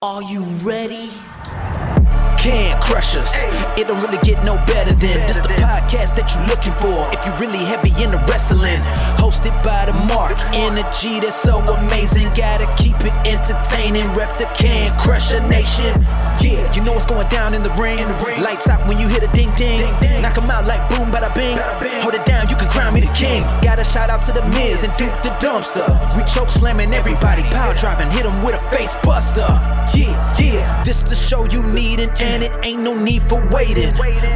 Are you ready? Can Crushers. It don't really get no better than this the podcast that you're looking for if you're really heavy into wrestling. Hosted by the Mark. Energy that's so amazing. Gotta keep it entertaining. Rep the Can Crusher Nation. Yeah, you know what's going down in the ring. Lights out when you hit a ding ding. Knock 'em out like boom bada bing. Hold it down, you can crown me the king. Got a shout out to the Miz and Duke the Dumpster. We choke slamming everybody. Power driving, hit 'em with a face buster. Yeah, this the show you need and it ain't no need for waiting.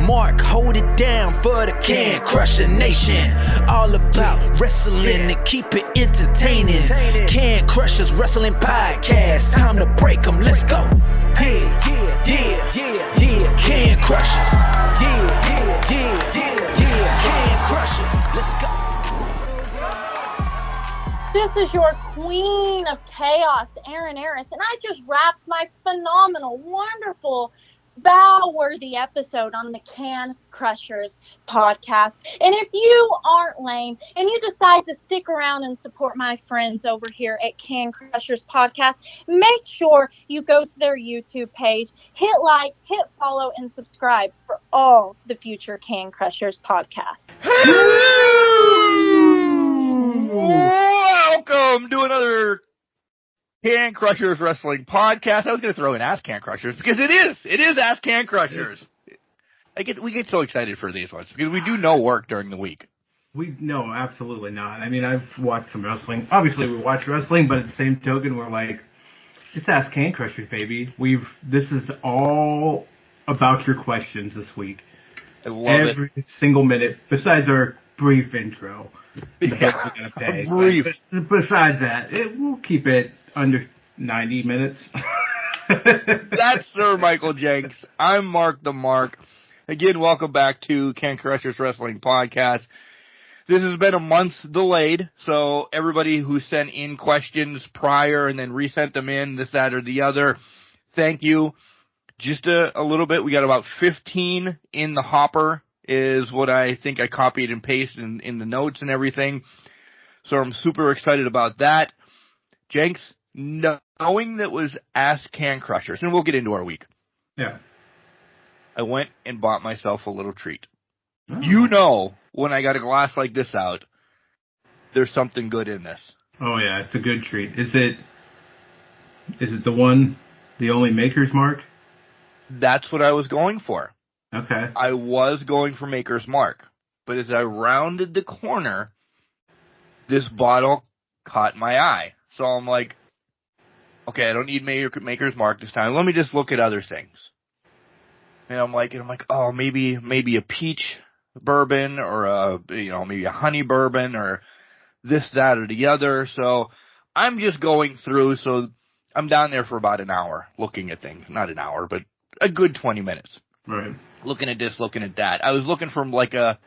Mark, hold it down for the Can Crusher Nation. All about wrestling and keep it entertaining. Can Crushers Wrestling Podcast. Time to break 'em, let's go. Yeah, Can Crushers. Yeah, Can Crushers. Let's go. This is your queen of chaos, Erin Harris, and I just wrapped my phenomenal, wonderful, bow-worthy episode on the Can Crushers podcast. And if you aren't lame and you decide to stick around and support my friends over here at Can Crushers podcast, make sure you go to their YouTube page, hit like, hit follow, and subscribe for all the future Can Crushers podcasts. Welcome to another Can Crushers Wrestling podcast. I was going to throw in Ask Can Crushers because it is Ask Can Crushers. We get so excited for these ones because we do no work during the week. No, absolutely not. I mean, I've watched some wrestling. Obviously, we watch wrestling, but at the same token, we're like, it's Ask Can Crushers, baby. This is all about your questions this week. I love Every single minute, besides our brief intro. Yeah, pay. brief. But besides that, we'll keep it under 90 minutes. That's Sir Michael Jenks. I'm Mark the Mark. Again, welcome back to Can Crushers Wrestling Podcast. This has been a month delayed, so everybody who sent in questions prior and then resent them in, this, that, or the other, thank you. Just a little bit. We got about 15 in the hopper is what I think I copied and pasted in the notes and everything. So I'm super excited about that. Jenks, knowing that was Ask Can Crushers, and we'll get into our week. Yeah. I went and bought myself a little treat. Oh. You know, when I got a glass like this out, there's something good in this. Oh yeah, it's a good treat. Is it the only Maker's Mark? That's what I was going for. Okay. I was going for Maker's Mark. But as I rounded the corner, this bottle caught my eye. So I'm like, okay, I don't need Maker's Mark this time. Let me just look at other things. And I'm like, oh, maybe a peach bourbon or maybe a honey bourbon or this, that, or the other. So I'm just going through. So I'm down there for about an hour looking at things. Not an hour, but a good 20 minutes. Right. Looking at this, looking at that. I was looking for like a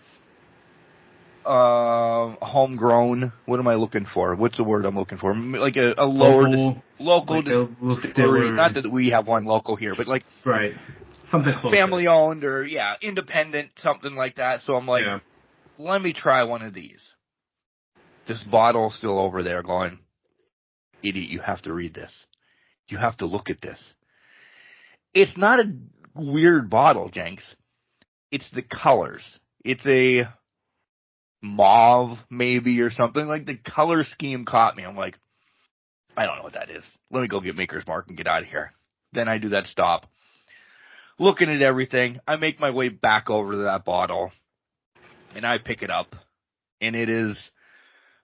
homegrown. What am I looking for? What's the word I'm looking for? Like a local distillery. Not that we have one local here, but like right, something closer. Family owned or independent, something like that. So I'm like, Let me try one of these. This bottle's still over there, going, idiot. You have to read this. You have to look at this. It's not a weird bottle, Jenks. It's the colors. It's a mauve, maybe, or something. Like, the color scheme caught me. I'm like, I don't know what that is. Let me go get Maker's Mark and get out of here. Then I do that stop. Looking at everything, I make my way back over to that bottle, and I pick it up. And it is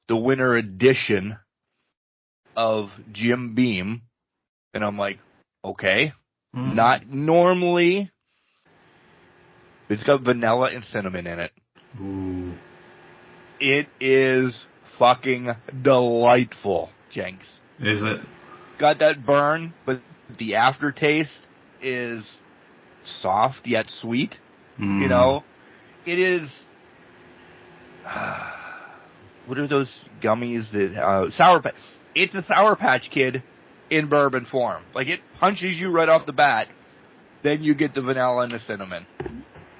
the winter edition of Jim Beam. And I'm like, okay. Mm-hmm. Not normally. It's got vanilla and cinnamon in it. Ooh. It is fucking delightful, Jenks. Is it? Got that burn, but the aftertaste is soft yet sweet. Mm. You know? It is... what are those gummies that... Sour Patch. It's a Sour Patch Kid in bourbon form. Like, it punches you right off the bat. Then you get the vanilla and the cinnamon.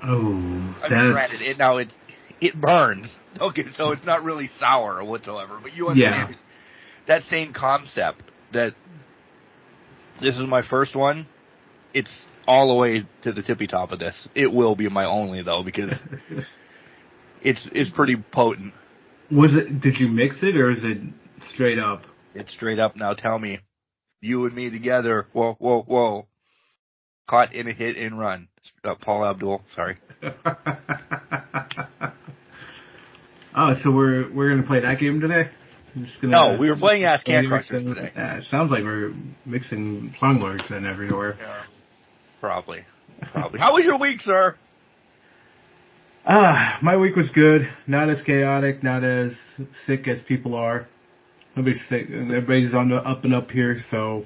Oh, granted, it burns. Okay, so it's not really sour whatsoever. But you understand that same concept that This is my first one. It's all the way to the tippy top of this. It will be my only, though, because it's pretty potent. Did you mix it, or is it straight up? It's straight up. Now tell me, you and me together, whoa, whoa, whoa. Caught in a hit and run. Paul Abdul, sorry. Oh, so we're going to play that game today? No, we were playing Ask Can Crushers today. It sounds like we're mixing song lyrics then everywhere. Yeah, probably. How was your week, sir? My week was good. Not as chaotic, not as sick as people are. Nobody's sick. Everybody's on the up and up here, so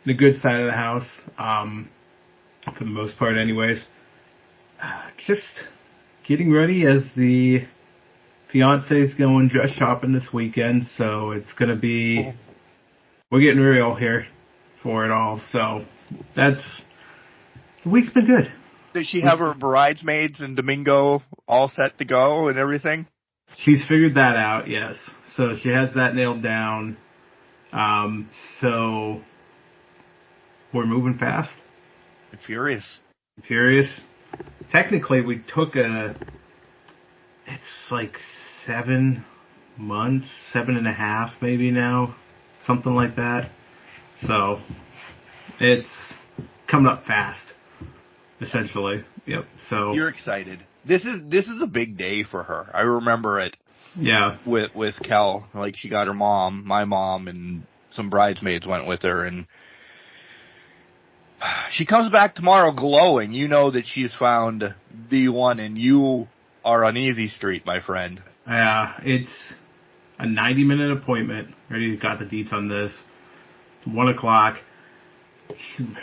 the good side of the house, for the most part anyways. Just getting ready as the fiance's going dress shopping this weekend, so it's going to be, we're getting real here for it all, so the week's been good. Does she have her bridesmaids and Domingo all set to go and everything? She's figured that out, yes. So she has that nailed down. So we're moving fast. I'm furious. Technically, we took it's like 7 months, 7.5 maybe now, something like that. So it's coming up fast, essentially. Yep. So you're excited. This is a big day for her. I remember it. Yeah. With Kel, like she got her mom, my mom, and some bridesmaids went with her, and she comes back tomorrow glowing. You know that she's found the one, and you are on easy street, my friend. Yeah, it's a 90-minute appointment. Already got the deets on this. 1 o'clock.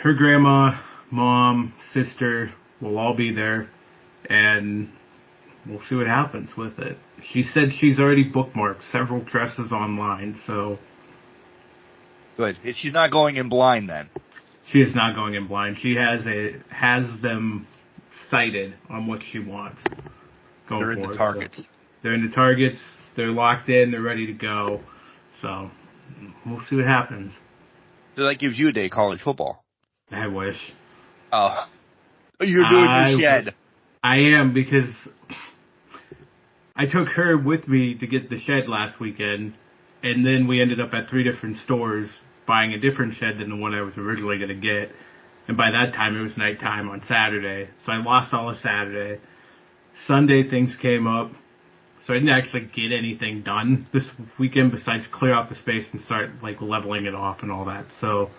Her grandma, mom, sister will all be there, and we'll see what happens with it. She said she's already bookmarked several dresses online, so... Good. She's not going in blind, then. She is not going in blind. She has them cited on what she wants. They're in the targets. So they're in the targets. They're locked in. They're ready to go. So we'll see what happens. So that gives you a day of college football. I wish. Oh. You're doing your shed. I am, because I took her with me to get the shed last weekend, and then we ended up at 3 different stores buying a different shed than the one I was originally going to get. And by that time, it was nighttime on Saturday. So I lost all of Saturday. Sunday, things came up. So I didn't actually get anything done this weekend besides clear out the space and start, like, leveling it off and all that. So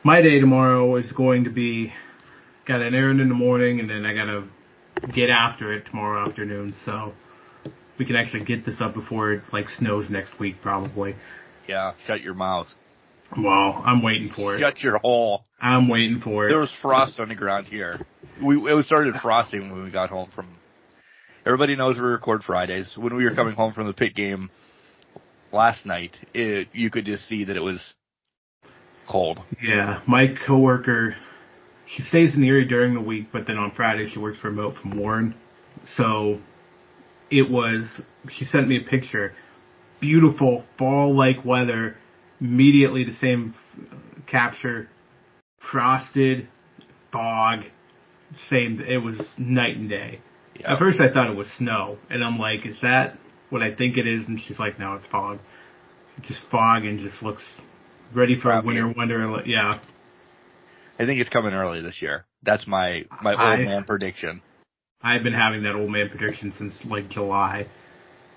my day tomorrow is going to be, got an errand in the morning, and then I got to get after it tomorrow afternoon. So we can actually get this up before it, like, snows next week, probably. Yeah, shut your mouth. Well, I'm waiting for it. Shut your hole. I'm waiting for it. There was frost on the ground here. It started frosting when we got home from... Everybody knows we record Fridays. When we were coming home from the pit game last night, you could just see that it was cold. Yeah, my coworker, she stays in the area during the week, but then on Friday she works remote from Warren. So she sent me a picture. Beautiful fall-like weather. Immediately the same capture. Frosted, fog, same. It was night and day. Yep. At first I thought it was snow, and I'm like, is that what I think it is? And she's like, no, it's fog. It's just fog and just looks ready for a winter wonder. Yeah. I think it's coming early this year. That's my old man prediction. I've been having that old man prediction since like July.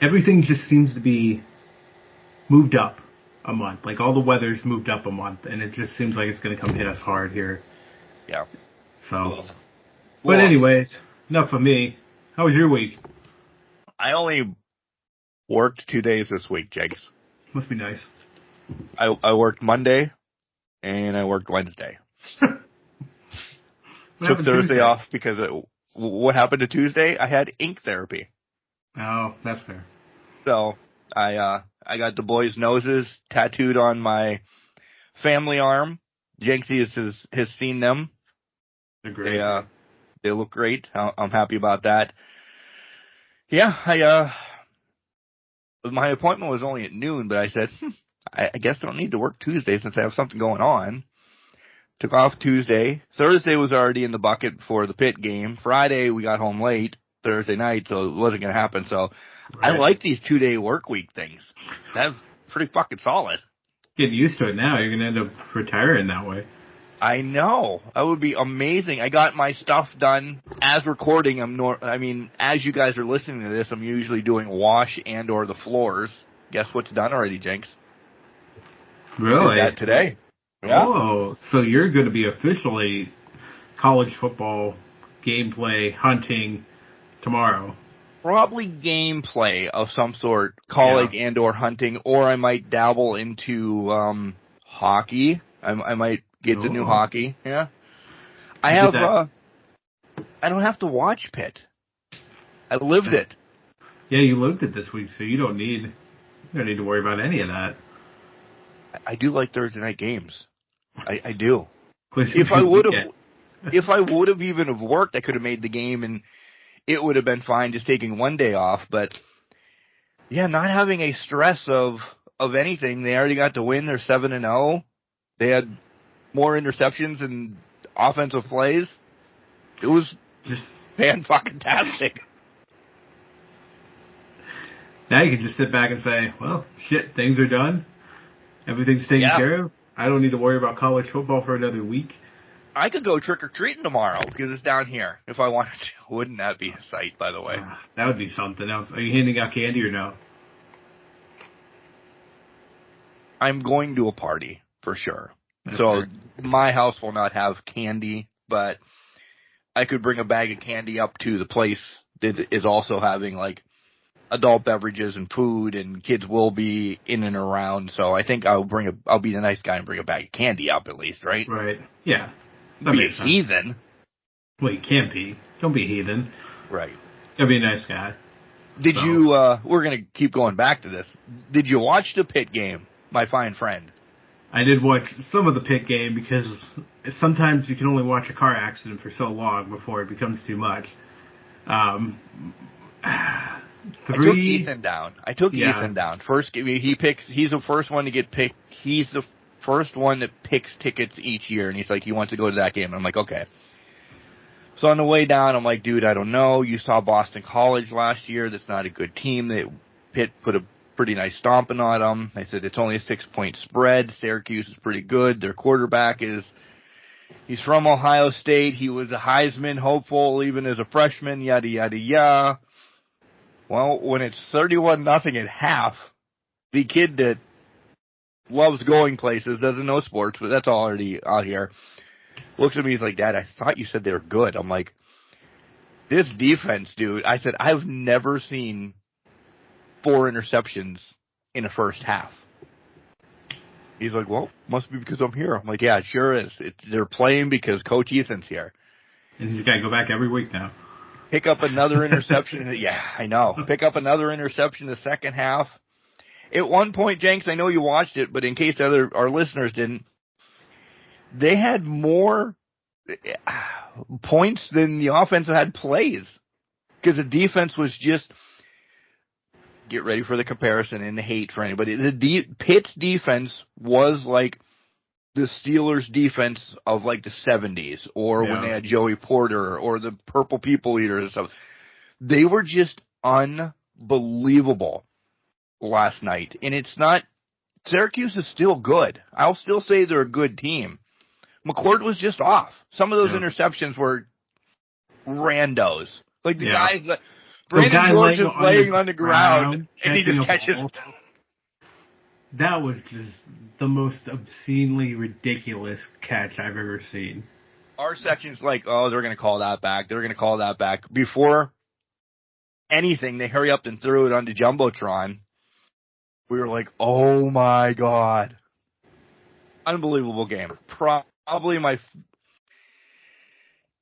Everything just seems to be moved up a month. Like all the weather's moved up a month, and it just seems like it's going to come hit us hard here. Yeah. So, but anyways, enough of me. How was your week? I only worked 2 days this week, Jenks. Must be nice. I worked Monday, and I worked Wednesday. Took Thursday off because what happened to Tuesday? I had ink therapy. Oh, that's fair. So I got the boys' noses tattooed on my family arm. Jenksy has seen them. They're great. They look great. I'm happy about that. Yeah, my appointment was only at noon, but I said, I guess I don't need to work Tuesday since I have something going on. Took off Tuesday. Thursday was already in the bucket for the Pitt game. Friday, we got home late Thursday night, so it wasn't going to happen. So I like these 2-day work week things. That's pretty fucking solid. Getting used to it now. You're going to end up retiring that way. I know. That would be amazing. I got my stuff done as recording. As you guys are listening to this, I'm usually doing wash and or the floors. Guess what's done already, Jenks? Really? Did that today. Yeah. Oh, so you're going to be officially college football gameplay hunting tomorrow. Probably gameplay of some sort, college and or hunting, or I might dabble into hockey. I might get the new hockey. Yeah. I don't have to watch Pitt. I lived it. Yeah, you lived it this week, so you don't need to worry about any of that. I do like Thursday night games. I do. If I would have even have worked, I could have made the game and it would have been fine just taking one day off. But yeah, not having a stress of anything. They already got the win. They're 7-0. They had more interceptions and offensive plays. It was just fan-fucking-tastic. Now you can just sit back and say, well, shit, things are done. Everything's taken care of. I don't need to worry about college football for another week. I could go trick-or-treating tomorrow because it's down here if I wanted to. Wouldn't that be a sight, by the way? That would be something else. Are you handing out candy or no? I'm going to a party, for sure. Okay. So my house will not have candy, but I could bring a bag of candy up to the place that is also having, like, adult beverages and food, and kids will be in and around. So I think I'll be the nice guy and bring a bag of candy up at least, right? Right. Yeah. That makes sense. Heathen. Well, you can't be. Don't be a heathen. Right. Gotta be a nice guy. Did you, we're gonna keep going back to this. Did you watch the Pitt game, my fine friend? I did watch some of the Pitt game because sometimes you can only watch a car accident for so long before it becomes too much. I took Ethan down. First, he's the first one to get picked. He's the first one that picks tickets each year, and he's like, he wants to go to that game. And I'm like, okay. So on the way down, I'm like, dude, I don't know. You saw Boston College last year. That's not a good team. Pitt put a pretty nice stomping on them. I said, it's only a 6-point spread. Syracuse is pretty good. Their quarterback he's from Ohio State. He was a Heisman hopeful even as a freshman, yada, yada, yada. Well, when it's 31-0 at half, the kid that loves going places, doesn't know sports, but that's already out here, looks at me, he's like, Dad, I thought you said they were good. I'm like, this defense, dude, I said, I've never seen 4 interceptions in a first half. He's like, well, must be because I'm here. I'm like, yeah, it sure is. They're playing because Coach Ethan's here. And he's got to go back every week now. Pick up another interception. Yeah, I know. Pick up another interception in the second half. At one point, Jenks, I know you watched it, but in case our listeners didn't, they had more points than the offense had plays. Because the defense was just, get ready for the comparison and the hate for anybody. Pitt's defense was like the Steelers' defense of like the 70s, or when they had Joey Porter, or the Purple People Eaters and stuff. They were just unbelievable last night. And it's not, Syracuse is still good. I'll still say they're a good team. McCord was just off. Some of those interceptions were randos. Like the guys that, Brandon George is laying on the ground and he just catches. That was just the most obscenely ridiculous catch I've ever seen. Our section's like, oh, they're going to call that back. They're going to call that back. Before anything, they hurry up and threw it onto Jumbotron. We were like, oh, my God. Unbelievable game. Probably my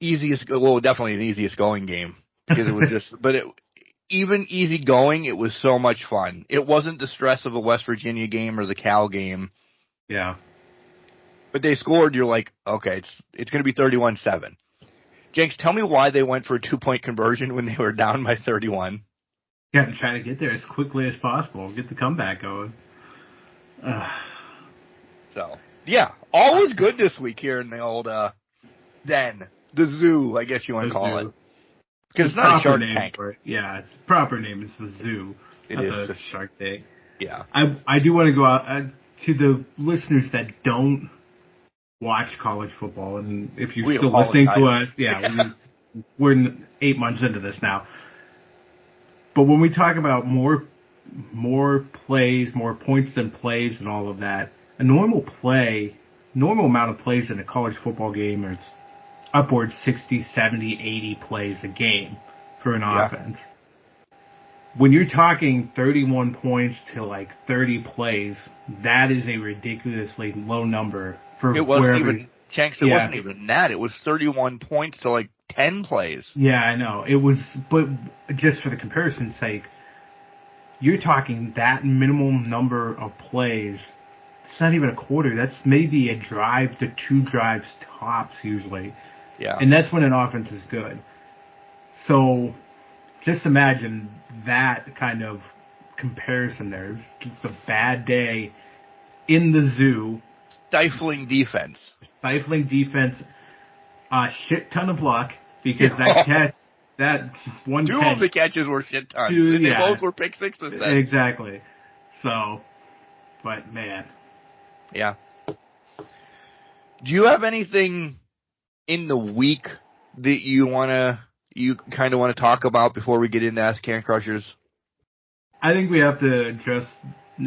definitely an easiest going game. Because it was just, even easy going, it was so much fun. It wasn't the stress of a West Virginia game or the Cal game. Yeah. But they scored, you're like, okay, it's going to be 31-7. Jenks, tell me why they went for a 2-point conversion when they were down by 31. Yeah, I'm trying to get there as quickly as possible. Get the comeback going. So, yeah, All was good this week here in the old den. The zoo, I guess you want to call it. Because it's not a Shark Tank. Yeah, its proper name is the zoo. It is the Shark Tank. Yeah. I do want to go out to the listeners that don't watch college football, and if you're still listening to us, we're 8 months into this now. But when we talk about more plays, more points than plays and all of that, a normal amount of plays in a college football game is upwards 60, 70, 80 plays a game for an offense. When you're talking 31 points to like 30 plays, that is a ridiculously low number for it wasn't even Jenks. It wasn't even that. It was 31 points to like 10 plays. Yeah, I know. It was, but just for the comparison's sake, you're talking that minimal number of plays. It's not even a quarter. That's maybe a drive to 2 drives tops usually. Yeah. And that's when an offense is good. So just imagine that kind of comparison there. It's just a bad day in the zoo. Stifling defense. A shit ton of luck because that catch, that one Two catch, of the catches were shit tons. And they both were pick sixes then. Exactly. So, but man. Yeah. Do you have anything in the week that you kind of want to talk about before we get into Ask Can Crushers? I think we have to address.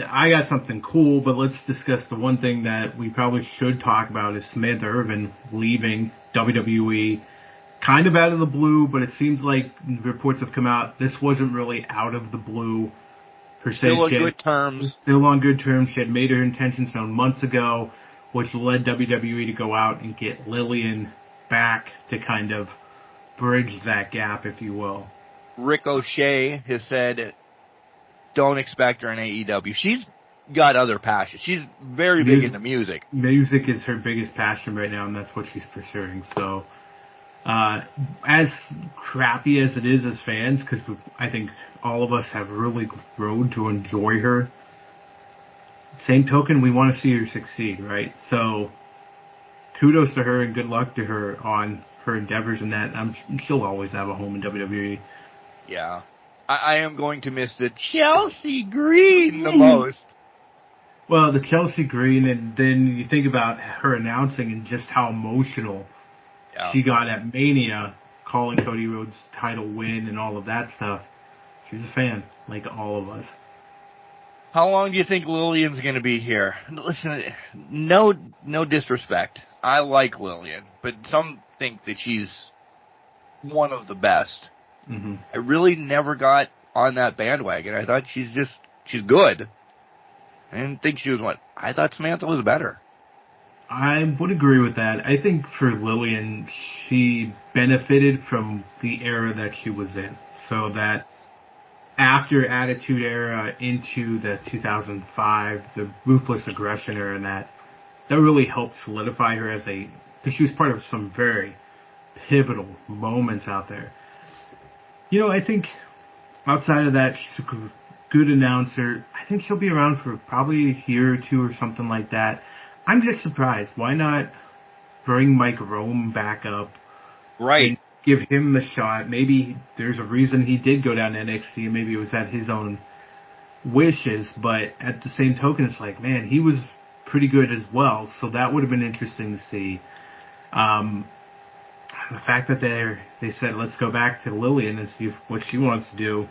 I got something cool, but let's discuss the one thing that we probably should talk about is Samantha Irvin leaving WWE, kind of out of the blue, but it seems like reports have come out this wasn't really out of the blue per se. Still on good terms. Still on good terms. She had made her intentions known months ago, which led WWE to go out and get Lillian back to kind of bridge that gap, if you will. Ricochet has said, don't expect her in AEW. She's got other passions. She's very big into music. Music is her biggest passion right now, and that's what she's pursuing. So, as crappy as it is as fans, because I think all of us have really grown to enjoy her, same token, we want to see her succeed, right? So, kudos to her and good luck to her on her endeavors in that. She'll always have a home in WWE. Yeah. I am going to miss the Chelsea Green the most. Well, the Chelsea Green, and then you think about her announcing and just how emotional she got at Mania, calling Cody Rhodes' title win and all of that stuff. She's a fan, like all of us. How long do you think Lillian's going to be here? Listen, no disrespect. I like Lillian, but some think that she's one of the best. Mm-hmm. I really never got on that bandwagon. I thought she's good. I didn't think she was what? I thought Samantha was better. I would agree with that. I think for Lillian, she benefited from the era that she was in. So that after Attitude Era into the 2005, the Ruthless Aggression era, and that really helped solidify her because she was part of some very pivotal moments out there. You know, I think outside of that, she's a good announcer. I think she'll be around for probably a year or two or something like that. I'm just surprised. Why not bring Mike Rome back up? Right. And give him the shot. Maybe there's a reason he did go down to NXT. Maybe it was at his own wishes. But at the same token, it's like, man, he was pretty good as well. So that would have been interesting to see. The fact that they said, let's go back to Lillian and see what she wants to do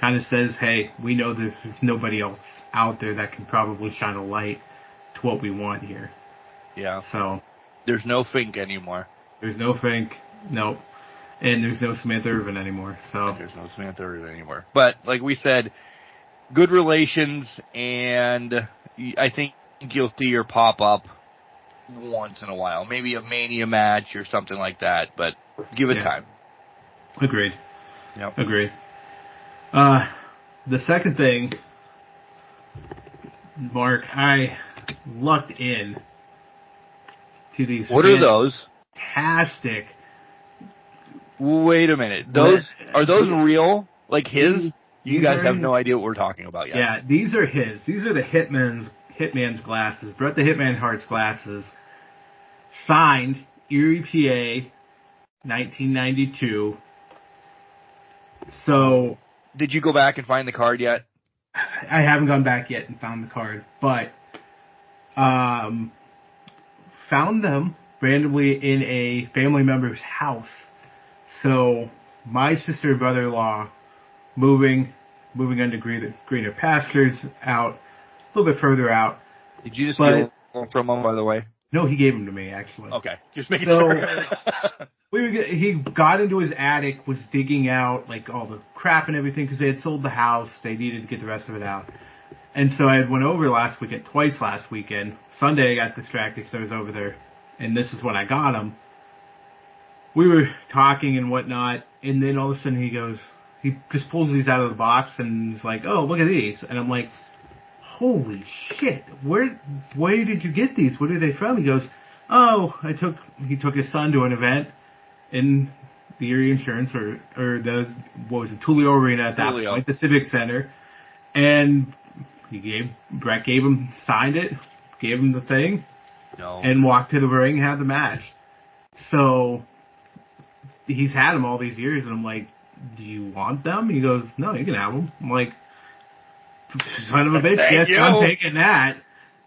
kind of says, hey, we know there's nobody else out there that can probably shine a light to what we want here. Yeah. So there's no Fink anymore. There's no Fink. Nope. And there's no Samantha Irvin anymore. So there's no Samantha Irvin anymore. But like we said, good relations, and I think you'll see her pop up once in a while. Maybe a Mania match or something like that, but give it time. Agreed. Yep. Agreed. The second thing, Mark, I lucked in to these. What are those? Fantastic. Wait a minute. Are those real? Like his? You guys have no idea what we're talking about yet. Yeah, these are his. These are the Hitman's Hitman's glasses. Bret the Hitman Hart's glasses. Signed, Erie, PA, 1992. So... Did you go back and find the card yet? I haven't gone back yet and found the card, but found them randomly in a family member's house. So my sister and brother-in-law moving under greener pastures out, a little bit further out. Did you just get one from him, by the way? No, he gave them to me, actually. Okay, just making sure. He got into his attic, was digging out like all the crap and everything because they had sold the house. They needed to get the rest of it out. And so I went over twice last weekend. Sunday I got distracted because I was over there, and this is when I got him. We were talking and whatnot, and then all of a sudden he just pulls these out of the box and he's like, "Oh, look at these." And I'm like, "Holy shit, where did you get these? What are they from?" He goes, "Oh, he took his son to an event in the Erie Insurance or Tullio Arena at that point, the Civic Center." And Brett gave him, signed it, gave him the thing, and walked to the ring and had the match. So he's had them all these years, and I'm like, "Do you want them?" He goes, "No, you can have them." I'm like, "Son of a bitch, yes, I'm taking that."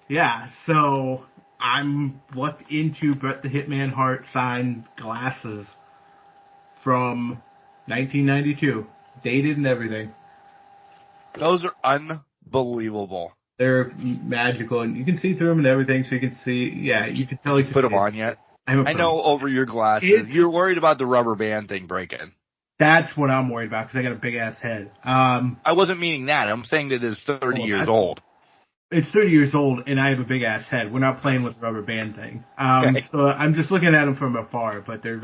Yeah, so I'm looked into Bret the Hitman Hart signed glasses from 1992, dated and everything. Those are unbelievable. They're magical, and you can see through them and everything, so you can see, yeah, you can tell. You put them on yet? I know over your glasses. You're worried about the rubber band thing breaking. That's what I'm worried about, because I got a big-ass head. I wasn't meaning that. I'm saying that it's 30 years old. It's 30 years old, and I have a big-ass head. We're not playing with the rubber band thing. So I'm just looking at them from afar, but they're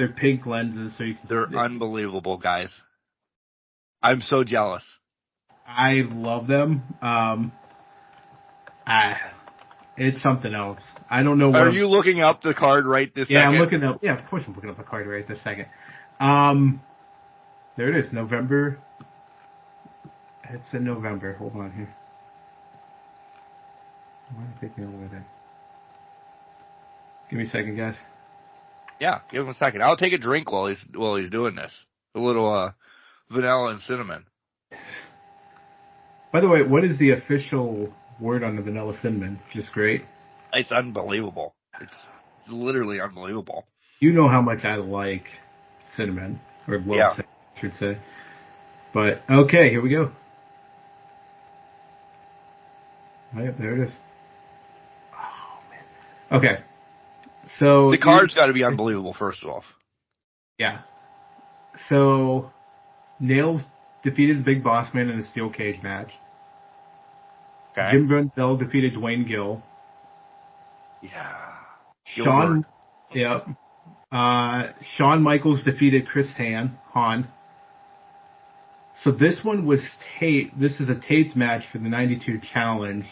pink lenses, so you can... They're unbelievable, guys. I'm so jealous. I love them. It's something else. I don't know where... Are you looking up the card right this second? I'm looking up... Yeah, of course I'm looking up the card right this second. There it is, November... It's in November. Hold on here. Why did it take me all the way there? Give me a second, guys. Yeah, give him a second. I'll take a drink while he's doing this. A little vanilla and cinnamon. By the way, what is the official word on the vanilla cinnamon? Just great? It's unbelievable. It's literally unbelievable. You know how much I like cinnamon, or cinnamon, I should say. But, okay, here we go. Oh, yeah, there it is. Oh, man. Okay. So the card's got to be unbelievable, first of all. Yeah. So, Nails defeated the Big Boss Man in a steel cage match. Okay. Jim Brunzell defeated Dwayne Gill. Yeah. Shawn Michaels defeated Chris Hahn. So this one was taped. This is a taped match for the 92 challenge.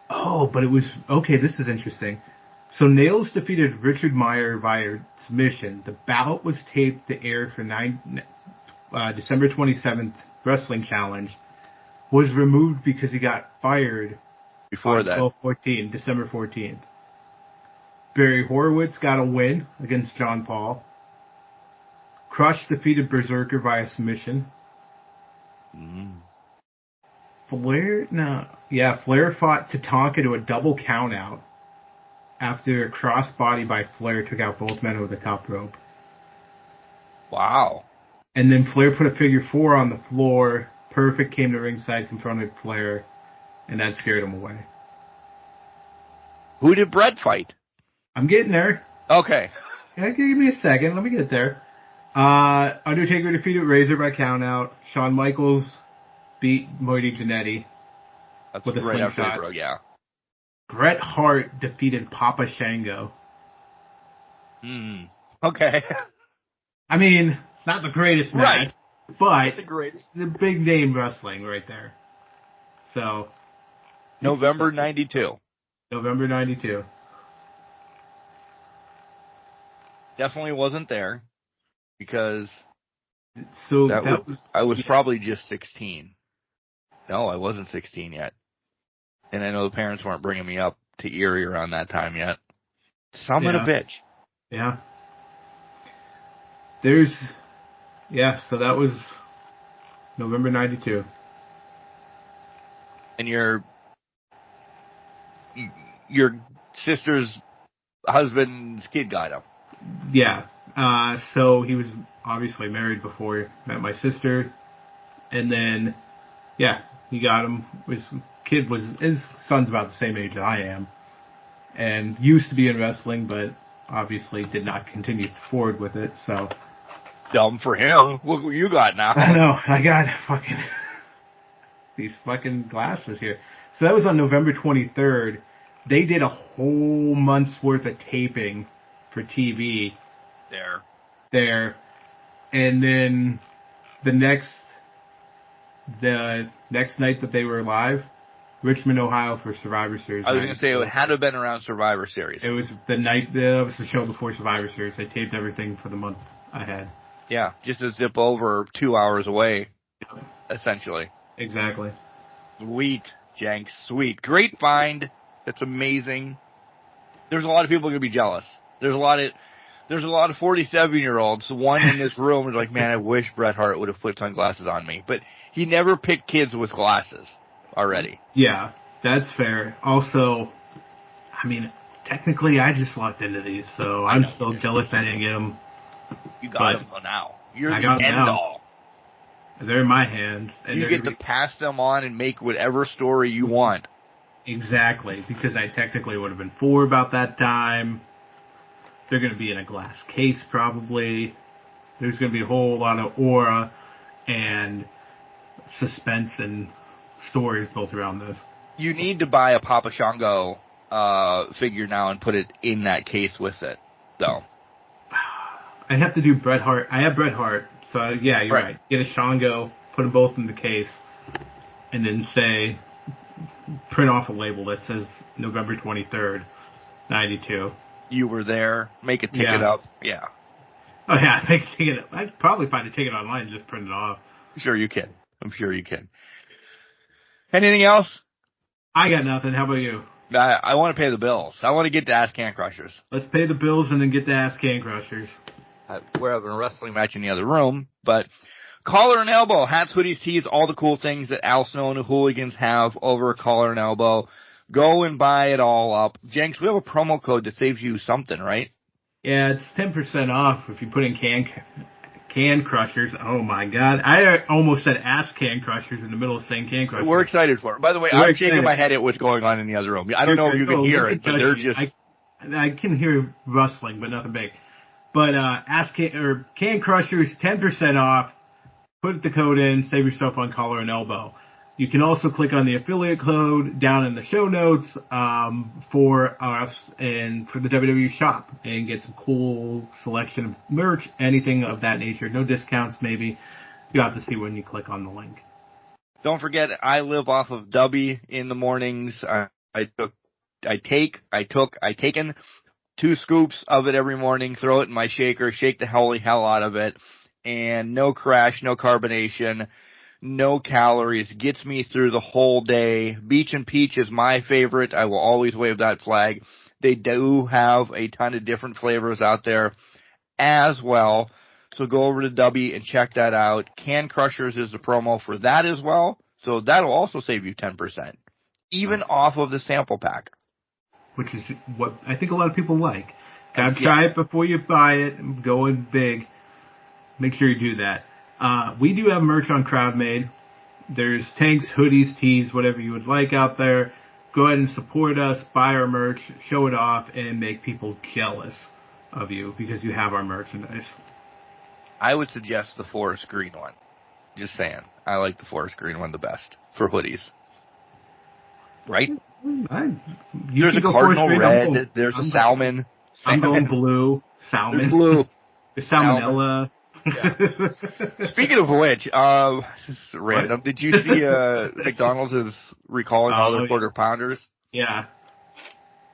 Oh, but it was... Okay, this is interesting. So Nails defeated Richard Meyer via submission. The bout was taped to air for December 27th Wrestling Challenge. Was removed because he got fired before that. December 14th. Barry Horowitz got a win against John Paul. Crush defeated Berserker via submission. Flair fought Tatanka to a double countout after a crossbody by Flair took out both men over the top rope. Wow. And then Flair put a figure four on the floor. Perfect came to ringside, confronted Flair, and that scared him away. Who did Bret fight? I'm getting there. Okay. Yeah, give me a second. Let me get there. Undertaker defeated Razor by countout. Shawn Michaels beat Marty Jannetty with a slingshot. Yeah. Bret Hart defeated Papa Shango. Okay. I mean, not the greatest match, but the big name wrestling right there. So. November 92. November 92. Definitely wasn't there because so I was probably just 16. No, I wasn't 16 yet. And I know the parents weren't bringing me up to Erie around that time yet. Son of a bitch. Yeah. So that was November 92. And your sister's husband's kid got him. Yeah. So he was obviously married before he met my sister. And then, he got him. His son's about the same age as I am. And used to be in wrestling, but obviously did not continue forward with it, so. Dumb for him. Look what you got now. I know. I got these fucking glasses here. So that was on November 23rd. They did a whole month's worth of taping for TV. There. And then the next night that they were live, Richmond, Ohio for Survivor Series. I was going to say it had to have been around Survivor Series. It was it was the show before Survivor Series. They taped everything for the month ahead. Yeah, just to zip over 2 hours away, essentially. Exactly. Sweet, Jenks, sweet. Great find. That's amazing. There's a lot of people going to be jealous. There's a lot of 47-year-olds. One in this room is like, man, I wish Bret Hart would have put sunglasses on me. But he never picked kids with glasses already. Yeah, that's fair. Also, I mean, technically I just locked into these, so I'm still jealous I didn't get them. You got them now. You're the end all. They're in my hands. And you get to pass them on and make whatever story you want. Exactly, because I technically would have been 4 about that time. They're going to be in a glass case probably. There's going to be a whole lot of aura and suspense and stories built around this. You need to buy a Papa Shango figure now and put it in that case with it, though. I'd have to do Bret Hart. I have Bret Hart, so yeah, you're right. Get a Shango, put them both in the case, and then print off a label that says November 23rd, 92. You were there. Make a ticket up. Yeah. Oh, yeah, make a ticket up. I'd probably find a ticket online and just print it off. Sure you can. I'm sure you can. Anything else? I got nothing. How about you? I want to pay the bills. I want to get to Ask Can Crushers. Let's pay the bills and then get to Ask Can Crushers. We're having a wrestling match in the other room, but Collar and Elbow, hats, hoodies, tees, all the cool things that Al Snow and the Hooligans have over at Collar and Elbow. Go and buy it all up. Jenks, we have a promo code that saves you something, right? Yeah, it's 10% off if you put in Can Crushers. Oh my God. I almost said Ask Can Crushers in the middle of saying Can Crushers. We're excited for it. By the way, I'm shaking my head at what's going on in the other room. I don't know if you can hear it, but they're just... I can hear rustling, but nothing big. But Can Crushers, 10% off. Put the code in, save yourself on Collar and Elbow. You can also click on the affiliate code down in the show notes for us and for the WWE shop and get some cool selection of merch, anything of that nature. No discounts, maybe. You have to see when you click on the link. Don't forget, I live off of W in the mornings. I taken 2 scoops of it every morning, throw it in my shaker, shake the holy hell out of it, and no crash, no carbonation, no calories, gets me through the whole day. Beach and Peach is my favorite. I will always wave that flag. They do have a ton of different flavors out there as well. So go over to W and check that out. Can Crushers is the promo for that as well. So that'll also save you 10%, even off of the sample pack. Which is what I think a lot of people like. Gotta try it before you buy it and go in big. Make sure you do that. We do have merch on CrowdMade. There's tanks, hoodies, tees, whatever you would like out there. Go ahead and support us, buy our merch, show it off, and make people jealous of you because you have our merchandise. I would suggest the forest green one. Just saying. I like the forest green one the best for hoodies. Right? There's a cardinal red. There's a salmon. I'm going blue. Salmon. There's blue. There's salmonella. Yeah. Speaking of which, this is random. What? Did you see McDonald's is recalling all their quarter pounders? Yeah.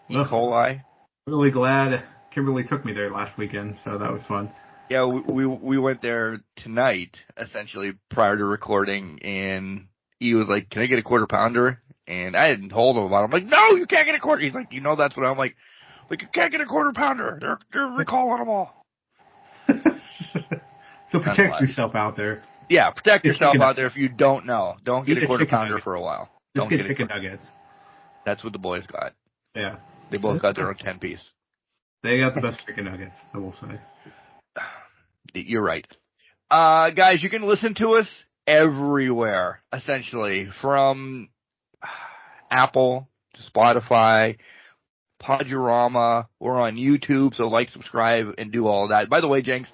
E. coli. Really glad Kimberly took me there last weekend, so that was fun. Yeah, we went there tonight, essentially prior to recording, and he was like, "Can I get a quarter pounder?" And I hadn't told him about it. I'm like, no, you can't get a quarter. He's like, you know that's what I'm like, you can't get a quarter pounder. They're recalling them all. So protect yourself out there. Yeah, protect yourself out there if you don't know. Don't get a quarter pounder for a while. Just get chicken nuggets. That's what the boys got. Yeah. They both got their own 10-piece. They got the best chicken nuggets, I will say. You're right. Guys, you can listen to us everywhere, essentially, from Apple to Spotify, Podurama. We're on YouTube, so like, subscribe, and do all of that. By the way, Jenks,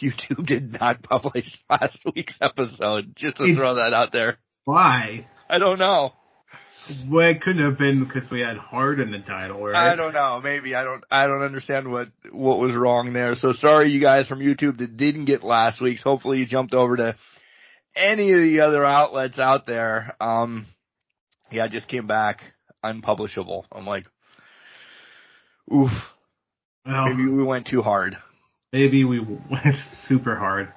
YouTube did not publish last week's episode, just to throw that out there. Why? I don't know. Well, it couldn't have been because we had hard in the title, right? I don't know. Maybe I don't understand what was wrong there. So sorry, you guys from YouTube that didn't get last week's. Hopefully, you jumped over to any of the other outlets out there. Yeah, I just came back unpublishable. I'm like, oof. Well, maybe we went too hard. Maybe we went super hard.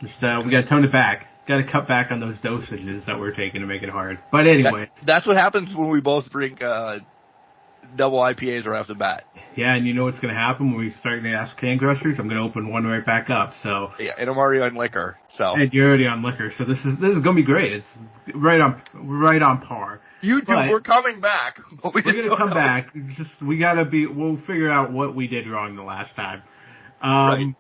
Just we got to tone it back. Got to cut back on those dosages that we're taking to make it hard. But anyway. That's what happens when we both drink double IPAs right off the bat. Yeah, and you know what's going to happen when we start to ask Can Crushers? I'm going to open one right back up. So yeah, and I'm already on liquor. So and you're already on liquor. So this is going to be great. It's right on par. We're coming back. We're going to come back. Just we'll figure out what we did wrong the last time. Right.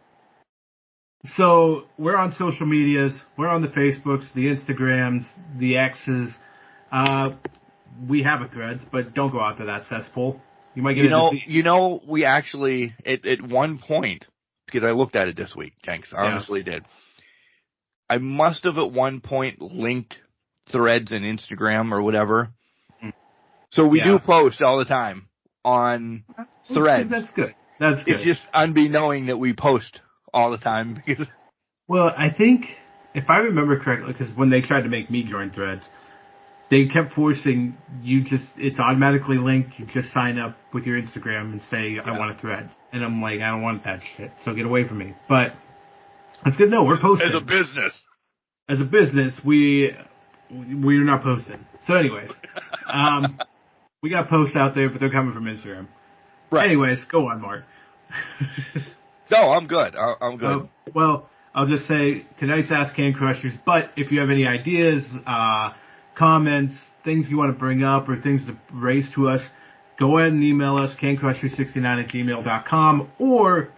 So we're on social medias. We're on the Facebooks, the Instagrams, the X's. We have a Threads, but don't go out to that cesspool. You might get we actually at one point, because I looked at it this week, Jenks, I honestly did. I must have at one point linked Threads and Instagram or whatever. So we do post all the time on Threads. That's good. That's good. It's just unbeknowing that we post all the time. Well, I think, if I remember correctly, because when they tried to make me join Threads, they kept forcing it's automatically linked. You just sign up with your Instagram and say, I want a Thread. And I'm like, I don't want that shit, so get away from me. But it's good. No, we're posting. As a business, we're not posting. So anyways, we got posts out there, but they're coming from Instagram. Right. Anyways, go on, Mark. No, I'm good. I'm good. Well, I'll just say tonight's Ask Can Crushers, but if you have any ideas, comments, things you want to bring up, or things to raise to us, go ahead and email us, cancrushers69@gmail.com, or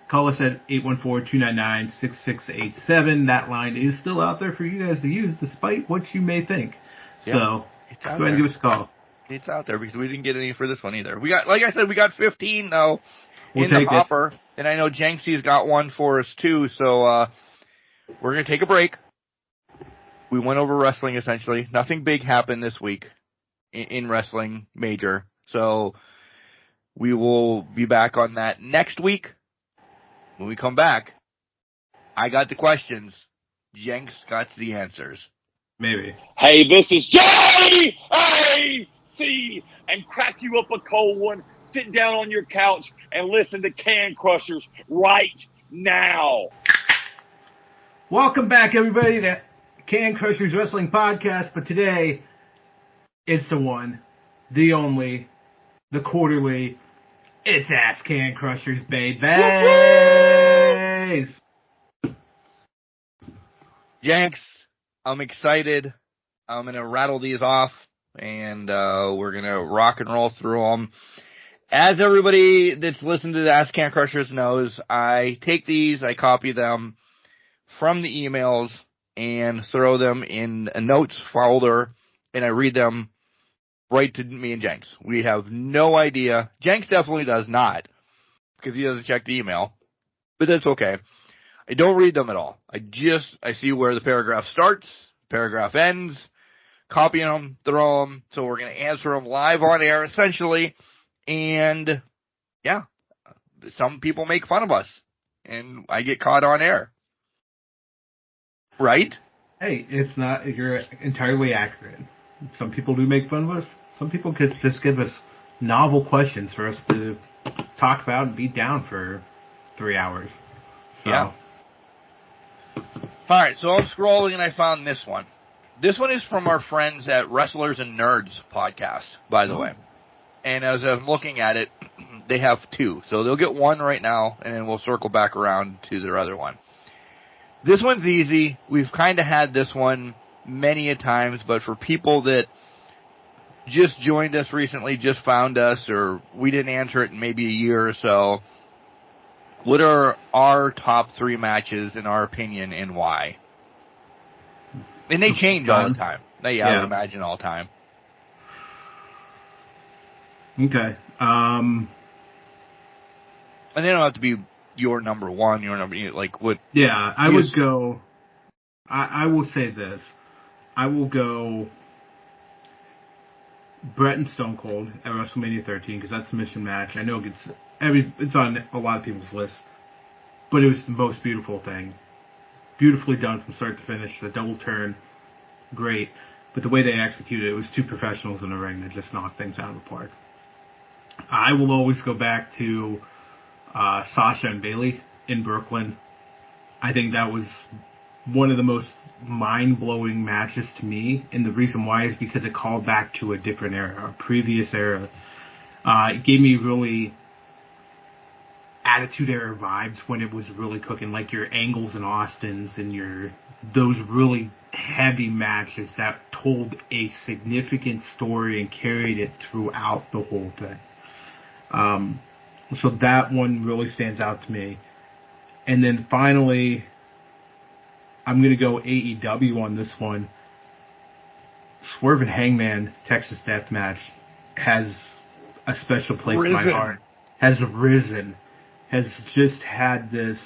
call us at 814-299-6687. That line is still out there for you guys to use, despite what you may think. Yep. So, go ahead and give us a call. It's out there because we didn't get any for this one either. We got, like I said, we got 15 though in the hopper, and I know Jenksy's got one for us too. So we're gonna take a break. We went over wrestling essentially. Nothing big happened this week in wrestling major. So we will be back on that next week. When we come back, I got the questions. Jenks got the answers. Maybe. Hey, this is J-A-C, and crack you up a cold one. Sit down on your couch and listen to Can Crushers right now. Welcome back, everybody, to Can Crushers Wrestling Podcast. But today, it's the one, the only, the quarterly. It's Ask Can Crushers, baby. Jenks, I'm excited. I'm going to rattle these off, and we're going to rock and roll through them. As everybody that's listened to the Ask Can Crushers knows, I take these, I copy them from the emails, and throw them in a notes folder, and I read them right to me and Jenks. We have no idea. Jenks definitely does not, because he doesn't check the email, but that's okay. I don't read them at all. I see where the paragraph starts, paragraph ends, copy them, throw them, so we're going to answer them live on air, essentially, and, yeah, some people make fun of us, and I get caught on air. Right? Hey, you're entirely accurate. Some people do make fun of us. Some people could just give us novel questions for us to talk about and beat down for 3 hours. So. Yeah. Alright, so I'm scrolling and I found this one. This one is from our friends at Wrestlers and Nerds podcast, by the way. And as I'm looking at it, they have two. So they'll get one right now, and then we'll circle back around to their other one. This one's easy. We've kind of had this one many a times, but for people that just joined us recently, just found us, or we didn't answer it in maybe a year or so, what are our top 3 matches in our opinion and why? And they change all the time. I would imagine all the time. Okay. And they don't have to be your number one, like what... Yeah, I would go... I will say this. I will go Brett and Stone Cold at WrestleMania 13, because that's the mission match. I know it's on a lot of people's lists, but it was the most beautiful thing. Beautifully done from start to finish. The double turn, great. But the way they executed it was two professionals in the ring that just knocked things out of the park. I will always go back to Sasha and Bayley in Brooklyn. I think that was one of the most mind-blowing matches to me, and the reason why is because it called back to a different era, a previous era. It gave me really Attitude Era vibes when it was really cooking, like your Angles and Austins and those really heavy matches that told a significant story and carried it throughout the whole thing. So that one really stands out to me. And then finally, I'm going to go AEW on this one. Swerve and Hangman Texas Death Match has a special place in my heart. Has risen. Has just had this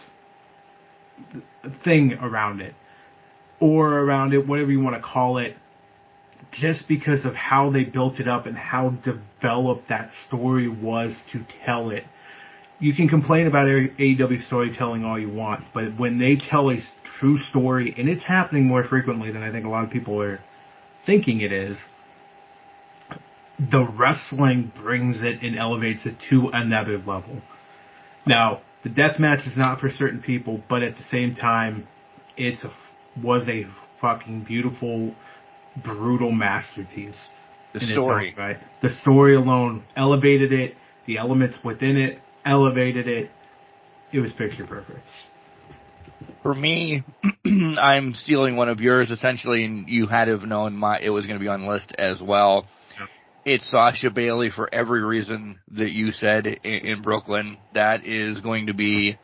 thing around it. Or around it, whatever you want to call it. Just because of how they built it up and how developed that story was to tell it. You can complain about AEW storytelling all you want, but when they tell a true story, and it's happening more frequently than I think a lot of people are thinking it is, the wrestling brings it and elevates it to another level. Now, the death match is not for certain people, but at the same time, was a fucking beautiful, brutal masterpiece. The story. Right? The story alone elevated it, the elements within it elevated it. It was picture perfect. For me, I'm stealing one of yours, essentially, and you had to have known it was going to be on the list as well. Yeah. It's Sasha Bayley for every reason that you said in Brooklyn. That is going to be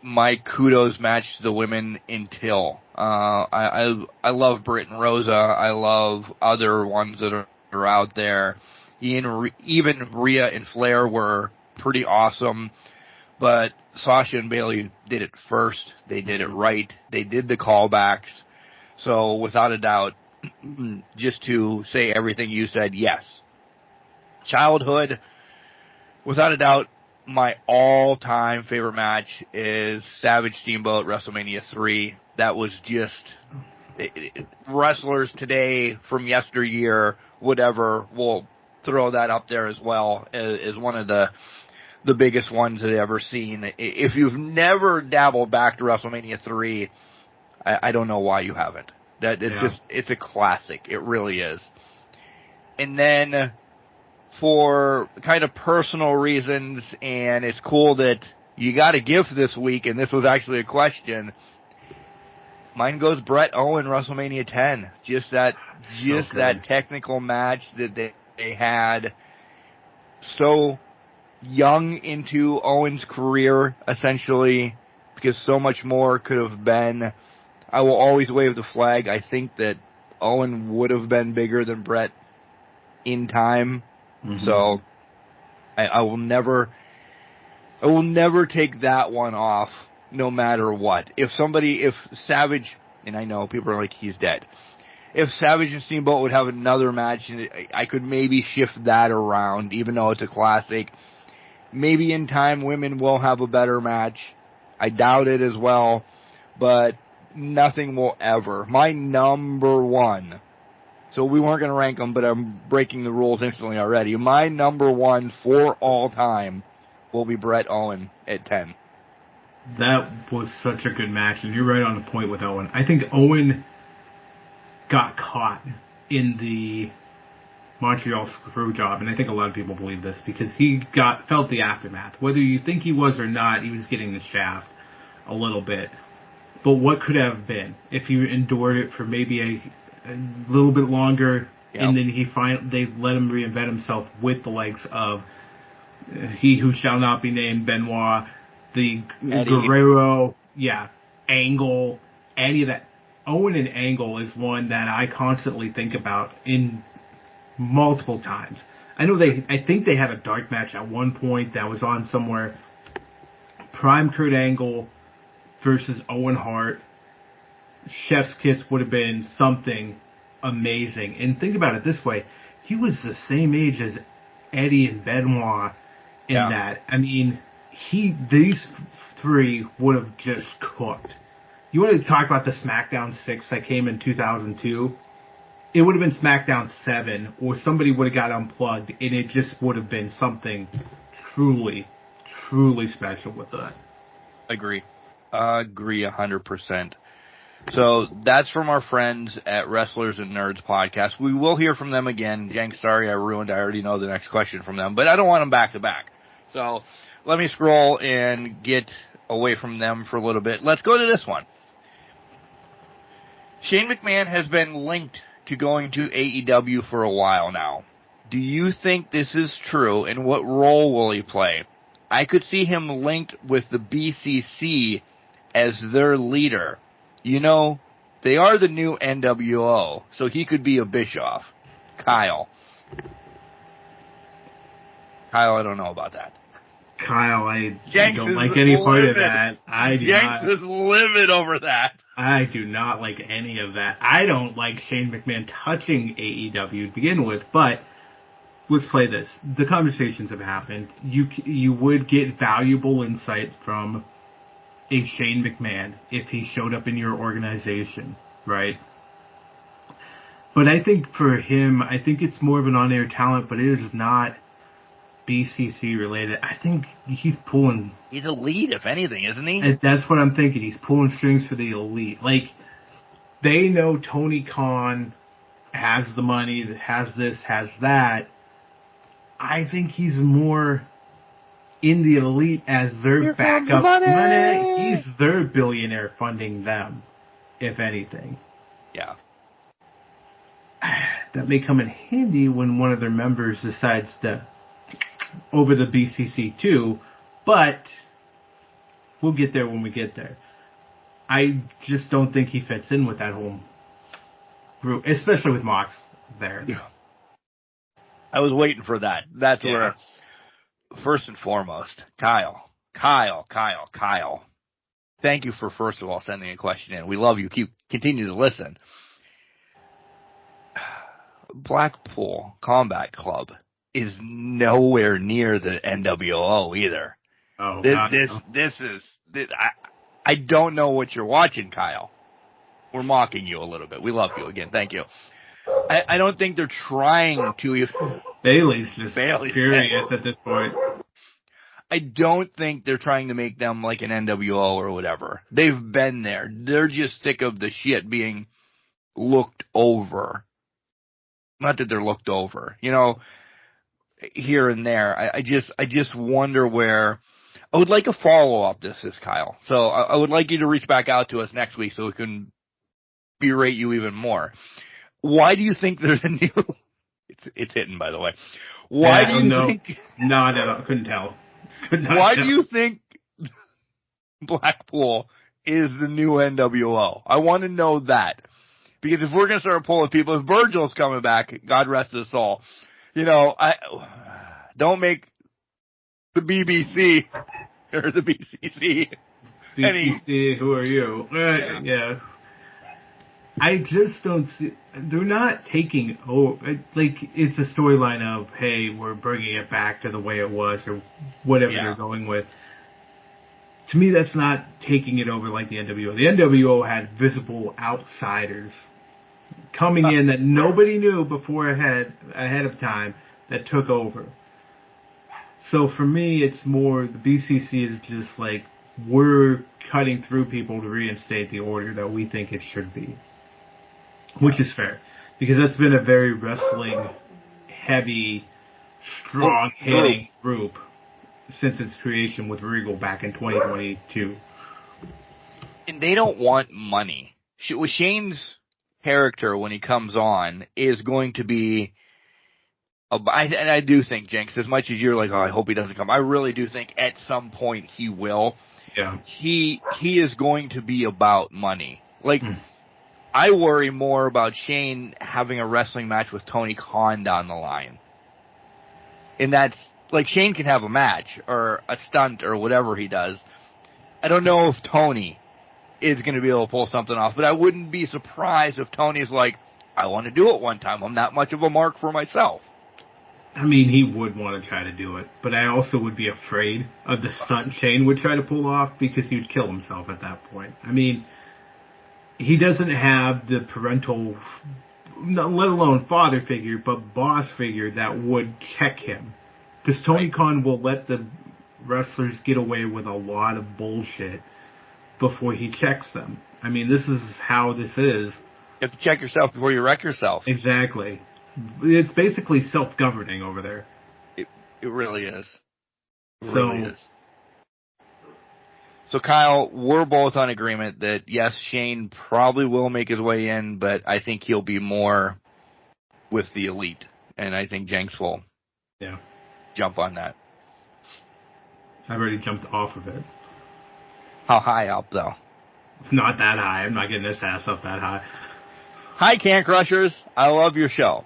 my kudos match to the women until. I love Britt and Rosa. I love other ones that are out there. Even Rhea and Flair were pretty awesome, but Sasha and Bayley did it first. They did it right. They did the callbacks. So without a doubt, just to say everything you said, yes. Childhood, without a doubt, my all-time favorite match is Savage Steamboat WrestleMania 3. That was just wrestlers today from yesteryear, whatever, will throw that up there as well as one of the biggest ones that I've ever seen. If you've never dabbled back to WrestleMania 3, I don't know why you haven't. It's a classic. It really is. And then for kind of personal reasons, and it's cool that you got a gift this week, and this was actually a question. Mine goes Brett Owen WrestleMania 10. Just that technical match that they had so young into Owen's career, essentially, because so much more could have been. I will always wave the flag. I think that Owen would have been bigger than Brett in time. Mm-hmm. So I will never take that one off, no matter what. If Savage, and I know people are like, he's dead. If Savage and Steamboat would have another match, I could maybe shift that around, even though it's a classic. Maybe in time women will have a better match. I doubt it as well, but nothing will ever. My number one, so we weren't going to rank them, but I'm breaking the rules instantly already. My number one for all time will be Brett Owen at 10. That was such a good match, and you're right on the point with Owen. I think Owen got caught in the Montreal screw job, and I think a lot of people believe this because he felt the aftermath. Whether you think he was or not, he was getting the shaft a little bit. But what could have been if he endured it for maybe a little bit longer, and then they let him reinvent himself with the likes of he who shall not be named, Benoit, the Eddie. Guerrero, Angle, any of that. Owen and Angle is one that I constantly think about in multiple times. I think they had a dark match at one point that was on somewhere. Prime Kurt Angle versus Owen Hart. Chef's kiss would have been something amazing. And think about it this way. He was the same age as Eddie and Benoit in that. I mean, these three would have just cooked. You want to talk about the SmackDown 6 that came in 2002? It would have been SmackDown 7, or somebody would have got unplugged, and it just would have been something truly, truly special with that. Agree 100%. So that's from our friends at Wrestlers and Nerds podcast. We will hear from them again. Jenks, sorry I already know the next question from them, but I don't want them back to back. So let me scroll and get away from them for a little bit. Let's go to this one. Shane McMahon has been linked to going to AEW for a while now. Do you think this is true, and what role will he play? I could see him linked with the BCC as their leader. You know, they are the new NWO, so he could be a Bischoff. Kyle, I don't know about that. Kyle, I don't like any part of that. Jenks is livid over that. I do not like any of that. I don't like Shane McMahon touching AEW to begin with, but let's play this. The conversations have happened. You would get valuable insight from a Shane McMahon if he showed up in your organization, right? But I think for him, it's more of an on-air talent, but it is not BCC related. I think he's pulling... He's elite, if anything, isn't he? That's what I'm thinking. He's pulling strings for the elite. Like, they know Tony Khan has the money, has this, has that. I think he's more in the elite as their backup money. He's their billionaire funding them, if anything. Yeah. That may come in handy when one of their members decides to over the BCC too, but we'll get there when we get there. I just don't think he fits in with that whole group, especially with Mox there. Yeah. I was waiting for that. That's where, first and foremost, Kyle. Thank you for, first of all, sending a question in. We love you. Continue to listen. Blackpool Combat Club is nowhere near the NWO either. Oh, I don't know what you're watching, Kyle. We're mocking you a little bit. We love you again. Thank you. I don't think they're trying to. Bailey's just furious at this point. I don't think they're trying to make them like an NWO or whatever. They've been there. They're just sick of the shit being looked over. Not that they're looked over, here and there. I just wonder where. I would like a follow-up. This is Kyle. So I would like you to reach back out to us next week so we can berate you even more. Why do you think there's a new... It's hitting, by the way. Why do you think... No, I couldn't tell. Why do you think Blackpool is the new NWO? I want to know that. Because if we're going to start pulling people, if Virgil's coming back, God rest his soul, don't make the BBC or the BCC. BCC, who are you? Yeah. I just don't see, they're not taking over, like, it's a storyline of, hey, we're bringing it back to the way it was, or whatever they're going with. To me, that's not taking it over like the NWO. The NWO had visible outsiders coming in that nobody knew before ahead of time that took over. So for me, it's more, the BCC is just like, we're cutting through people to reinstate the order that we think it should be. Which is fair. Because that's been a very wrestling-heavy, strong-hitting group since its creation with Regal back in 2022. And they don't want money. With Shane's character, when he comes on, is going to be... and I do think, Jenks, as much as you're like, oh, I hope he doesn't come, I really do think at some point he will. Yeah. He is going to be about money. Like... I worry more about Shane having a wrestling match with Tony Khan down the line. And that's, like, Shane can have a match, or a stunt, or whatever he does. I don't know if Tony is going to be able to pull something off, but I wouldn't be surprised if Tony's like, I want to do it one time. I'm not much of a mark for myself. I mean, he would want to try to do it, but I also would be afraid of the stunt Shane would try to pull off, because he would kill himself at that point. I mean... He doesn't have the parental, let alone father figure, but boss figure that would check him. Because Tony Khan will let the wrestlers get away with a lot of bullshit before he checks them. I mean, this is how this is. You have to check yourself before you wreck yourself. Exactly. It's basically self-governing over there. It really is. It really is. So, Kyle, we're both on agreement that, yes, Shane probably will make his way in, but I think he'll be more with the elite. And I think Jenks will jump on that. I've already jumped off of it. How high up, though? Not that high. I'm not getting this ass up that high. Hi, Can Crushers. I love your show.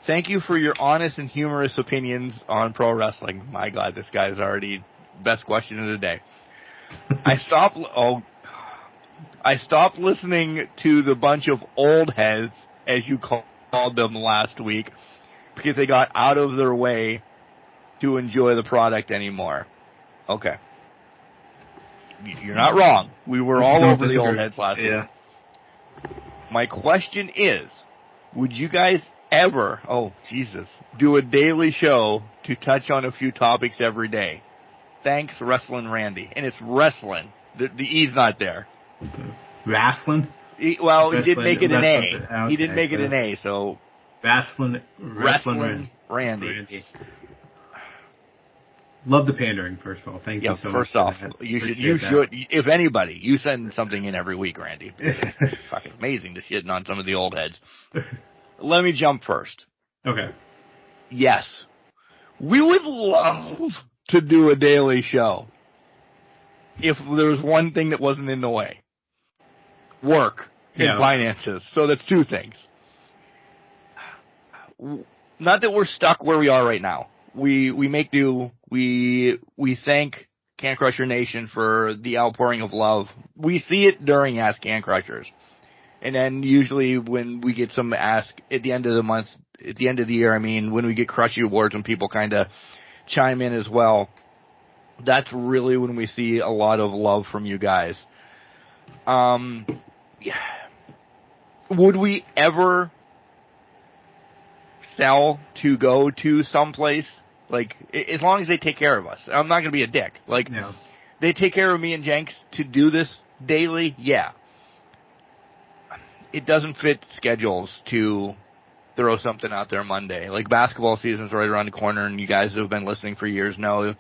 Thank you for your honest and humorous opinions on pro wrestling. My God, this guy's already best question of the day. I stopped listening to the bunch of old heads, as you called them last week, because they got out of their way to enjoy the product anymore. Okay. You're not wrong. We were all over the old heads last week. My question is, would you guys ever, do a daily show to touch on a few topics every day? Thanks, Wrestling Randy. And it's wrestling. The E's not there. Wrestling? He did make it an A. Okay, he didn't make it an A, so... Wrestling Randy. Love the pandering, first of all. Thank you so much. First off, you should, if anybody, you send something in every week, Randy. It's fucking amazing to shitting on some of the old heads. Let me jump first. Okay. Yes. We would love to do a daily show if there was one thing that wasn't in the way. Work and finances. So that's two things. Not that we're stuck where we are right now. We make do. We thank Can Crusher Nation for the outpouring of love. We see it during Ask Can Crushers. And then usually when we get some ask at the end of the month, at the end of the year, when we get Crushy Awards, when people kind of chime in as well, that's really when we see a lot of love from you guys. Would we ever sell to go to someplace? Like, as long as they take care of us. I'm not going to be a dick. Like, they take care of me and Jenks to do this daily, yeah. It doesn't fit schedules to throw something out there Monday. Like, basketball season's right around the corner, and you guys who have been listening for years know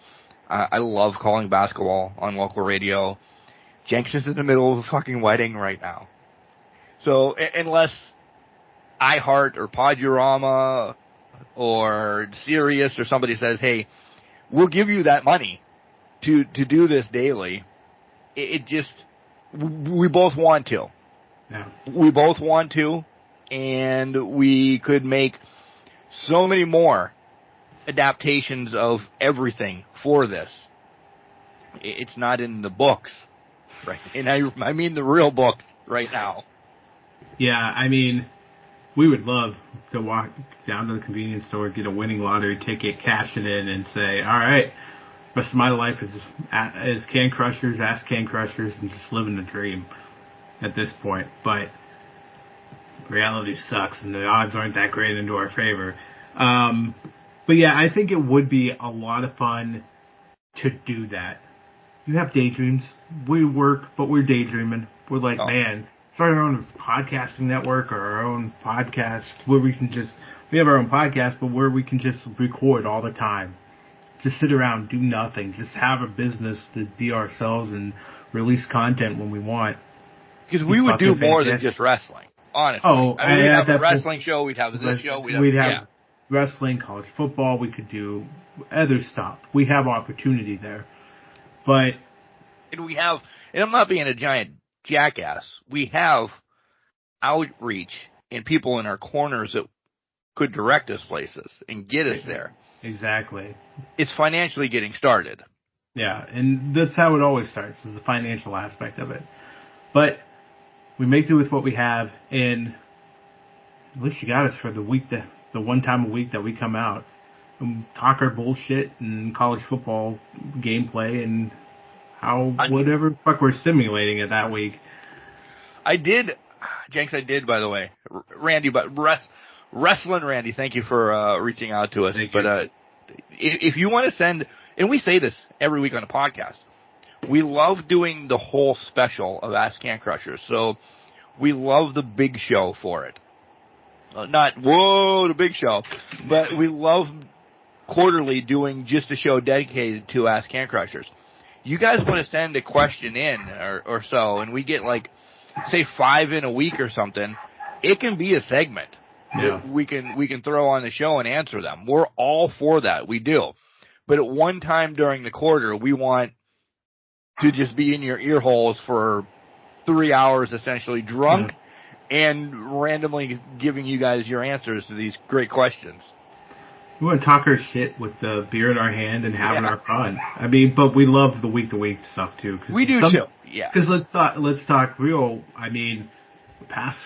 I love calling basketball on local radio. Jenks is in the middle of a fucking wedding right now. So, unless iHeart or Podurama or Sirius or somebody says, hey, we'll give you that money to do this daily, we both want to. Yeah. We both want to, and we could make so many more adaptations of everything for this. It's not in the books, right? And I mean the real books right now. Yeah, we would love to walk down to the convenience store, get a winning lottery ticket, cash it in, and say, all right, rest of my life is Can Crushers, Ask Can Crushers, and just living the dream at this point. But reality sucks, and the odds aren't that great into our favor. But yeah, I think it would be a lot of fun to do that. You have daydreams. We work, but we're daydreaming. We're like, man, start our own podcasting network or our own podcast where we have our own podcast, but where we can just record all the time. Just sit around, do nothing. Just have a business to be ourselves and release content when we want. Because we would do more than just wrestling, honestly. Oh, I mean, we'd have a wrestling show, we'd have this show, we'd have wrestling, college football, we could do other stuff. We have opportunity there. But... And I'm not being a giant jackass, we have outreach and people in our corners that could direct us places and get us there. Exactly. It's financially getting started. Yeah, and that's how it always starts, is the financial aspect of it. But we make do with what we have, and at least you got us for the one time a week that we come out and talk our bullshit and college football gameplay and whatever the fuck we're simulating it that week. Jenks, by the way. Randy, but Wrestling Randy, thank you for reaching out to us. If you want to send, and we say this every week on the podcast, we love doing the whole special of Ask Can Crushers. So we love the big show for it. The big show, but we love quarterly doing just a show dedicated to Ask Can Crushers. You guys want to send a question in or so, and we get say 5 in a week or something, it can be a segment. Yeah. We can throw on the show and answer them. We're all for that. We do. But at one time during the quarter, we want to just be in your ear holes for 3 hours, essentially drunk, and randomly giving you guys your answers to these great questions. We want to talk our shit with the beer in our hand and having our fun. I mean, but we love the week-to-week stuff, too. We do, too. Yeah. Because let's talk real. I mean, the past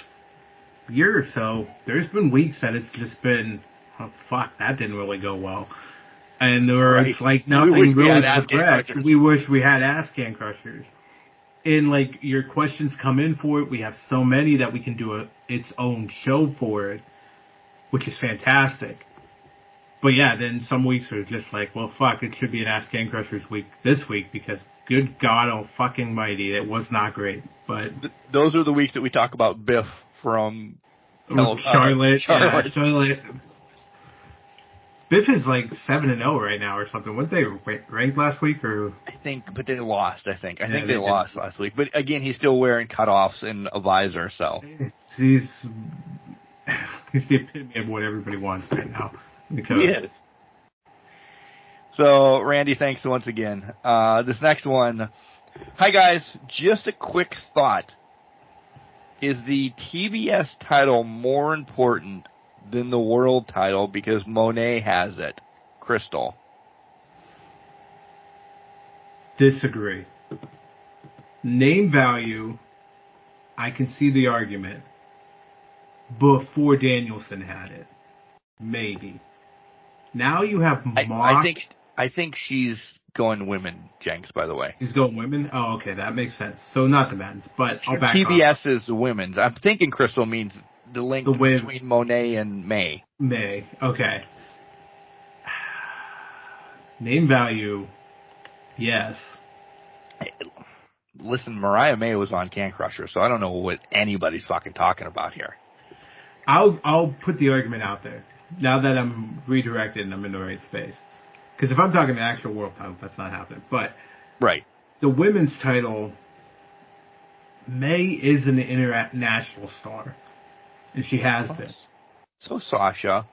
year or so, there's been weeks that it's just been, oh, fuck, that didn't really go well. And it's like nothing really progressed. We wish we had Ask Can Crushers. And, your questions come in for it. We have so many that we can do its own show for it, which is fantastic. But yeah, then some weeks are just well, fuck, it should be an Ask Can Crushers week this week because good God oh fucking mighty, it was not great. But those are the weeks that we talk about Biff from Charlotte. Yeah, Charlotte. Biff is 7-0 right now or something. Weren't they ranked last week or? I think, but they lost. I think they lost last week. But again, he's still wearing cutoffs and a visor. So he's the epitome of what everybody wants right now. He is. So, Randy, thanks once again. This next one. Hi, guys. Just a quick thought. Is the TBS title more important than the world title because Monet has it? Crystal. Disagree. Name value, I can see the argument. Before Danielson had it. Maybe. Now you have Mock. I think she's going women, Jenks, by the way. She's going women? Oh, okay, that makes sense. So not the men's, but I'll back TBS off. is the women's. I'm thinking Crystal means the link between Monet and May. May, okay. Name value, yes. Listen, Mariah May was on Can Crusher, so I don't know what anybody's fucking talking about here. I'll put the argument out there. Now that I'm redirected and I'm in the right space. Because if I'm talking the actual world title, that's not happening. But right, the women's title, May is an international star. And she has been. So Sasha.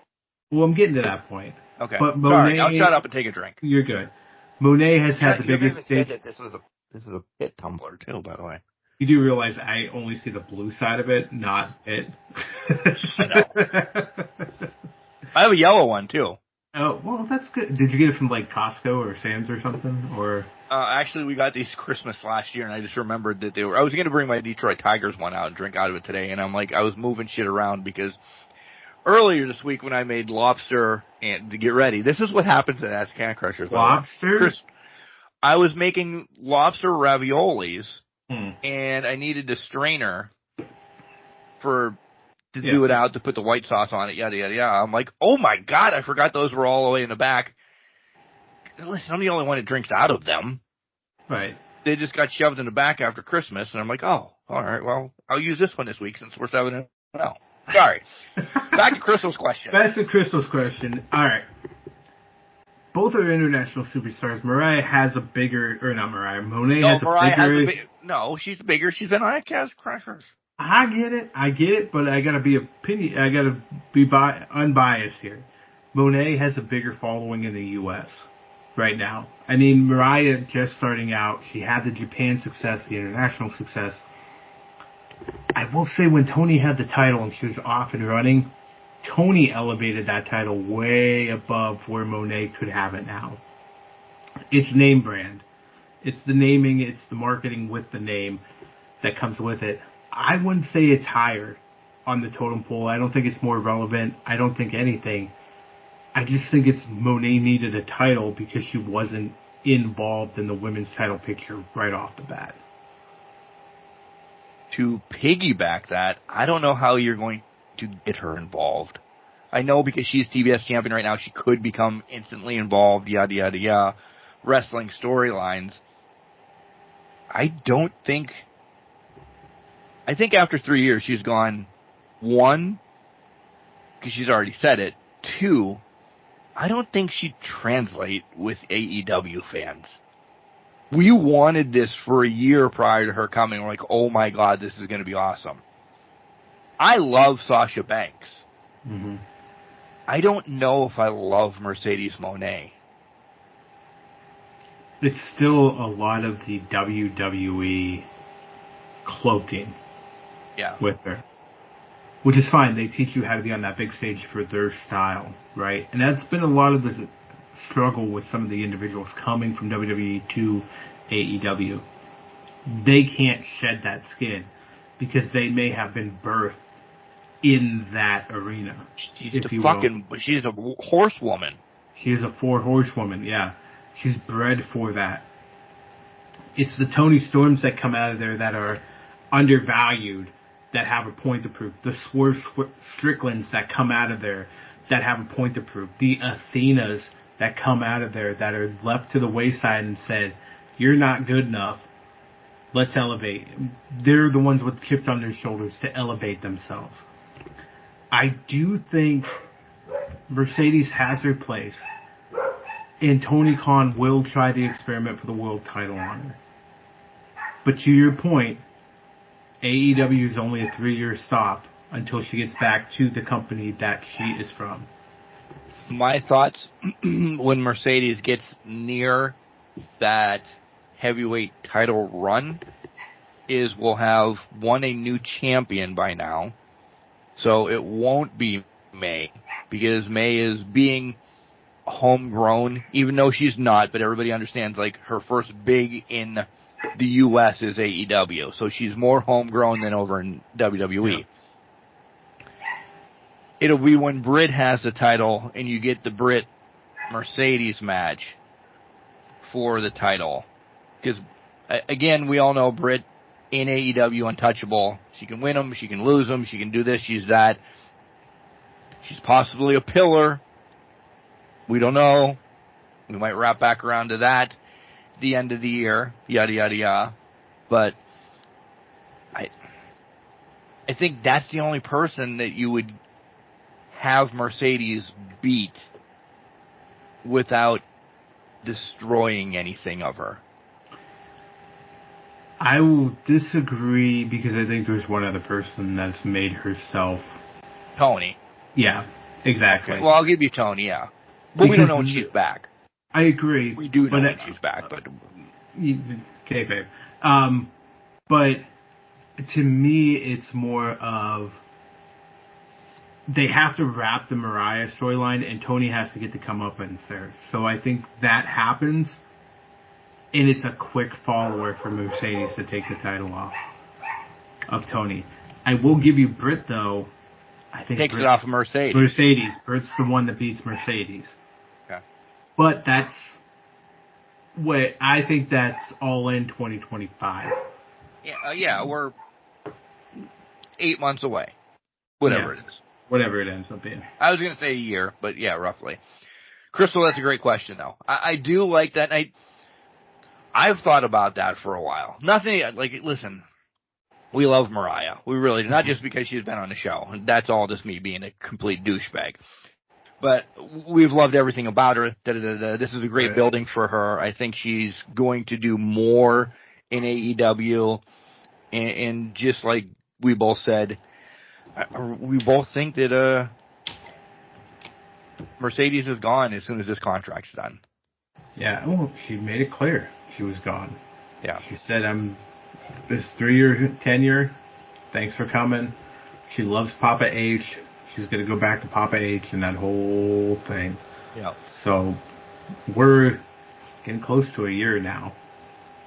Well, I'm getting to that point. Okay. But Monet, sorry, I'll shut up and take a drink. You're good. Monet has had the biggest stage. This is a pit tumbler, too, by the way. You do realize I only see the blue side of it, not it. I know. I have a yellow one, too. Oh, well, that's good. Did you get it from, Costco or Sam's or something? Or actually, we got these Christmas last year, and I just remembered that I was going to bring my Detroit Tigers one out and drink out of it today, and I was moving shit around because earlier this week when I made lobster and to get ready, this is what happens at Ask Can Crushers. Lobster? I was making lobster raviolis, and I needed a strainer to do it out, to put the white sauce on it, yada, yada, yada. I'm like, oh my God, I forgot those were all the way in the back. Listen, I'm the only one that drinks out of them. Right. They just got shoved in the back after Christmas, and I'm like, oh, All right, well, I'll use this one this week since we're 7-0. Sorry. Back to Crystal's question. Back to Crystal's question. All right. Both are international superstars. Mariah has a bigger, or not Mariah, Monet has a bigger. No, she's bigger. She's been on Cast Crushers. I get it, but I gotta be unbiased here. Monet has a bigger following in the U.S. right now. I mean, Mariah just starting out. She had the Japan success, the international success. I will say when Tony had the title and she was off and running, Tony elevated that title way above where Monet could have it now. It's name brand. It's the naming, it's the marketing with the name that comes with it. I wouldn't say it's higher on the totem pole. I don't think it's more relevant. I don't think anything. I just think it's Monet needed a title because she wasn't involved in the women's title picture right off the bat. To piggyback that, I don't know how you're going to get her involved. I know because she's TBS champion right now, she could become instantly involved, yada, yada, yada, wrestling storylines. I think after 3 years she's gone, 1, because she's already said it, 2, I don't think she'd translate with AEW fans. We wanted this for a year prior to her coming. We're like, oh my God, this is going to be awesome. I love Sasha Banks. Mm-hmm. I don't know if I love Mercedes Moné. It's still a lot of the WWE cloaking with her. Which is fine. They teach you how to be on that big stage for their style, right? And that's been a lot of the struggle with some of the individuals coming from WWE to AEW. They can't shed that skin because they may have been birthed in that arena. She's a horsewoman. She is a 4-horsewoman, yeah. She's bred for that. It's the Tony Storms that come out of there that are undervalued, that have a point to prove. The Swerve Stricklands that come out of there that have a point to prove. The Athenas that come out of there that are left to the wayside and said, you're not good enough. Let's elevate. They're the ones with chips on their shoulders to elevate themselves. I do think Mercedes has her place, and Tony Khan will try the experiment for the world title on her. But to your point, AEW is only a 3-year stop until she gets back to the company that she is from. My thoughts when Mercedes gets near that heavyweight title run is we'll have a new champion by now. So it won't be May, because May is being homegrown, even though she's not, but everybody understands, like, her first big in the U.S. is AEW. So she's more homegrown than over in WWE. Yeah. It'll be when Britt has the title and you get the Britt Mercedes match for the title. Because, again, we all know Britt in AEW untouchable. She can win them, she can lose them, she can do this, she's that. She's possibly a pillar. We don't know. We might wrap back around to that at the end of the year. Yada, yada, yada. But I think that's the only person that you would have Mercedes beat without destroying anything of her. I will disagree because I think there's one other person that's made herself... Tony. Yeah, exactly. Okay, well, I'll give you Tony, yeah. But because we don't know when she's back. I agree. We do know when she's back, but... Okay, babe. But to me, it's more of... They have to wrap the Mariah storyline, and Tony has to get the comeuppance there. So I think that happens, and it's a quick follower for Mercedes to take the title off of Tony. I will give you Britt, though. I think takes it off of Mercedes. Britt's the one that beats Mercedes. Okay. But that's what I think that's all in 2025. Yeah, we're 8 months away. Whatever it is. Whatever it ends up being. I was going to say a year, but yeah, roughly. Crystal, that's a great question, though. I do like that. I've thought about that for a while. Nothing, like, listen, We love Mariah. We really do. Not just because she's been on the show. That's all just me being a complete douchebag. But we've loved everything about her. This is a great building for her. I think she's going to do more in AEW. And just like we both said, we both think that Mercedes is gone as soon as this contract's done. Yeah, well, she made it clear she was gone. Yeah. She said, this 3-year tenure, thanks for coming. She loves Papa H. She's going to go back to Papa H and that whole thing. Yeah. So, we're getting close to a year now.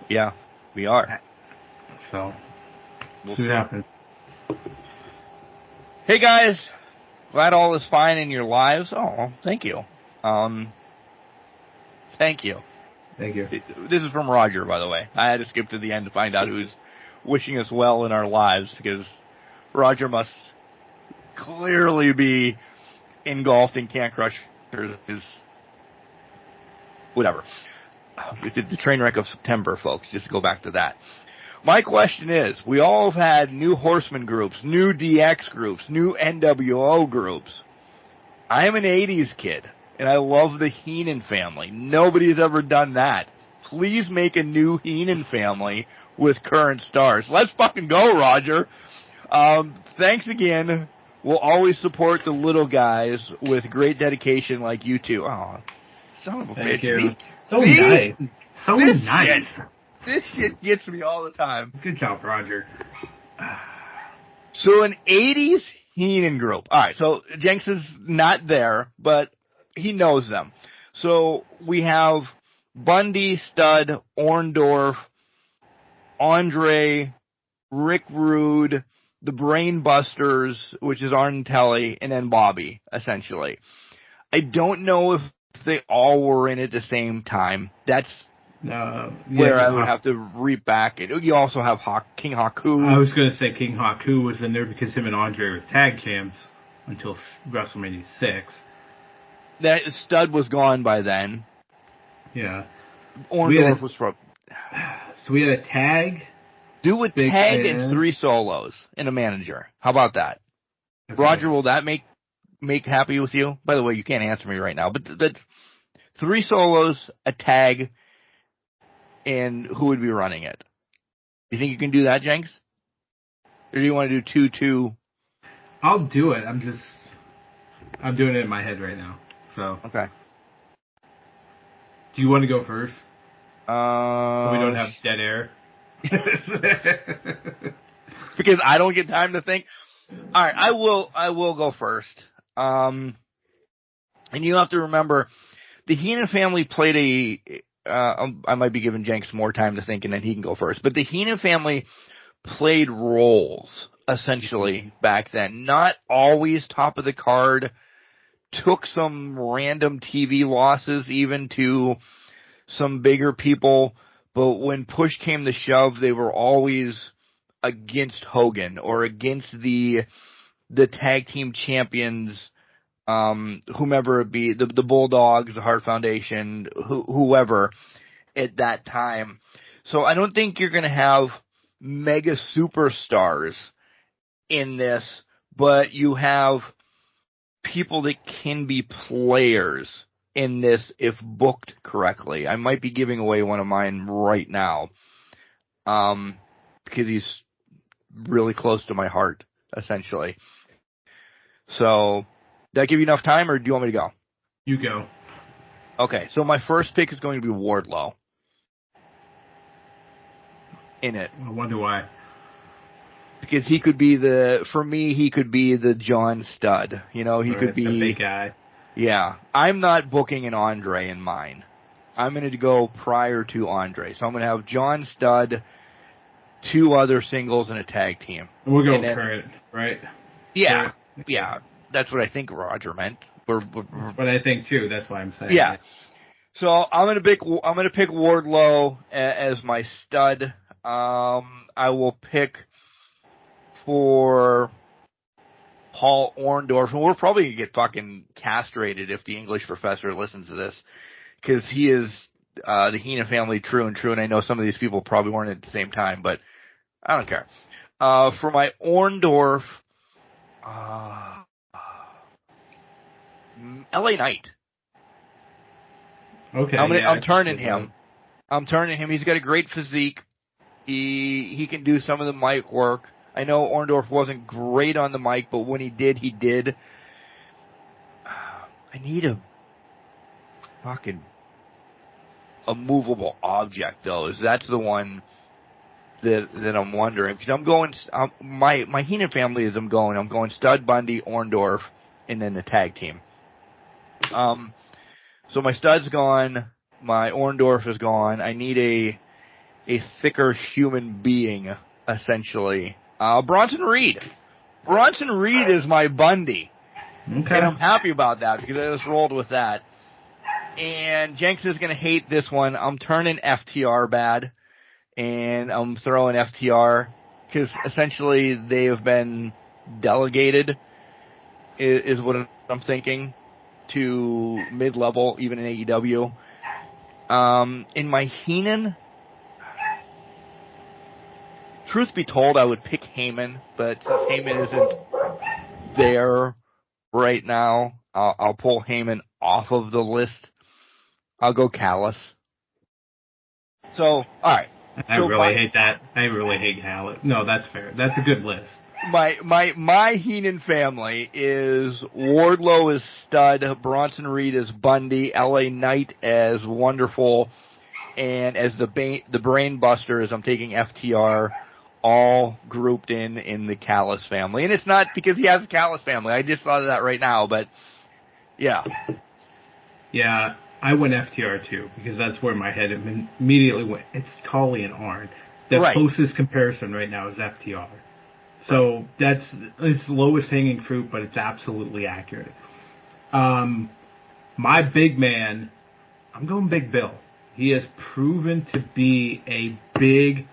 Yeah, we are. So, we'll see what happens. Hey, guys. Glad all is fine in your lives. Oh, thank you. Thank you. Thank you. This is from Roger, by the way. I had to skip to the end to find out who's wishing us well in our lives, because Roger must clearly be engulfed in Can Crushers. Whatever. We did the train wreck of September, folks, just to go back to that. My question is, we all have had new Horseman groups, new DX groups, new NWO groups. I'm an 80s kid, and I love the Heenan family. Nobody's ever done that. Please make a new Heenan family with current stars. Let's fucking go, Roger. Thanks again. We'll always support the little guys with great dedication like you two. Oh, son of a bitch. You. So nice. So nice. This shit gets me all the time. Good job, Roger. So an 80s Heenan group. All right, so Jenks is not there, but he knows them. So we have Bundy, Stud, Orndorff, Andre, Rick Rude, the Brain Busters, which is Arn Telly, and then Bobby, essentially. I don't know if they all were in at the same time. That's where I would have to reap back. You also have King Haku. I was going to say King Haku was in there because him and Andre were tag champs until WrestleMania 6. That Stud was gone by then. Yeah. Orndorff was from... So we had a tag. Do a tag and 3 solos and a manager. How about that? Okay. Roger, will that make happy with you? By the way, you can't answer me right now, but that's 3 solos, a tag, and who would be running it? You think you can do that, Jenks? Or do you want to do 2-2? I'll do it. I'm doing it in my head right now. So okay. Do you want to go first? So we don't have dead air. Because I don't get time to think. All right, I will go first. And you have to remember, the Heenan family played I might be giving Jenks more time to think, and then he can go first. But the Heenan family played roles, essentially, back then. Not always top of the card. Took some random TV losses even to some bigger people. But when push came to shove, they were always against Hogan or against the tag team champions, whomever it be, the Bulldogs, the Hart Foundation, whoever at that time. So I don't think you're going to have mega superstars in this, but you have people that can be players in this if booked correctly. I might be giving away one of mine right now, because he's really close to my heart, essentially. So, did I give you enough time, or do you want me to go? You go. Okay, so my first pick is going to be Wardlow. In it. I wonder why. Because he could be he could be the John Studd. You know, he could be the big guy. Yeah. I'm not booking an Andre in mine. I'm going to go prior to Andre. So I'm going to have John Studd, 2 other singles, and a tag team. And we're going current, right? Yeah. Current. Yeah. That's what I think Roger meant. But I think too. That's why I'm saying. Yeah. So I'm going to pick Wardlow as my stud. I will pick for Paul Orndorff, and we're probably going to get fucking castrated if the English professor listens to this, because he is the Heenan family true and true, and I know some of these people probably weren't at the same time, but I don't care. For my Orndorff, LA Knight. Okay. I'm turning him. I'm turning him. He's got a great physique. He can do some of the mic work. I know Orndorff wasn't great on the mic, but when he did, he did. I need a movable object, though. That's the one that I'm wondering. Because I'm going, my Heenan family is I'm going Stud, Bundy, Orndorff, and then the tag team. So my Stud's gone, my Orndorff is gone. I need a thicker human being, essentially. Bronson Reed. Bronson Reed is my Bundy. Okay. And I'm happy about that because I just rolled with that. And Jenks is going to hate this one. I'm turning FTR bad. And I'm throwing FTR because essentially they have been delegated, is what I'm thinking, to mid-level, even in AEW. In my Heenan, truth be told, I would pick Heyman, but since Heyman isn't there right now, I'll pull Heyman off of the list. I'll go Callis. So, all right. I really hate that. I really hate Callis. No, that's fair. That's a good list. My Heenan family is Wardlow as Stud, Bronson Reed as Bundy, LA Knight as Wonderful, and as the Brain Busters, I'm taking FTR, all grouped in the Callis family. And it's not because he has a Callis family. I just thought of that right now, but yeah. Yeah, I went FTR too, because that's where my head immediately went. It's Tully and Arn. The closest comparison right now is FTR. So it's lowest hanging fruit, but it's absolutely accurate. My big man, I'm going Big Bill. He has proven to be a big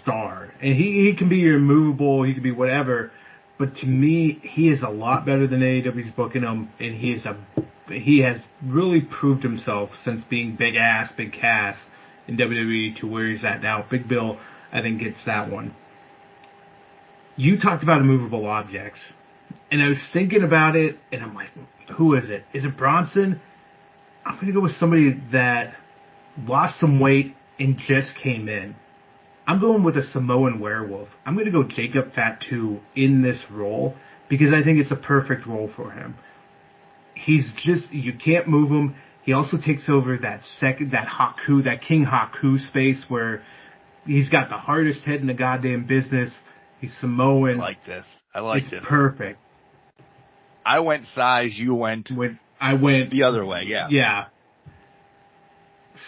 star. And he can be immovable, he can be whatever, but to me, he is a lot better than AEW's booking him, and he has really proved himself since being big ass, big Cass in WWE to where he's at now. Big Bill, I think, gets that one. You talked about immovable objects, and I was thinking about it, and I'm like, who is it? Is it Bronson? I'm going to go with somebody that lost some weight and just came in. I'm going with a Samoan werewolf. I'm going to go Jacob Fatu in this role because I think it's a perfect role for him. He's just, you can't move him. He also takes over that Haku, that King Haku space where he's got the hardest head in the goddamn business. He's Samoan. I like this. It's perfect. I went size, you went the other way, yeah. Yeah.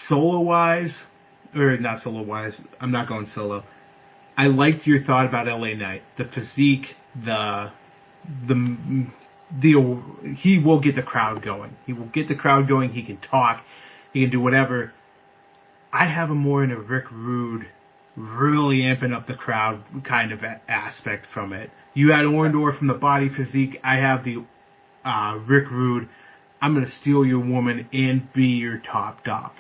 Solo-wise, or not solo-wise, I'm not going solo. I liked your thought about LA Knight. The physique, he will get the crowd going. He will get the crowd going. He can talk. He can do whatever. I have him more in a Rick Rude, really amping up the crowd kind of aspect from it. You had Orndorff from the body physique. I have the Rick Rude. I'm going to steal your woman and be your top dog.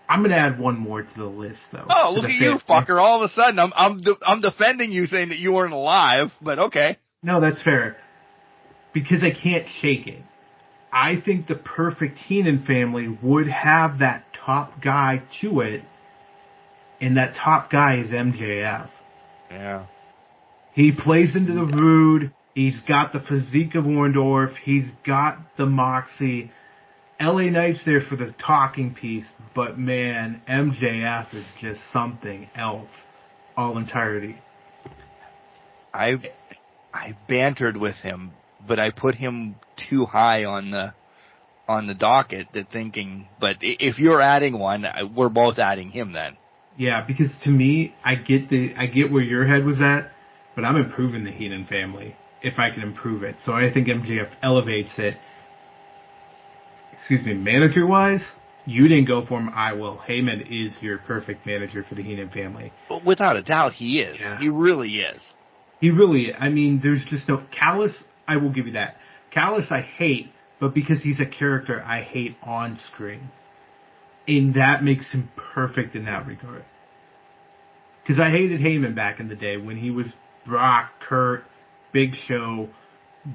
I'm going to add one more to the list, though. Oh, look at you, fucker! All of a sudden, I'm defending you, saying that you weren't alive. But okay. No, that's fair. Because I can't shake it. I think the perfect Heenan family would have that top guy to it, and that top guy is MJF. Yeah. He plays into the Rude. He's got the physique of Orndorff. He's got the moxie. LA Knight's there for the talking piece, but man, MJF is just something else all entirety. I bantered with him, but I put him too high on the docket, thinking, but if you're adding one, we're both adding him then. Yeah, because to me, I get where your head was at, but I'm improving the Heenan family if I can improve it. So I think MJF elevates it. Manager-wise, you didn't go for him, I will. Heyman is your perfect manager for the Heenan family. But without a doubt, he is. Yeah. He really is. He really, I mean, there's just no... Callis, I will give you that. Callis I hate, but because he's a character I hate on screen. And that makes him perfect in that regard. Because I hated Heyman back in the day when he was Brock, Kurt, Big Show,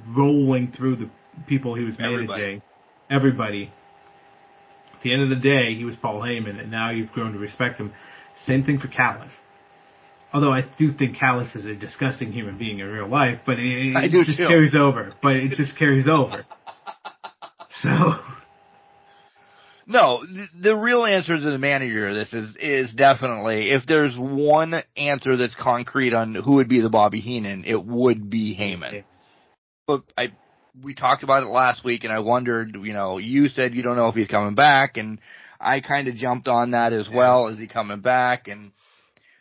rolling through the people he was managing. Everybody. At the end of the day, he was Paul Heyman, and now you've grown to respect him. Same thing for Callis. Although I do think Callis is a disgusting human being in real life, but it just carries over. So... No, the real answer to the manager of this is definitely, if there's one answer that's concrete on who would be the Bobby Heenan, it would be Heyman. But we talked about it last week, and I wondered, you said you don't know if he's coming back, and I kind of jumped on that as well. Is he coming back? And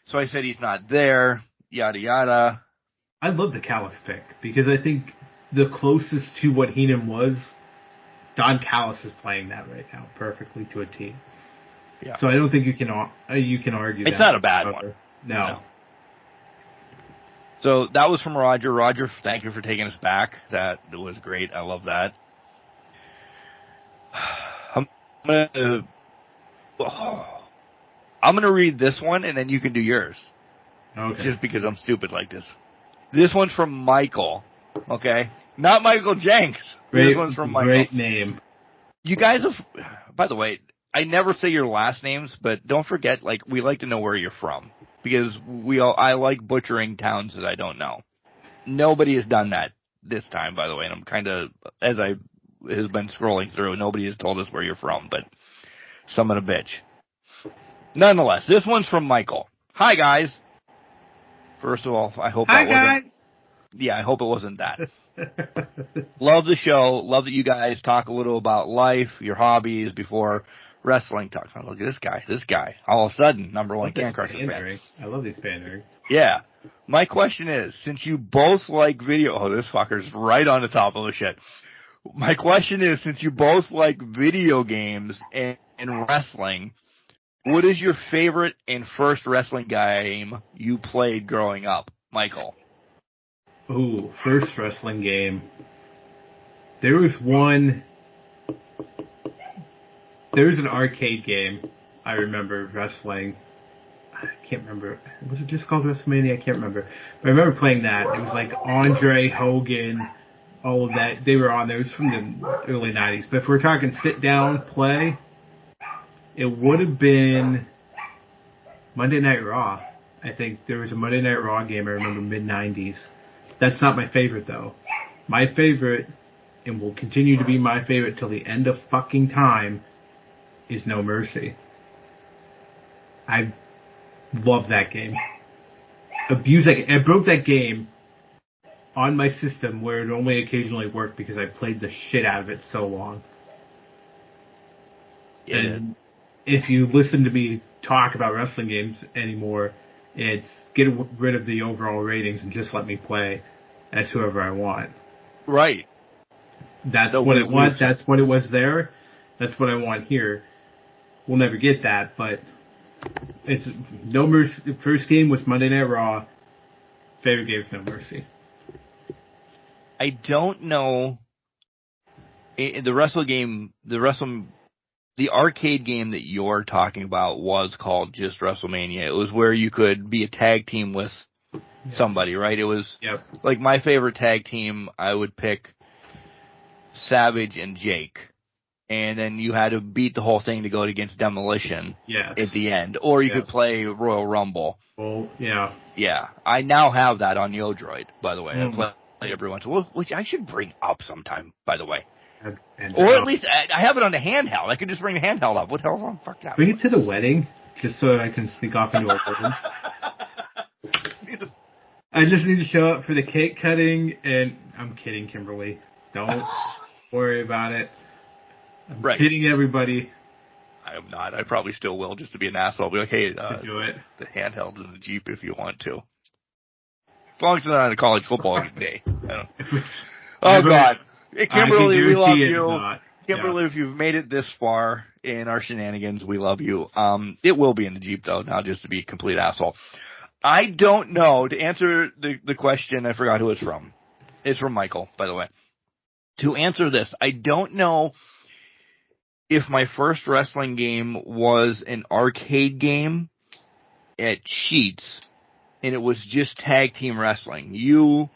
so I said he's not there, yada, yada. I love the Callis pick, because I think the closest to what Heenan was, Don Callis is playing that right now perfectly to a T. Yeah. So I don't think you can argue. It's not a bad one. No. So that was from Roger. Roger, thank you for taking us back. That was great. I love that. I'm gonna read this one, and then you can do yours. Okay. Just because I'm stupid like this. This one's from Michael. Okay, not Michael Jenks. This one's from Michael. Great name. You guys have, by the way, I never say your last names, but don't forget, we like to know where you're from. Because I like butchering towns that I don't know. Nobody has done that this time, by the way, and I'm kind of, as I has been scrolling through, nobody has told us where you're from, but son of a bitch. Nonetheless, this one's from Michael. Hi, guys. First of all, I hope that wasn't... Hi, guys. Yeah, I hope it wasn't that. Love the show. Love that you guys talk a little about life, your hobbies before wrestling talk. Oh, look at this guy. All of a sudden, number one Can Crusher fan. I love these pandering. Yeah. My question is, since you both like video... Oh, this fucker's right on the top of the shit. My question is, since you both like video games and wrestling, what is your favorite and first wrestling game you played growing up, Michael? Ooh, first wrestling game. There was an arcade game I remember wrestling. I can't remember. Was it just called WrestleMania? I can't remember. But I remember playing that. It was like Andre, Hogan, all of that. They were on there. It was from the early 90s. But if we're talking sit down, play, it would have been Monday Night Raw. I think there was a Monday Night Raw game I remember mid-90s. That's not my favorite, though. My favorite, and will continue to be my favorite till the end of fucking time, is No Mercy. I love that game. I broke that game on my system where it only occasionally worked because I played the shit out of it so long. Yeah. And if you listen to me talk about wrestling games anymore, it's get rid of the overall ratings and just let me play as whoever I want. Right. That's what it was. That's what it was there. That's what I want here. We'll never get that, but it's No Mercy. The first game was Monday Night Raw. Favorite game is No Mercy. I don't know. The arcade game that you're talking about was called just WrestleMania. It was where you could be a tag team with somebody, right? It was like my favorite tag team. I would pick Savage and Jake, and then you had to beat the whole thing to go against Demolition at the end, or you could play Royal Rumble. Well, yeah. I now have that on Yodroid, by the way. I play every once in a while, which I should bring up sometime, by the way. Or at least I have it on the handheld. I could just bring the handheld up. What the hell? Fuck that. Bring it to the wedding, just so I can sneak off into a wedding. I just need to show up for the cake cutting, and I'm kidding, Kimberly. Don't worry about it. I'm kidding everybody. I am not. I probably still will, just to be an asshole. I'll be like, hey, do it. The handheld's in the Jeep if you want to. As long as it's not on a college football day. Oh, God. Kimberly, we love you. Kimberly, if you've made it this far in our shenanigans, we love you. It will be in the Jeep, though, now just to be a complete asshole. I don't know. To answer the question, I forgot who it's from. It's from Michael, by the way. To answer this, I don't know if my first wrestling game was an arcade game at Sheets, and it was just tag team wrestling. You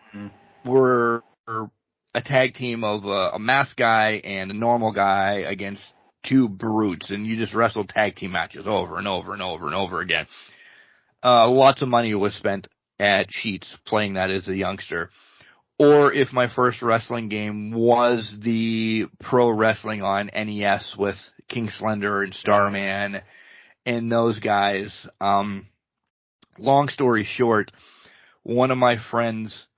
were a tag team of a masked guy and a normal guy against two brutes, and you just wrestled tag team matches over and over and over and over again. Lots of money was spent at Sheets playing that as a youngster. Or if my first wrestling game was the pro wrestling on NES with King Slender and Starman and those guys. Long story short, one of my friends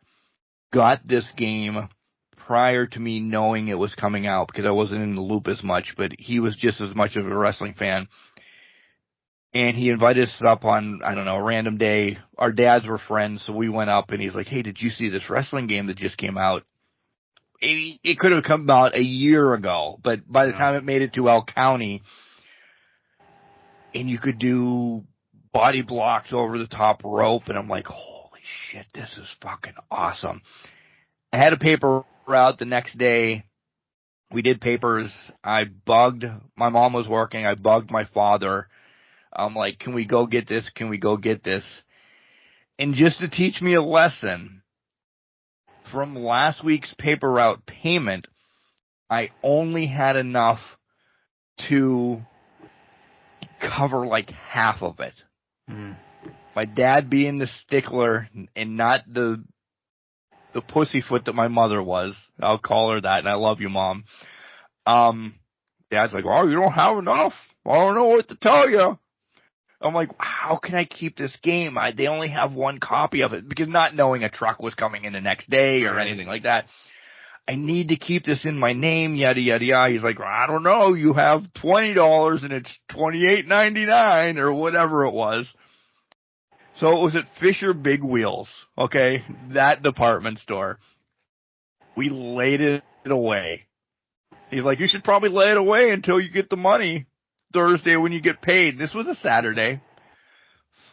got this game prior to me knowing it was coming out because I wasn't in the loop as much, but he was just as much of a wrestling fan. And he invited us up on, I don't know, a random day. Our dads were friends, so we went up, and he's like, hey, did you see this wrestling game that just came out? It could have come out a year ago, but by the time it made it to El County, and you could do body blocks over the top rope, and I'm like, holy shit, this is fucking awesome. I had a paper route the next day. We did papers. I bugged, my mom was working, I bugged my father. I'm like, can we go get this? Can we go get this? And just to teach me a lesson, from last week's paper route payment, I only had enough to cover like half of it. My dad being the stickler and not the pussyfoot that my mother was. I'll call her that, and I love you, Mom. Dad's like, oh, you don't have enough. I don't know what to tell you. I'm like, how can I keep this game? They only have one copy of it, because not knowing a truck was coming in the next day or anything like that. I need to keep this in my name, yada, yada, yada. He's like, well, I don't know. You have $20 and it's $28.99 or whatever it was. So it was at Fisher Big Wheels, okay, that department store. We laid it away. He's like, you should probably lay it away until you get the money Thursday when you get paid. This was a Saturday.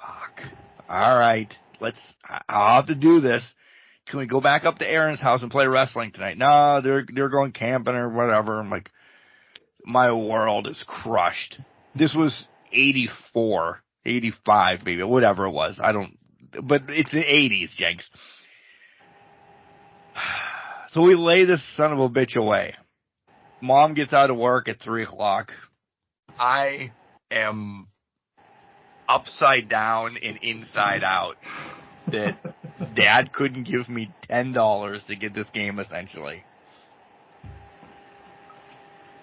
Fuck. All right. I'll have to do this. Can we go back up to Aaron's house and play wrestling tonight? No, they're going camping or whatever. I'm like, my world is crushed. This was 84, 85 maybe, whatever it was. But it's the 80s, Jenks. So we lay this son of a bitch away. Mom gets out of work at 3 o'clock. I am upside down and inside out that Dad couldn't give me $10 to get this game, essentially.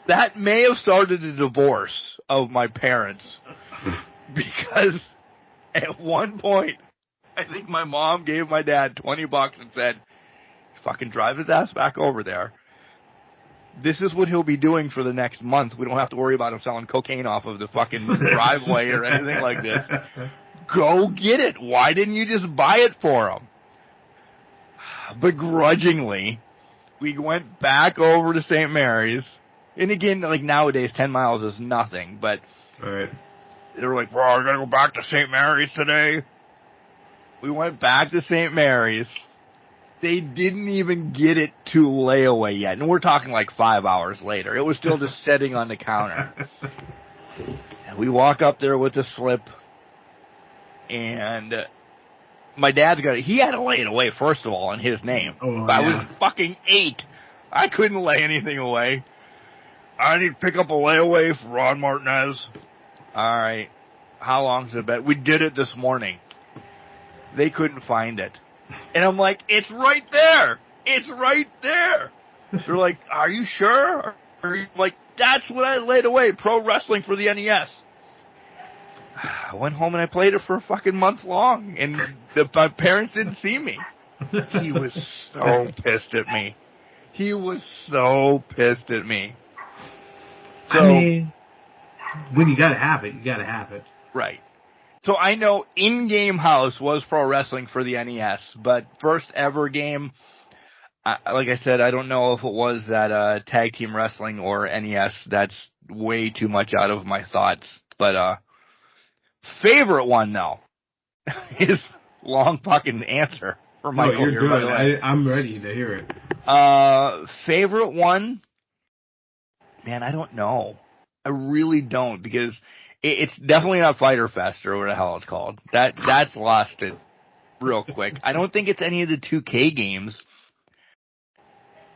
That may have started a divorce of my parents, because at one point, I think my mom gave my dad $20 and said, fucking drive his ass back over there. This is what he'll be doing for the next month. We don't have to worry about him selling cocaine off of the fucking driveway or anything like this. Go get it. Why didn't you just buy it for him? Begrudgingly, we went back over to St. Mary's. And again, like nowadays, 10 miles is nothing. But they were like, bro, I gotta go back to St. Mary's today. We went back to St. Mary's. They didn't even get it to layaway yet. And we're talking like 5 hours later. It was still just sitting on the counter. And we walk up there with the slip. And my dad's got it. He had to lay it away, first of all, in his name. I was fucking 8. I couldn't lay anything away. I need to pick up a layaway for Ron Martinez. All right. How long's it been? We did it this morning. They couldn't find it. And I'm like, it's right there. It's right there. They're like, are you sure? I'm like, that's what I laid away. Pro wrestling for the NES. I went home and I played it for a fucking month long. And my parents didn't see me. He was so pissed at me. He was so pissed at me. So, I mean, when you gotta have it, you gotta have it. Right. So I know In-Game House was pro wrestling for the NES, but first ever game, like I said, I don't know if it was that tag team wrestling or NES. That's way too much out of my thoughts. But favorite one, though, is long fucking answer for Michael. No, you're good. I'm ready to hear it. Favorite one? Man, I don't know. I really don't, because It's definitely not Fyter Fest or whatever the hell it's called. That's lost it real quick. I don't think it's any of the 2K games.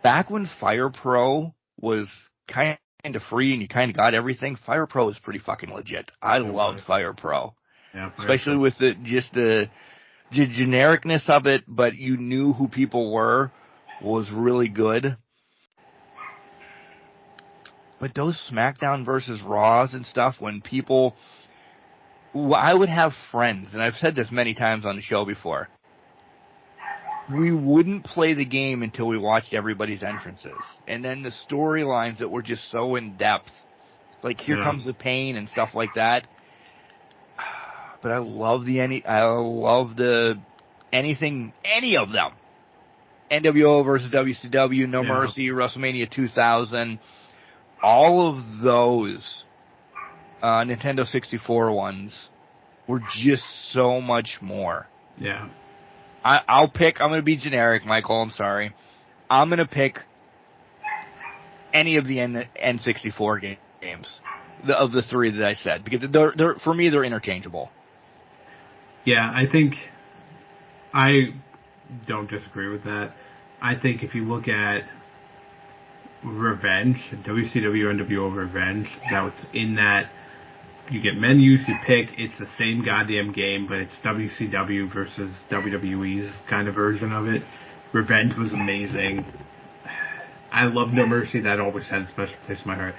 Back when Fire Pro was kind of free and you kind of got everything, Fire Pro is pretty fucking legit. I loved Fire Pro. Yeah, especially with the genericness of it, but you knew who people were, was really good. But those SmackDown versus Raws and stuff, when people... I would have friends, and I've said this many times on the show before. We wouldn't play the game until we watched everybody's entrances. And then the storylines that were just so in-depth. Like, Here Comes the Pain and stuff like that. But I love any of them. NWO versus WCW, No Mercy, WrestleMania 2000. All of those Nintendo 64 ones were just so much more. Yeah. I'm going to be generic, Michael, I'm sorry. I'm going to pick any of the N64 games of the three that I said, because they're for me, they're interchangeable. Yeah, I think I don't disagree with that. I think if you look at Revenge, WCW NWO Revenge, that's in that you get menus, you pick, it's the same goddamn game, but it's WCW versus WWE's kind of version of it. Revenge was amazing. I love No Mercy, that always had a special place in my heart.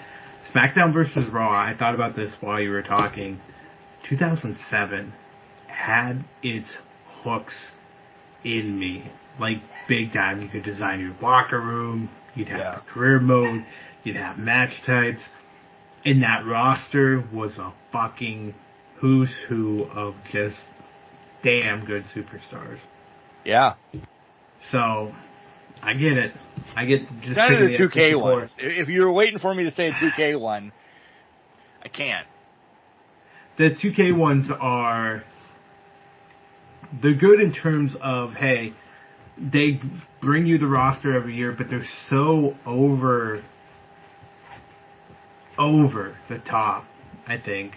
SmackDown versus Raw, I thought about this while you were talking. 2007 had its hooks in me, like big time. You could design your locker room, you'd have the career mode, you'd have match types, and that roster was a fucking who's who of just damn good superstars. Yeah. So, I get it. I get just kind of the 2K N64. one. If you were waiting for me to say a 2K one, I can't. The 2K ones they're good in terms of, hey, they bring you the roster every year, but they're so over the top, I think,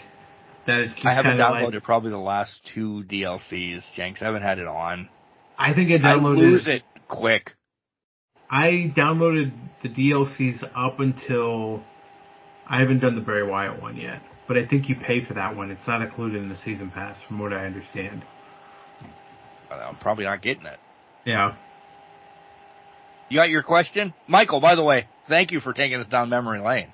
that it's just I haven't downloaded like, probably the last 2 DLCs, Jenks. I haven't had it on. I think I downloaded... I lose it quick. I downloaded the DLCs up until... I haven't done the Bray Wyatt one yet, but I think you pay for that one. It's not included in the season pass, from what I understand. I'm probably not getting it. Yeah. You got your question? Michael, by the way, thank you for taking us down memory lane.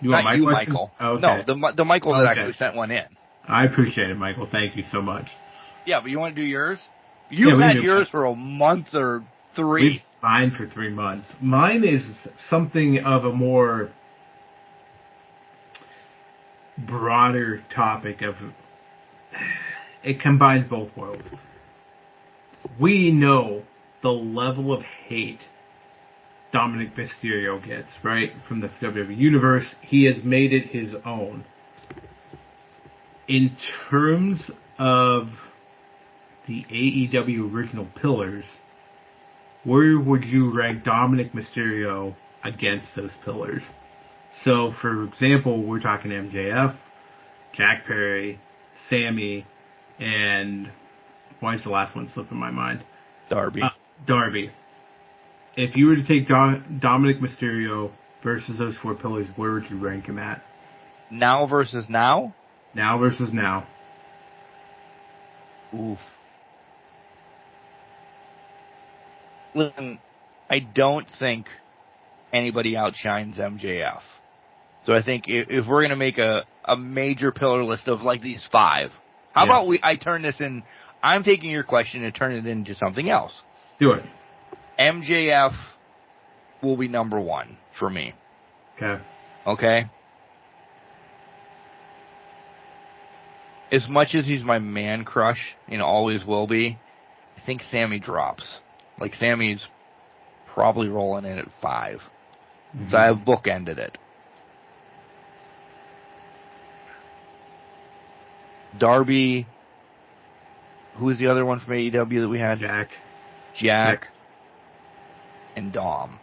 You want not my you, question? Michael. Okay. No, the Michael that actually sent one in. I appreciate it, Michael. Thank you so much. Yeah, but you want to do yours? You've had yours for a month or 3. We've mine for 3 months. Mine is something of a more broader topic of... It combines both worlds. We know the level of hate Dominic Mysterio gets, right? From the WWE Universe. He has made it his own. In terms of the AEW original pillars, where would you rank Dominic Mysterio against those pillars? So, for example, we're talking MJF, Jack Perry, Sammy, and why is the last one slipping my mind? Darby. Darby. If you were to take Dominic Mysterio versus those 4 pillars, where would you rank him at? Now versus now? Now versus now. Oof. Listen, I don't think anybody outshines MJF. So I think if we're going to make a major pillar list of like these 5, how about I turn this in, I'm taking your question and turn it into something else. Do it. MJF will be number 1 for me. Okay. Okay? As much as he's my man crush, and always will be, I think Sammy drops. Like, Sammy's probably rolling in at 5. Mm-hmm. So I have bookended it. Darby, who was the other one from AEW that we had? Jack. And Dom.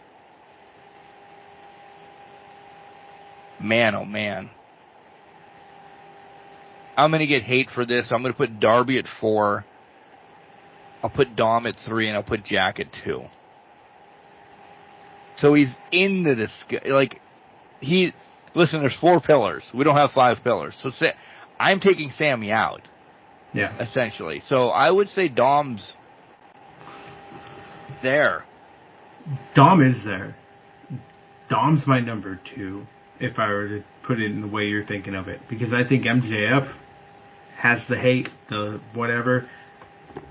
Man, oh man. I'm going to get hate for this. I'm going to put Darby at 4. I'll put Dom at 3, and I'll put Jack at 2. So he's into this. Listen, there's 4 pillars. We don't have 5 pillars. So I'm taking Sammy out. Yeah. Essentially. So I would say Dom's there. Dom is there. Dom's my number 2, if I were to put it in the way you're thinking of it. Because I think MJF has the hate, the whatever.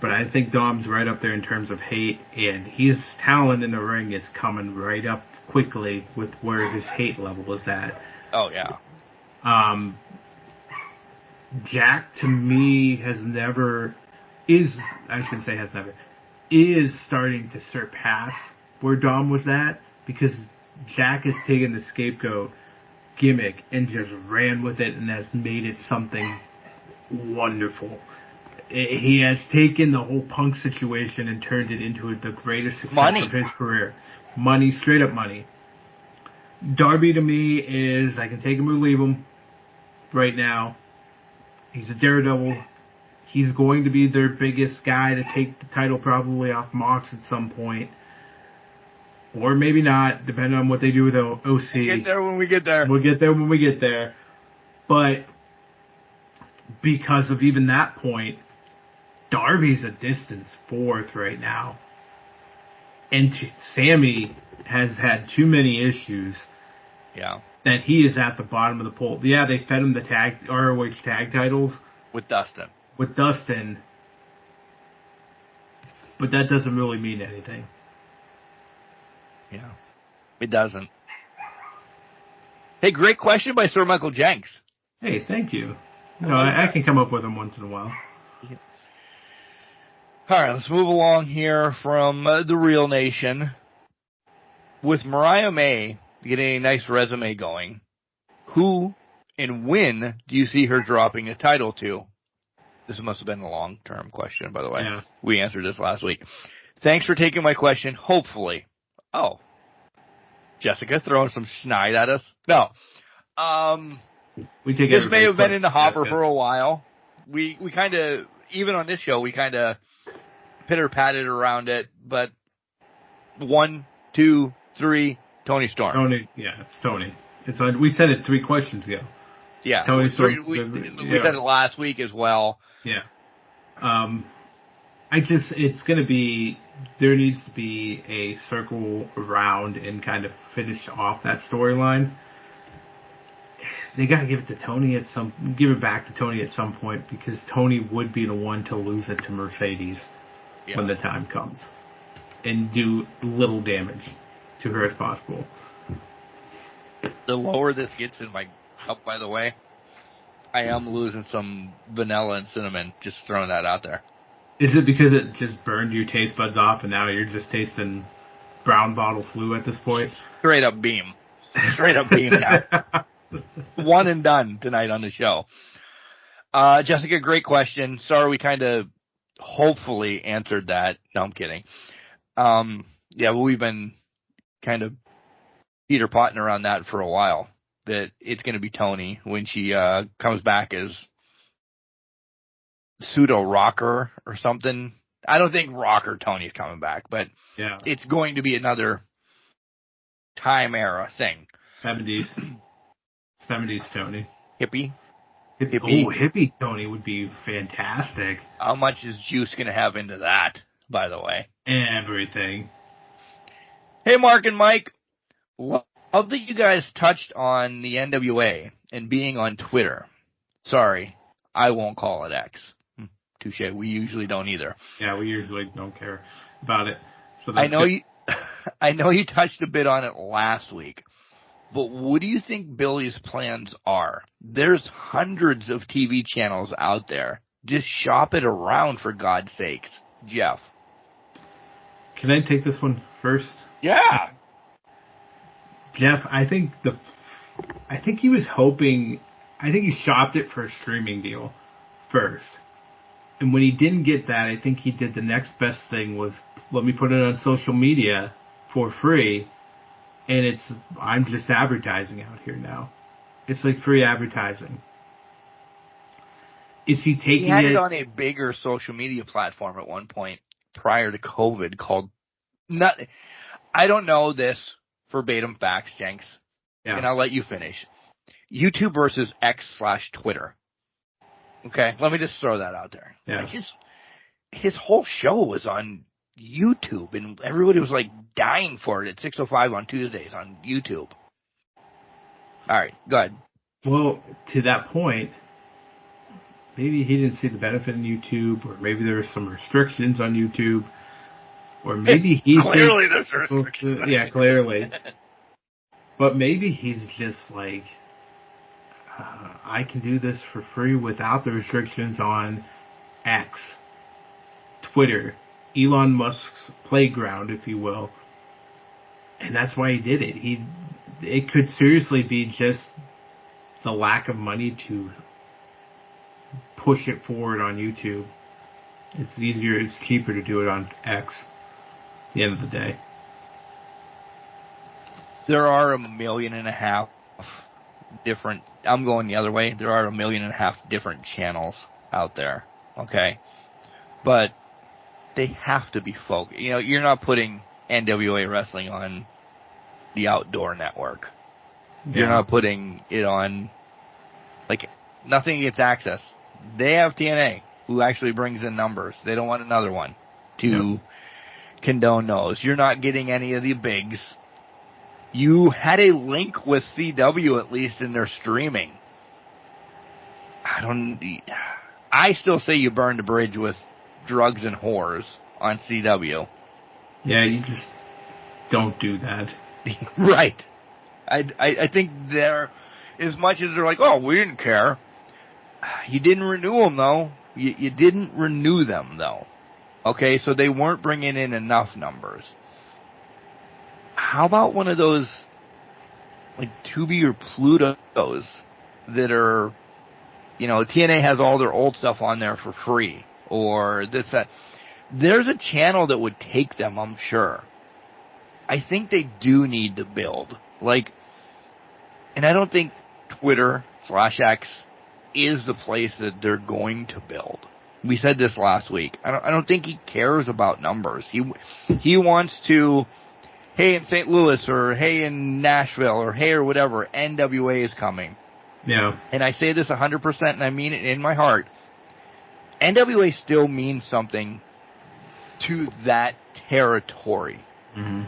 But I think Dom's right up there in terms of hate. And his talent in the ring is coming right up quickly with where his hate level is at. Oh, yeah. Jack, to me, is starting to surpass where Dom was at, because Jack has taken the scapegoat gimmick and just ran with it and has made it something wonderful. He has taken the whole Punk situation and turned it into the greatest success of his career. Money, straight up money. Darby, to me, is, I can take him or leave him right now. He's a daredevil. He's going to be their biggest guy to take the title probably off Mox at some point. Or maybe not, depending on what they do with OC. We'll get there when we get there. We'll get there when we get there. But because of even that point, Darby's a distant 4th right now. And Sammy has had too many issues. Yeah. That he is at the bottom of the poll. Yeah, they fed him the ROH tag titles. With Dustin. But that doesn't really mean anything. Yeah. It doesn't. Hey, great question by Sir Michael Jenks. Hey, thank you. No, I can come up with them once in a while. Yeah. All right, let's move along here from the Real Nation. With Mariah May getting a nice resume going, who and when do you see her dropping a title to? This must have been a long-term question, by the way. Yeah. We answered this last week. Thanks for taking my question. Hopefully. Oh. Jessica throwing some schneid at us? No. This may have been in the hopper for a while. We kind of, even on this show, we kind of pitter-patted around it, but 1, 2, 3, Tony Storm. Tony, yeah, it's Tony. We said it 3 questions ago. Yeah. Tony Storm. We said it last week as well. Yeah. It's going to be, there needs to be a circle around and kind of finish off that storyline. They got to give it back to Tony at some point, because Tony would be the one to lose it to Mercedes when the time comes, and do little damage to her as possible. The lower this gets in my cup, by the way, I am losing some vanilla and cinnamon. Just throwing that out there. Is it because it just burned your taste buds off and now you're just tasting brown bottle flu at this point? Straight up beam now. One and done tonight on the show. Jessica, great question. Sorry we kind of hopefully answered that. No, I'm kidding. We've been kind of teeter-potting around that for a while, that it's going to be Tony when she comes back as pseudo-rocker or something. I don't think rocker Tony's coming back, but it's going to be another time era thing. 70s Tony. Hippie. Hippie Tony would be fantastic. How much is Juice going to have into that, by the way? Everything. Hey, Mark and Mike. Love that you guys touched on the NWA and being on Twitter. Sorry, I won't call it X. Touche. We usually don't either. Yeah, we usually don't care about it. So I know you touched a bit on it last week, but what do you think Billy's plans are? There's hundreds of TV channels out there. Just shop it around, for God's sakes. Jeff. Can I take this one first? Yeah. Jeff, I think he was hoping, I think he shopped it for a streaming deal first. And when he didn't get that, I think he did the next best thing was, let me put it on social media for free. And I'm just advertising out here now. It's like free advertising. Is he taking He had it on a bigger social media platform at one point prior to COVID called I don't know this verbatim facts, Jenks, and I'll let you finish. YouTube versus X/Twitter. Okay, let me just throw that out there. Yeah. Like his whole show was on YouTube, and everybody was like dying for it at 6:05 on Tuesdays on YouTube. All right, go ahead. Well, to that point, maybe he didn't see the benefit in YouTube, or maybe there were some restrictions on YouTube, or maybe he clearly there's restrictions. Yeah, clearly. But maybe he's just like, I can do this for free without the restrictions on X, Twitter, Elon Musk's playground, if you will. And that's why he did it. It could seriously be just the lack of money to push it forward on YouTube. It's easier, it's cheaper to do it on X at the end of the day. There are 1.5 million different, I'm going the other way, there are 1.5 million different channels out there, okay? But they have to be focused. You know, you're not putting NWA Wrestling on the Outdoor Network. Yeah. You're not putting it on, like, nothing gets access. They have TNA, who actually brings in numbers. They don't want another one to condone those. You're not getting any of the bigs. You had a link with CW, at least, in their streaming. I still say you burned a bridge with drugs and whores on CW. Yeah, you just don't do that. Right. I think they're, as much as they're like, oh, we didn't care. You didn't renew them, though. You didn't renew them, though. Okay, so they weren't bringing in enough numbers. How about one of those, like, Tubi or Plutos that are, you know, TNA has all their old stuff on there for free, or this, that. There's a channel that would take them, I'm sure. I think they do need to build. Like, and I don't think Twitter/X is the place that they're going to build. We said this last week. I don't think he cares about numbers. He wants to, hey, in St. Louis, or hey, in Nashville, or hey, or whatever, NWA is coming. Yeah. And I say this 100%, and I mean it in my heart. NWA still means something to that territory. Mm-hmm.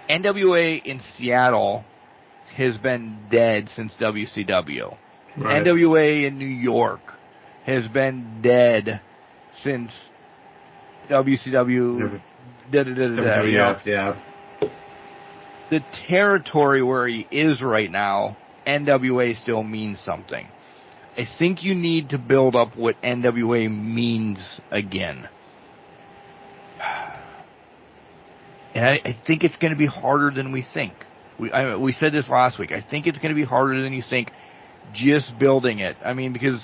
NWA in Seattle has been dead since WCW. Right. NWA in New York has been dead since WCW. Yeah. The territory where he is right now, NWA still means something. I think you need to build up what NWA means again. And I think it's going to be harder than we think. We said this last week. I think it's going to be harder than you think just building it. I mean, because,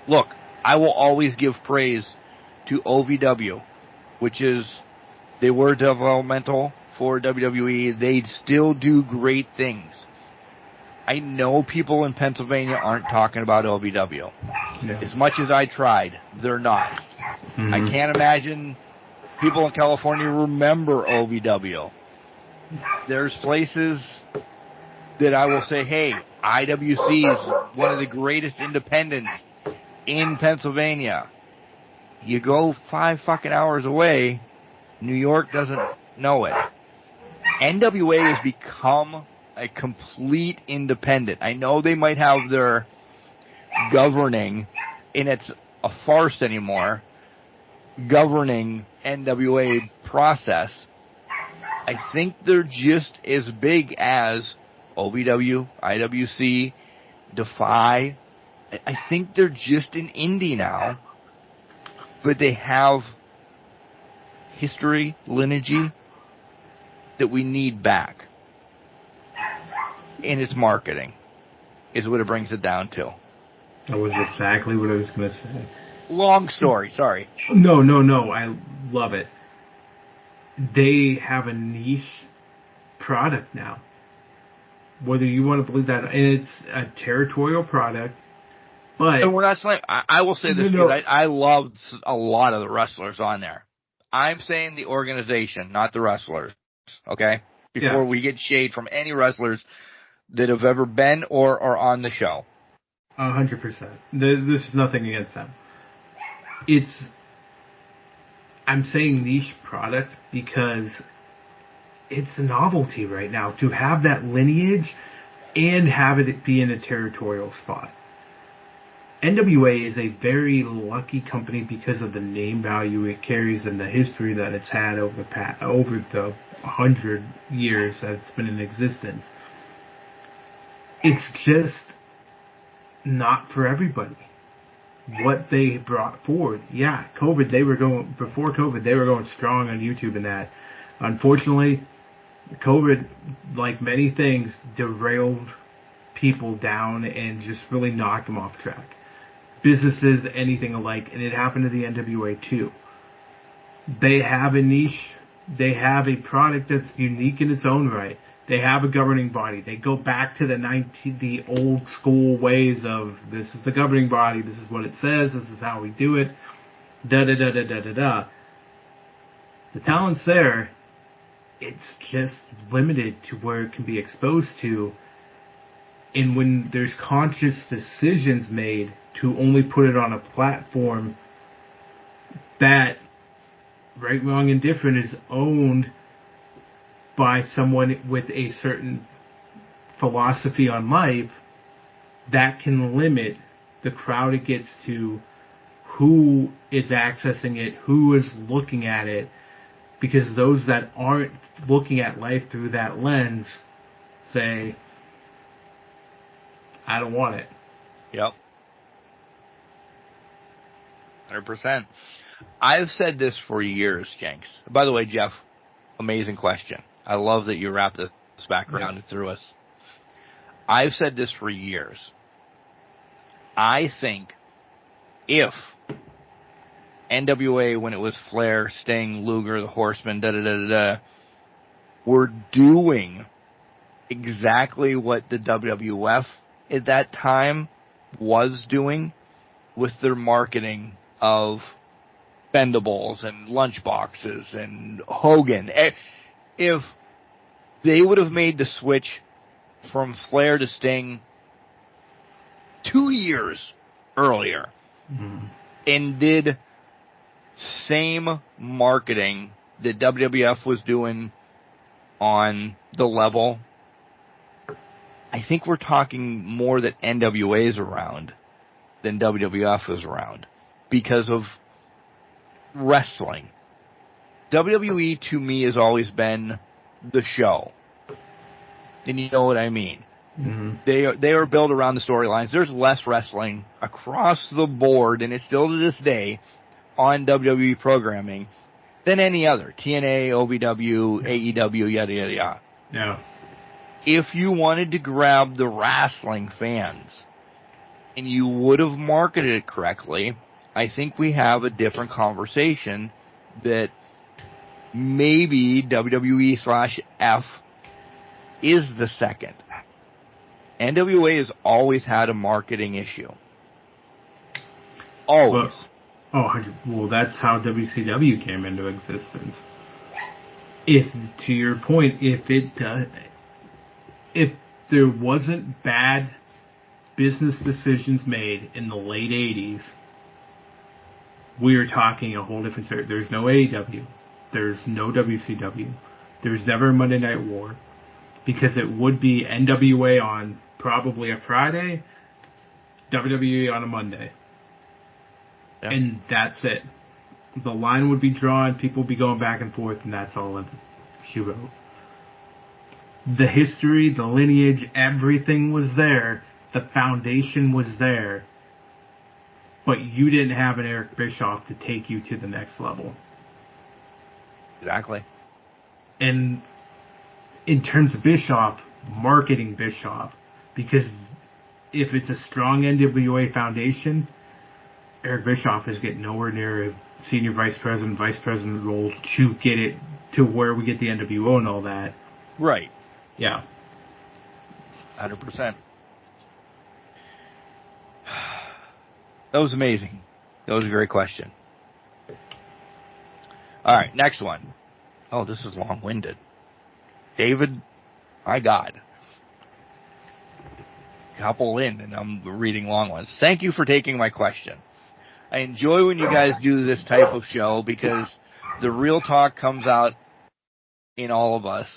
look, I will always give praise to OVW, which is, they were developmental for WWE. They still do great things. I know people in Pennsylvania aren't talking about OVW. Yeah. As much as I tried, they're not. Mm-hmm. I can't imagine people in California remember OVW. There's places that I will say, hey, IWC is one of the greatest independents in Pennsylvania. You go 5 fucking hours away, New York doesn't know it. NWA has become a complete independent. I know they might have their governing, and it's a farce anymore, governing NWA process. I think they're just as big as OVW, IWC, Defy. I think they're just an indie now, but they have history, lineage that we need back. And it's marketing is what it brings it down to. That was exactly what I was going to say. Long story, sorry. No, I love it. They have a niche product now. Whether you want to believe that, and it's a territorial product But and we're not saying, I will say this, because I loved a lot of the wrestlers on there. I'm saying the organization, not the wrestlers, okay? Before we get shade from any wrestlers that have ever been or are on the show. 100%. This is nothing against them. I'm saying niche product because it's a novelty right now to have that lineage and have it be in a territorial spot. NWA is a very lucky company because of the name value it carries and the history that it's had over the 100 years that it's been in existence. It's just not for everybody. What they brought forward, before COVID, they were going strong on YouTube and that. Unfortunately, COVID, like many things, derailed people down and just really knocked them off track. Businesses, anything alike, and it happened to the NWA too. They have a niche. They have a product that's unique in its own right. They have a governing body. They go back to the old school ways of, this is the governing body, this is what it says, this is how we do it, da-da-da-da-da-da-da. The talent's there. It's just limited to where it can be exposed to. And when there's conscious decisions made to only put it on a platform that, right, wrong, and different, is owned by someone with a certain philosophy on life, that can limit the crowd it gets to, who is accessing it, who is looking at it, because those that aren't looking at life through that lens say, I don't want it. Yep. 100%. I've said this for years, Jenks. By the way, Jeff, amazing question. I love that you wrapped this back around and through us. I've said this for years. I think if NWA, when it was Flair, Sting, Luger, the Horsemen, were doing exactly what the WWF at that time was doing with their marketing of Bendables and Lunchboxes and Hogan, if they would have made the switch from Flair to Sting 2 years earlier and did same marketing that WWF was doing on the level, I think we're talking more that NWA is around than WWF is around because of wrestling. WWE, to me, has always been the show. And you know what I mean. Mm-hmm. They are built around the storylines. There's less wrestling across the board, and it's still to this day, on WWE programming than any other. TNA, OVW, AEW, yada, yada, yada. Yeah. If you wanted to grab the wrestling fans, and you would have marketed it correctly, I think we have a different conversation that maybe WWE/F is the second. NWA has always had a marketing issue. Always. Well, that's how WCW came into existence. If, to your point, if there wasn't bad business decisions made in the late 80s, we are talking a whole different story. There's no AEW. There's no WCW. There's never a Monday Night War. Because it would be NWA on probably a Friday, WWE on a Monday. Yeah. And that's it. The line would be drawn, people would be going back and forth, and that's all she wrote. The history, the lineage, everything was there. The foundation was there. But you didn't have an Eric Bischoff to take you to the next level. Exactly. And in terms of Bischoff, marketing Bischoff, because if it's a strong NWA foundation, Eric Bischoff is getting nowhere near a senior vice president role to get it to where we get the NWO and all that. Right. Yeah. 100%. That was amazing. That was a great question. All right, next one. Oh, this is long-winded. David, my God. Couple in, and I'm reading long ones. Thank you for taking my question. I enjoy when you guys do this type of show because the real talk comes out in all of us.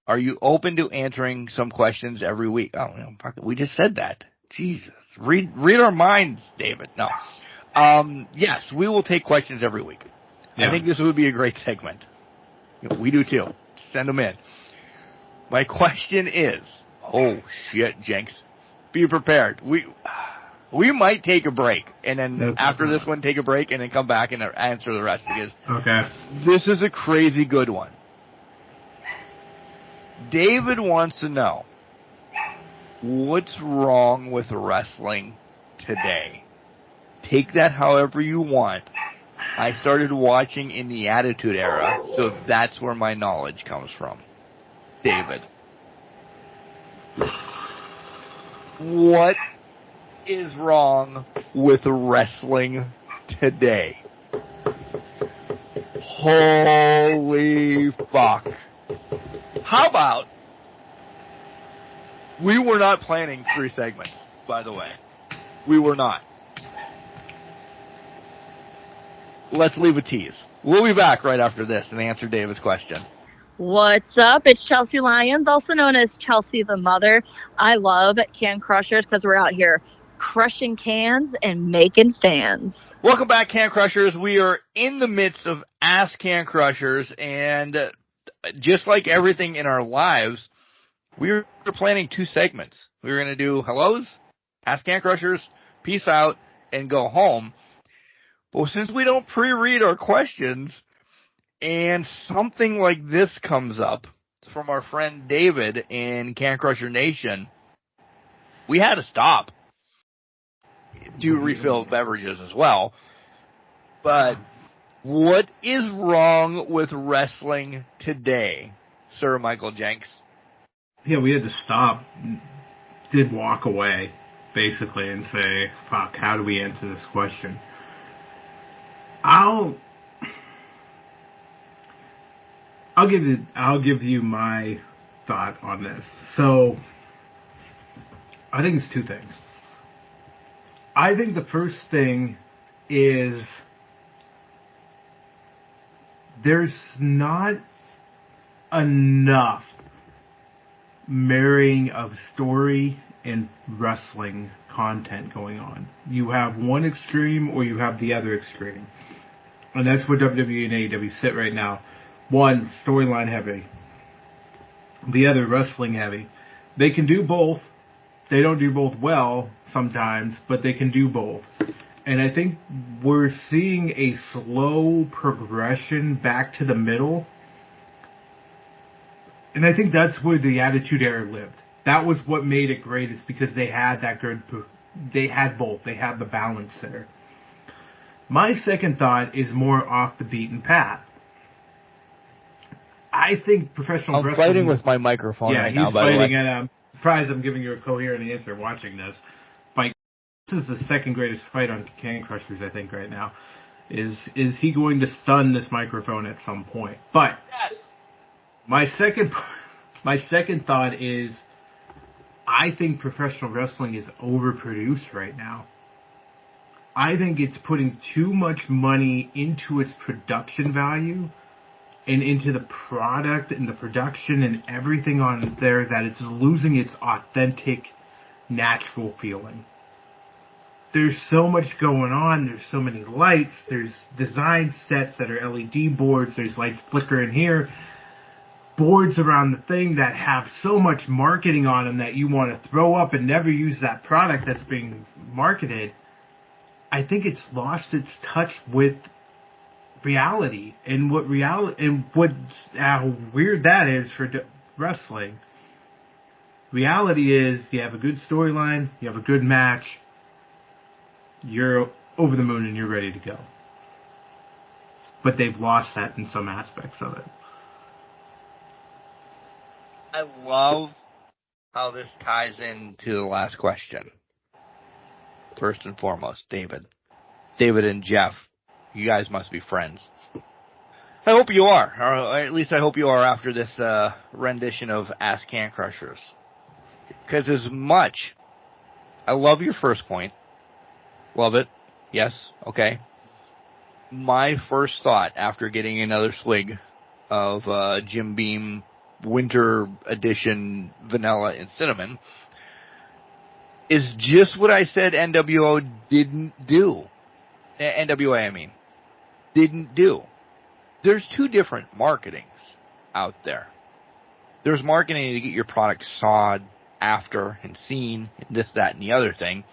Are you open to answering some questions every week? Oh, we just said that. Jesus. Read our minds, David. No. Yes, we will take questions every week. Yeah. I think this would be a great segment. We do too. Send them in. My question is, oh shit, Jenks, be prepared. We might take a break, and then after this one, take a break, and then come back and answer the rest, because this is a crazy good one. David wants to know, what's wrong with wrestling today? Take that however you want. I started watching in the Attitude Era, so that's where my knowledge comes from. David. What is wrong with wrestling today? Holy fuck. How about, we were not planning 3 segments, by the way. We were not. Let's leave a tease. We'll be back right after this and answer David's question. What's up? It's Chelsea Lyons, also known as Chelsea the Mother. I love Can Crushers because we're out here crushing cans and making fans. Welcome back, Can Crushers. We are in the midst of Ask Can Crushers, and just like everything in our lives, we were planning 2 segments. We were going to do hellos, Ask Can Crushers, peace out, and go home. But since we don't pre-read our questions, and something like this comes up from our friend David in Can Crusher Nation, we had to stop to refill beverages as well. But what is wrong with wrestling today, Sir Michael Jenks? Yeah, we had to stop, did walk away, basically, and say, fuck, how do we answer this question? I'll give you my thought on this. So, I think it's 2 things. I think the first thing is there's not enough marrying of story and wrestling content going on. You have one extreme or you have the other extreme. And that's where WWE and AEW sit right now. One, storyline heavy. The other, wrestling heavy. They can do both. They don't do both well sometimes, but they can do both. And I think we're seeing a slow progression back to the middle. And I think that's where the Attitude Era lived. That was what made it great, is because they had that good, they had both. They had the balance there. My second thought is more off the beaten path. I think professional wrestling... I'm fighting with my microphone right now, by the way. Yeah, he's fighting, and I'm surprised I'm giving you a coherent answer watching this. Mike, this is the second greatest fight on Can Crushers, I think, right now. Is he going to stun this microphone at some point? But yes. My second thought is, I think professional wrestling is overproduced right now. I think it's putting too much money into its production value and into the product and the production and everything on there, that it's losing its authentic, natural feeling. There's so much going on. There's so many lights. There's design sets that are LED boards. There's lights flickering here. Boards around the thing that have so much marketing on them that you want to throw up and never use that product that's being marketed. I think it's lost its touch with reality, and what how weird that is for wrestling. Reality is, you have a good storyline, you have a good match, you're over the moon and you're ready to go. But they've lost that in some aspects of it. I love how this ties into the last question. first and foremost, David. David and Jeff, you guys must be friends. I hope you are, or at least I hope you are after this rendition of Ask Can Crushers. Because as much, I love your first point. Love it. Yes, okay. My first thought after getting another swig of Jim Beam Winter Edition Vanilla and Cinnamon is just what I said NWO didn't do. NWA, I mean, didn't do. There's two different marketings out there. There's marketing to get your product sawed after and seen, and this, that, and the other thing.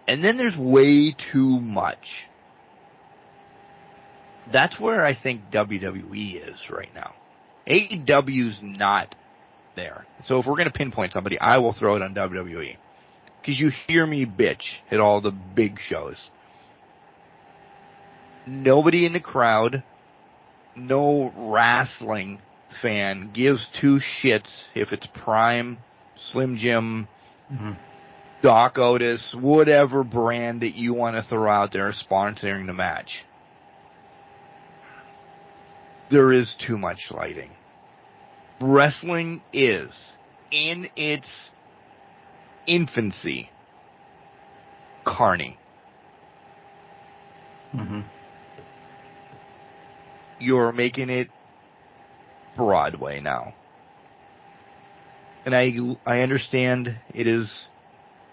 And then there's way too much. That's where I think WWE is right now. AEW's not there. So if we're going to pinpoint somebody, I will throw it on WWE. Because you hear me bitch at all the big shows. Nobody in the crowd, no wrestling fan gives two shits if it's Prime, Slim Jim, Doc Otis, whatever brand that you want to throw out there sponsoring the match. There is too much lighting. Wrestling is, in its infancy, carny. You're making it Broadway now. And I understand it is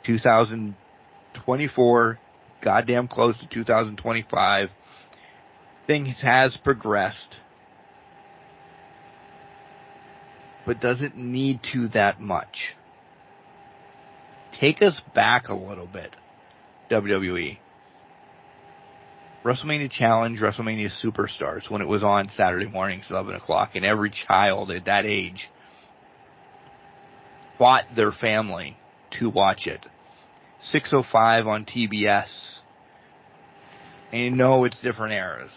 2024, goddamn close to 2025. Things has progressed. But doesn't need to that much. Take us back a little bit, WWE. WrestleMania Challenge, WrestleMania Superstars, when it was on Saturday mornings, 11 o'clock, and every child at that age fought their family to watch it. 6:05 on TBS. And you know it's different eras.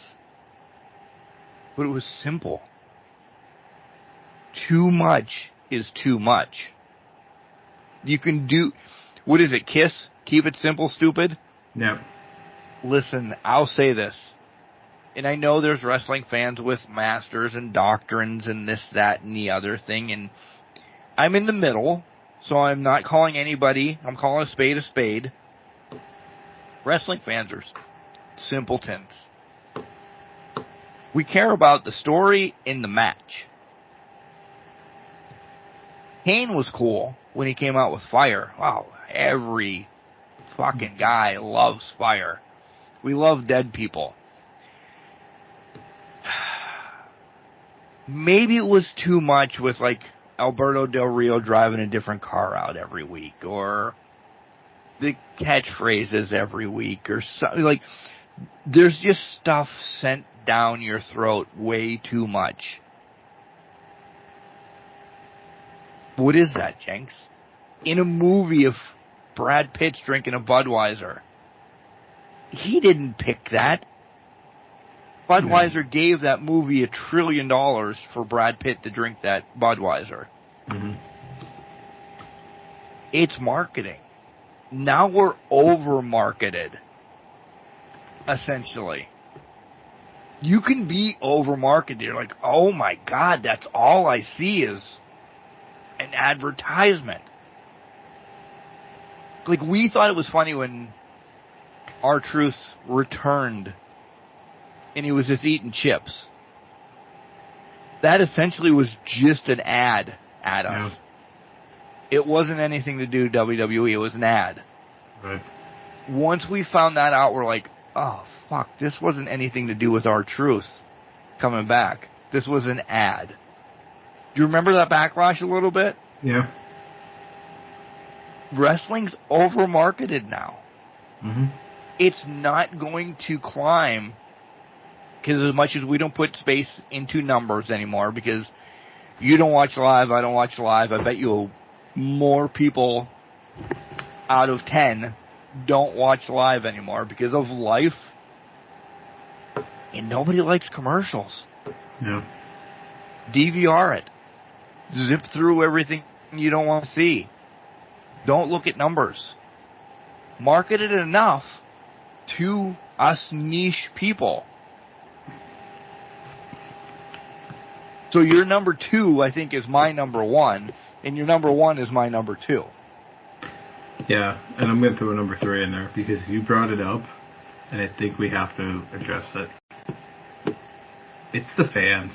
But it was simple. Too much is too much. You can do, what is it, KISS? Keep it simple, stupid? Yep. Listen, I'll say this. And I know there's wrestling fans with masters and doctrines and this, that, and the other thing. And I'm in the middle, so I'm not calling anybody. I'm calling a spade. Wrestling fans are simpletons. We care about the story in the match. Kane was cool when he came out with Fire. Wow, every fucking guy loves Fire. We love dead people. Maybe it was too much with, like, Alberto Del Rio driving a different car out every week, or the catchphrases every week, or something. Like, there's just stuff sent down your throat way too much. What is that, Jenks? In a movie of Brad Pitt's drinking a Budweiser, he didn't pick that. Budweiser gave that movie $1 trillion for Brad Pitt to drink that Budweiser. It's marketing. Now we're over-marketed, essentially. You can be over-marketed. You're like, oh my God, that's all I see is an advertisement. Like, we thought it was funny when R-Truth returned and he was just eating chips. That essentially was just an ad at us. Yeah. It wasn't anything to do with WWE. It was an ad. Right. Once we found that out, we're like, oh, fuck, this wasn't anything to do with R-Truth coming back. This was an ad. Do you remember that backlash a little bit? Yeah. Wrestling's over-marketed now. It's not going to climb, because as much as we don't put space into numbers anymore, because you don't watch live, I don't watch live, I bet you more people out of 10 don't watch live anymore because of life, and nobody likes commercials. Yeah. DVR it. Zip through everything you don't want to see. Don't look at numbers. marketed enough to us niche people. So your number 2, I think, is my number 1, and your number 1 is my number 2. Yeah, and I'm going to throw a number 3 in there because you brought it up, and I think we have to address it. It's the fans.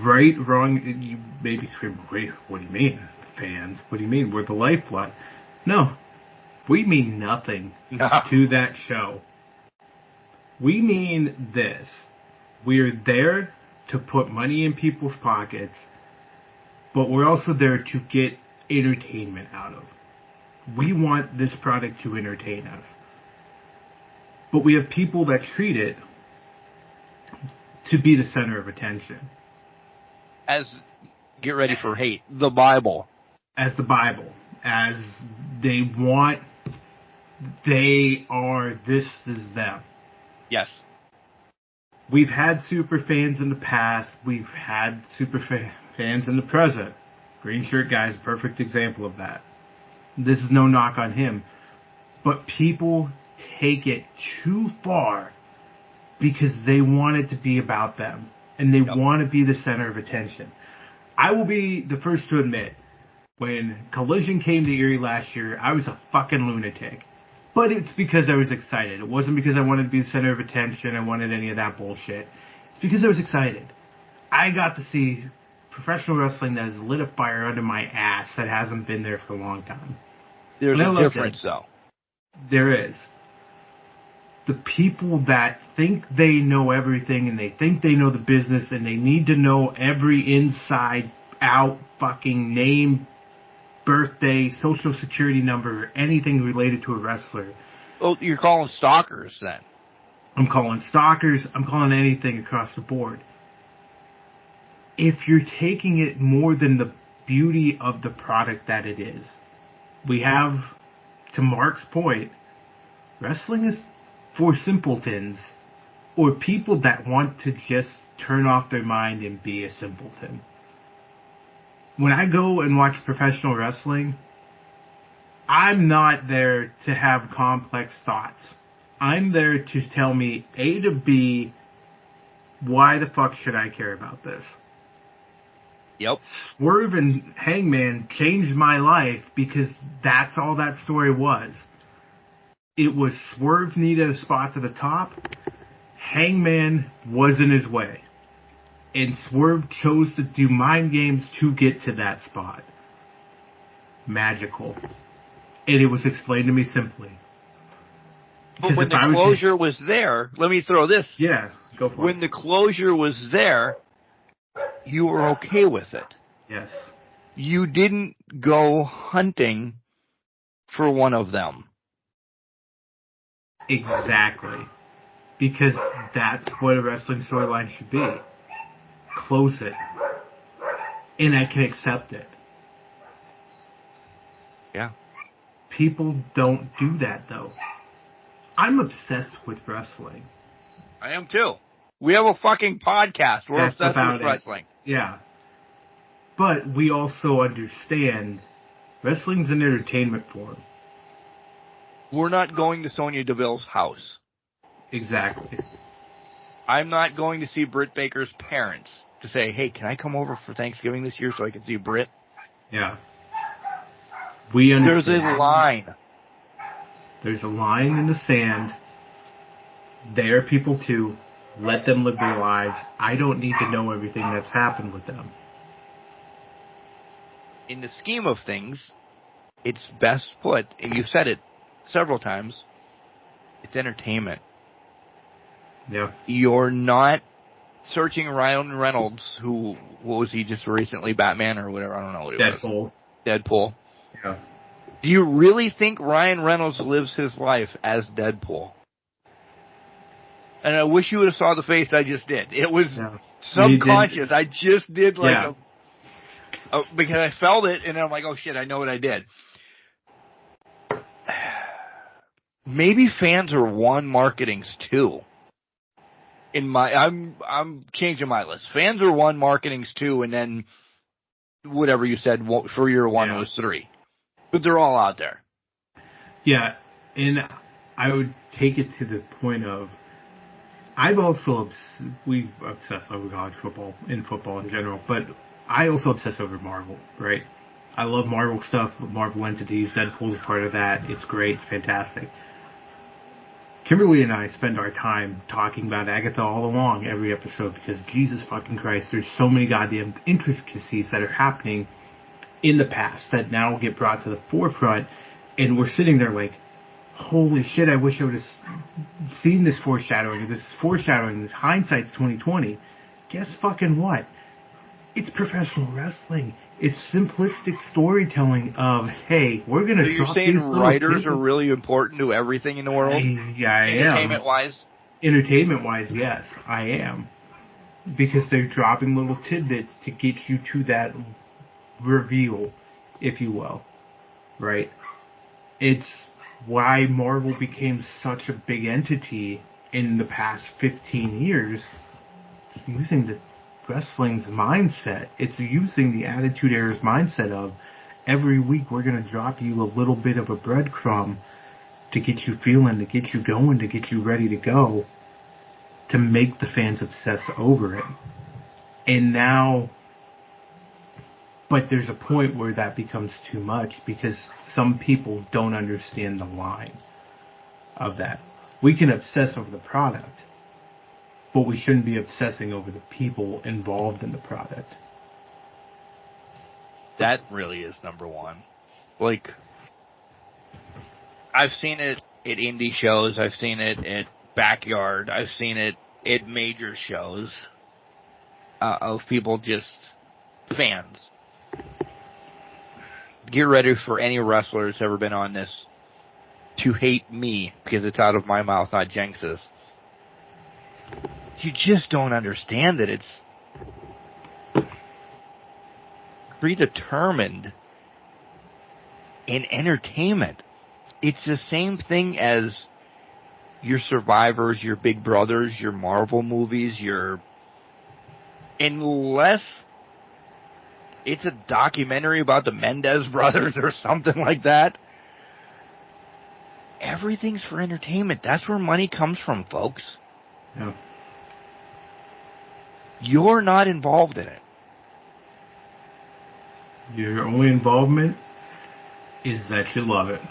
Right, wrong, you maybe scream, wait, what do you mean, fans? What do you mean, we're the lifeblood? No, we mean nothing to that show. We mean this. We're there to put money in people's pockets, but we're also there to get entertainment out of. We want this product to entertain us. But we have people that treat it to be the center of attention. As, get ready for hate, the Bible. As the Bible. As they want, they are, this is them. Yes. We've had super fans in the past. We've had super fans in the present. Green Shirt Guy is a perfect example of that. This is no knock on him. But people take it too far because they want it to be about them. And they want to be the center of attention. I will be the first to admit, when Collision came to Erie last year, I was a fucking lunatic. But it's because I was excited. It wasn't because I wanted to be the center of attention. I wanted any of that bullshit. It's because I was excited. I got to see professional wrestling that has lit a fire under my ass that hasn't been there for a long time. There's a difference, though. There is. The people that think they know everything and they think they know the business and they need to know every inside out fucking name, birthday, social security number, or anything related to a wrestler. Well, you're calling stalkers then. I'm calling stalkers. I'm calling anything across the board. If you're taking it more than the beauty of the product that it is, we have, to Mark's point, wrestling is for simpletons or people that want to just turn off their mind and be a simpleton. When I go and watch professional wrestling, I'm not there to have complex thoughts. I'm there to tell me A to B, why the fuck should I care about this? Yep. Swerve and Hangman changed my life because that's all that story was. It was Swerve needed a spot to the top. Hangman was in his way. And Swerve chose to do mind games to get to that spot. Magical. And it was explained to me simply. But when the closure was there, let me throw this. Yeah, go for it. When the closure was there, you were okay with it. Yes. You didn't go hunting for one of them. Exactly. Because that's what a wrestling storyline should be. Close it. And I can accept it. Yeah. People don't do that, though. I'm obsessed with wrestling. I am, too. We have a fucking podcast. We're obsessed with wrestling. Yeah. But we also understand wrestling's an entertainment form. We're not going to Sonya Deville's house. Exactly. I'm not going to see Britt Baker's parents to say, hey, can I come over for Thanksgiving this year so I can see Britt? Yeah. We understand. There's a line. There's a line in the sand. They are people too. Let them live their lives. I don't need to know everything that's happened with them. In the scheme of things, it's best put, and you've said it several times, it's entertainment. Yeah. You're not searching Ryan Reynolds, who, what was he just recently, Batman or whatever, I don't know what it was. Deadpool. Yeah. Do you really think Ryan Reynolds lives his life as Deadpool? And I wish you would have saw the face I just did. It was subconscious. I just did because I felt it, and I'm like, oh shit, I know what I did. Maybe fans are one, marketing's two. I'm changing my list. Fans are one, marketing's two, and then whatever you said for your one was three. But they're all out there. Yeah, and I would take it to the point of, we obsess over college football and football in general, but I also obsess over Marvel, right? I love Marvel stuff, Marvel entities. Deadpool's a part of that. It's great. It's fantastic. Kimberly and I spend our time talking about Agatha all along every episode because Jesus fucking Christ, there's so many goddamn intricacies that are happening in the past that now get brought to the forefront, and we're sitting there like, holy shit, I wish I would have seen this foreshadowing. This foreshadowing, this hindsight's 2020. Guess fucking what? It's professional wrestling. It's simplistic storytelling of, hey, we're going to drop these little saying writers tidbits. are really important to everything in the world? I am. Entertainment-wise? Entertainment-wise, yes, I am. Because they're dropping little tidbits to get you to that reveal, if you will. Right? It's why Marvel became such a big entity in the past 15 years. It's using the wrestling's mindset. It's using the Attitude Era's mindset of, every week we're going to drop you a little bit of a breadcrumb to get you feeling, to get you going, to get you ready to go, to make the fans obsess over it. And now, but there's a point where that becomes too much because some people don't understand the line of that. We can obsess over the product, but we shouldn't be obsessing over the people involved in the product. That really is number one. Like, I've seen it at indie shows, I've seen it at Backyard, I've seen it at major shows of people just fans. Get ready for any wrestler who's ever been on this to hate me because it's out of my mouth, not Jenks's. You just don't understand that it's predetermined in entertainment. It's the same thing as your Survivors, your Big Brothers, your Marvel movies, unless it's a documentary about the Mendez brothers or something like that. Everything's for entertainment. That's where money comes from, folks. Yeah. You're not involved in it. Your only involvement is that you love it.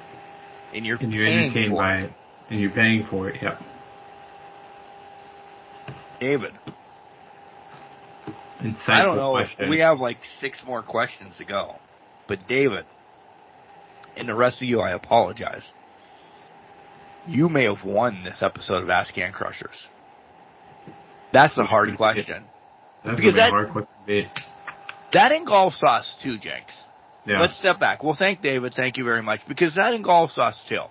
And you're entertained for by it. And you're paying for it, yep. David. Insightful I don't know. question. We have like 6 more questions to go. But David, and the rest of you, I apologize. You may have won this episode of Ask Can Crushers. That's the hard question. That's because a hard question to be. That engulfs us too, Jenks. Yeah. Let's step back. Well, thank David. Thank you very much. Because that engulfs us too.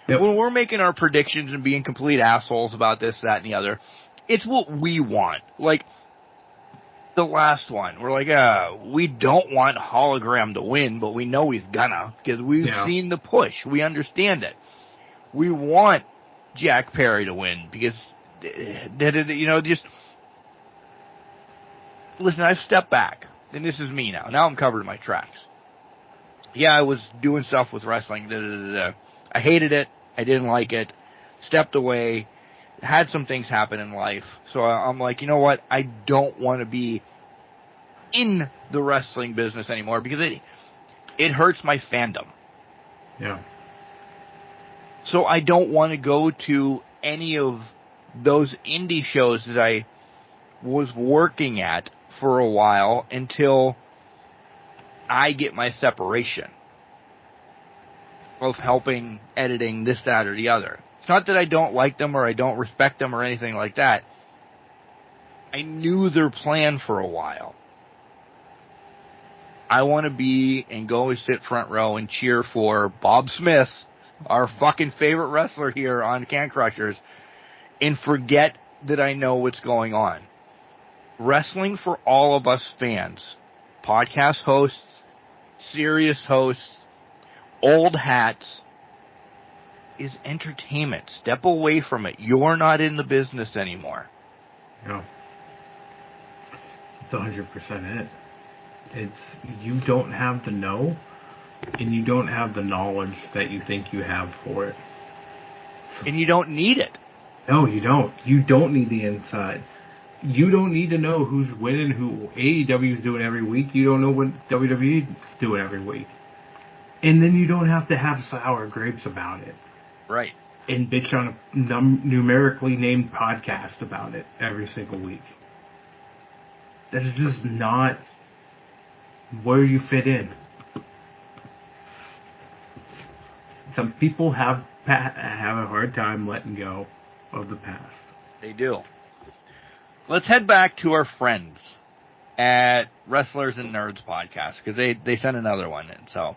Yep. When we're making our predictions and being complete assholes about this, that, and the other, it's what we want. Like, the last one, we're like, we don't want Hologram to win, but we know he's gonna, because we've seen the push. We understand it. We want Jack Perry to win, because, just, listen, I've stepped back, and this is me now. Now I'm covered in my tracks. Yeah, I was doing stuff with wrestling, I hated it. I didn't like it. Stepped away. Had some things happen in life. So I'm like, you know what? I don't want to be in the wrestling business anymore because it hurts my fandom. Yeah. So I don't want to go to any of those indie shows that I was working at for a while until I get my separation of helping, editing, this, that, or the other. It's not that I don't like them or I don't respect them or anything like that. I knew their plan for a while. I want to be and go and sit front row and cheer for Bob Smith, our fucking favorite wrestler here on Can Crushers, and forget that I know what's going on. Wrestling for all of us fans, podcast hosts, serious hosts, old hats, is entertainment. Step away from it. You're not in the business anymore. No. It's 100% it. It's, you don't have the know And you don't have the knowledge that you think you have for it. And you don't need it. No, you don't. You don't need the inside. You don't need to know who's winning, who AEW is doing every week. You don't know what WWE is doing every week. And then you don't have to have sour grapes about it. Right. And bitch on a numerically named podcast about it every single week. That is just not where you fit in. Some people have a hard time letting go of the past. They do. Let's head back to our friends at Wrestlers and Nerds podcast, because they sent another one in. So,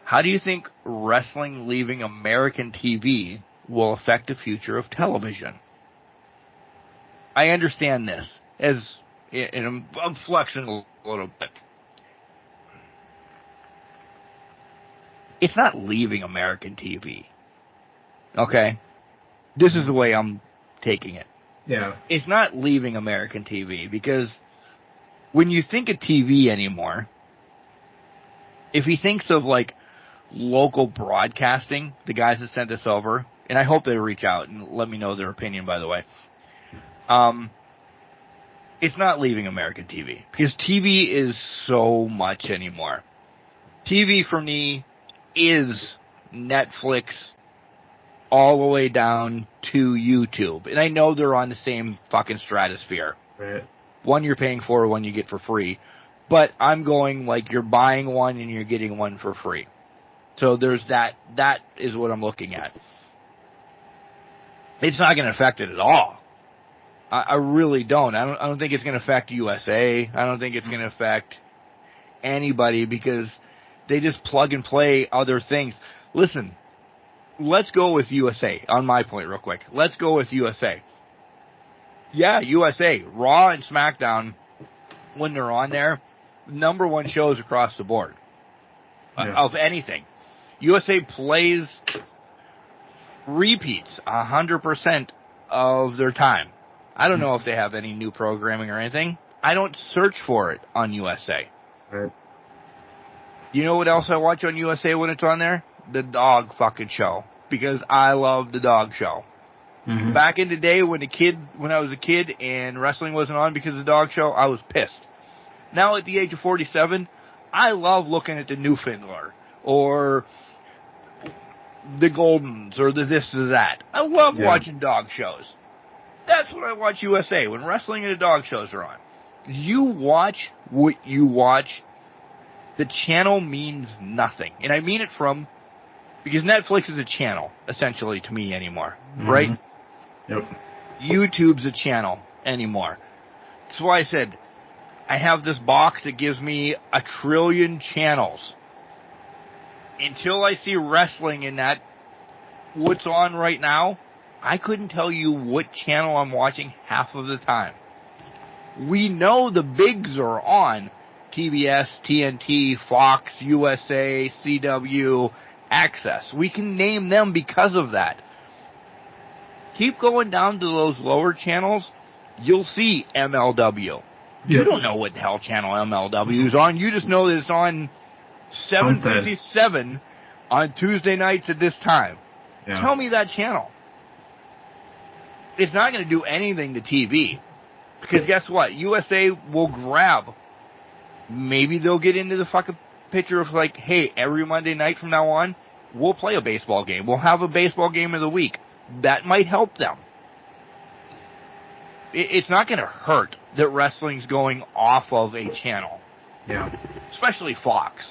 how do you think wrestling leaving American TV will affect the future of television? I understand this, and I'm flexing a little bit. It's not leaving American TV. Okay? This is the way I'm taking it. Yeah. It's not leaving American TV, because when you think of TV anymore, if he thinks of like local broadcasting, the guys that sent this over, and I hope they reach out and let me know their opinion, by the way. It's not leaving American TV, because TV is so much anymore. TV for me is Netflix all the way down to YouTube. And I know they're on the same fucking stratosphere. Right. One you're paying for, one you get for free. But I'm going like you're buying one and you're getting one for free. So there's that. That is what I'm looking at. It's not going to affect it at all. I really don't. I don't think it's going to affect USA. I don't think it's going to affect anybody, because they just plug and play other things. Listen, let's go with USA on my point real quick. Let's go with USA. Yeah, USA. Raw and SmackDown, when they're on there, number one shows across the board of anything. USA plays repeats 100% of their time. I don't know if they have any new programming or anything. I don't search for it on USA. Right. You know what else I watch on USA when it's on there? The dog fucking show. Because I love the dog show. Mm-hmm. Back in the day when I was a kid and wrestling wasn't on because of the dog show, I was pissed. Now at the age of 47, I love looking at the Newfoundler or the Goldens or the this or that. I love watching dog shows. That's when I watch USA, when wrestling and the dog shows are on. You watch what you watch. The channel means nothing. And I mean it because Netflix is a channel, essentially, to me anymore. Mm-hmm. Right? Yep. YouTube's a channel anymore. That's why I said, I have this box that gives me 1 trillion channels. Until I see wrestling in that, what's on right now, I couldn't tell you what channel I'm watching half of the time. We know the bigs are on TBS, TNT, Fox, USA, CW, Access. We can name them because of that. Keep going down to those lower channels, you'll see MLW. You don't know what the hell channel MLW is on. You just know that it's on 7:57 on Tuesday nights at this time. Yeah. Tell me that channel. It's not going to do anything to TV. Because guess what? USA will grab. Maybe they'll get into the fucking picture of like, hey, every Monday night from now on, we'll play a baseball game. We'll have a baseball game of the week. That might help them. It's not going to hurt that wrestling's going off of a channel. Yeah. Especially Fox.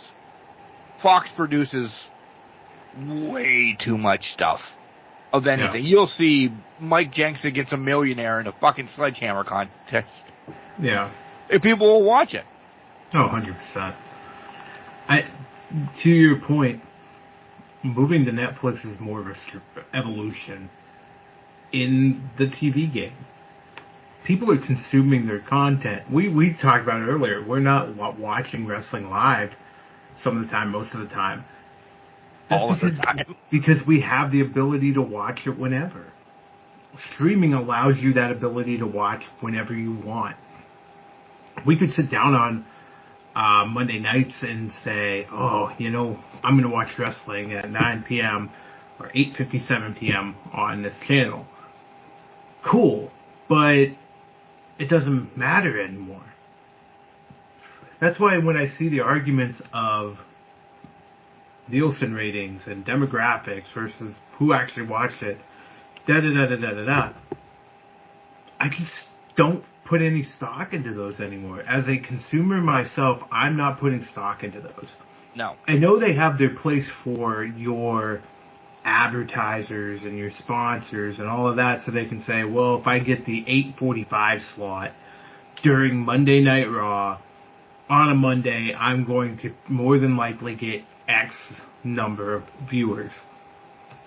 Fox produces way too much stuff of anything. Yeah. You'll see Mike Jenks against a millionaire in a fucking sledgehammer contest. Yeah. And people will watch it. Oh, 100%. To your point, moving to Netflix is more of an evolution in the TV game. People are consuming their content. We talked about it earlier. We're not watching wrestling live some of the time, most of the time. All of the time. Because we have the ability to watch it whenever. Streaming allows you that ability to watch whenever you want. We could sit down on Monday nights and say, oh, I'm going to watch wrestling at 9 p.m. or 8:57 p.m. on this channel. Cool, but it doesn't matter anymore. That's why when I see the arguments of Nielsen ratings and demographics versus who actually watched it, I just don't put any stock into those anymore. As a consumer myself, I'm not putting stock into those. No. I know they have their place for your advertisers and your sponsors and all of that, so they can say, well, if I get the 8:45 slot during Monday Night Raw on a Monday, I'm going to more than likely get X number of viewers.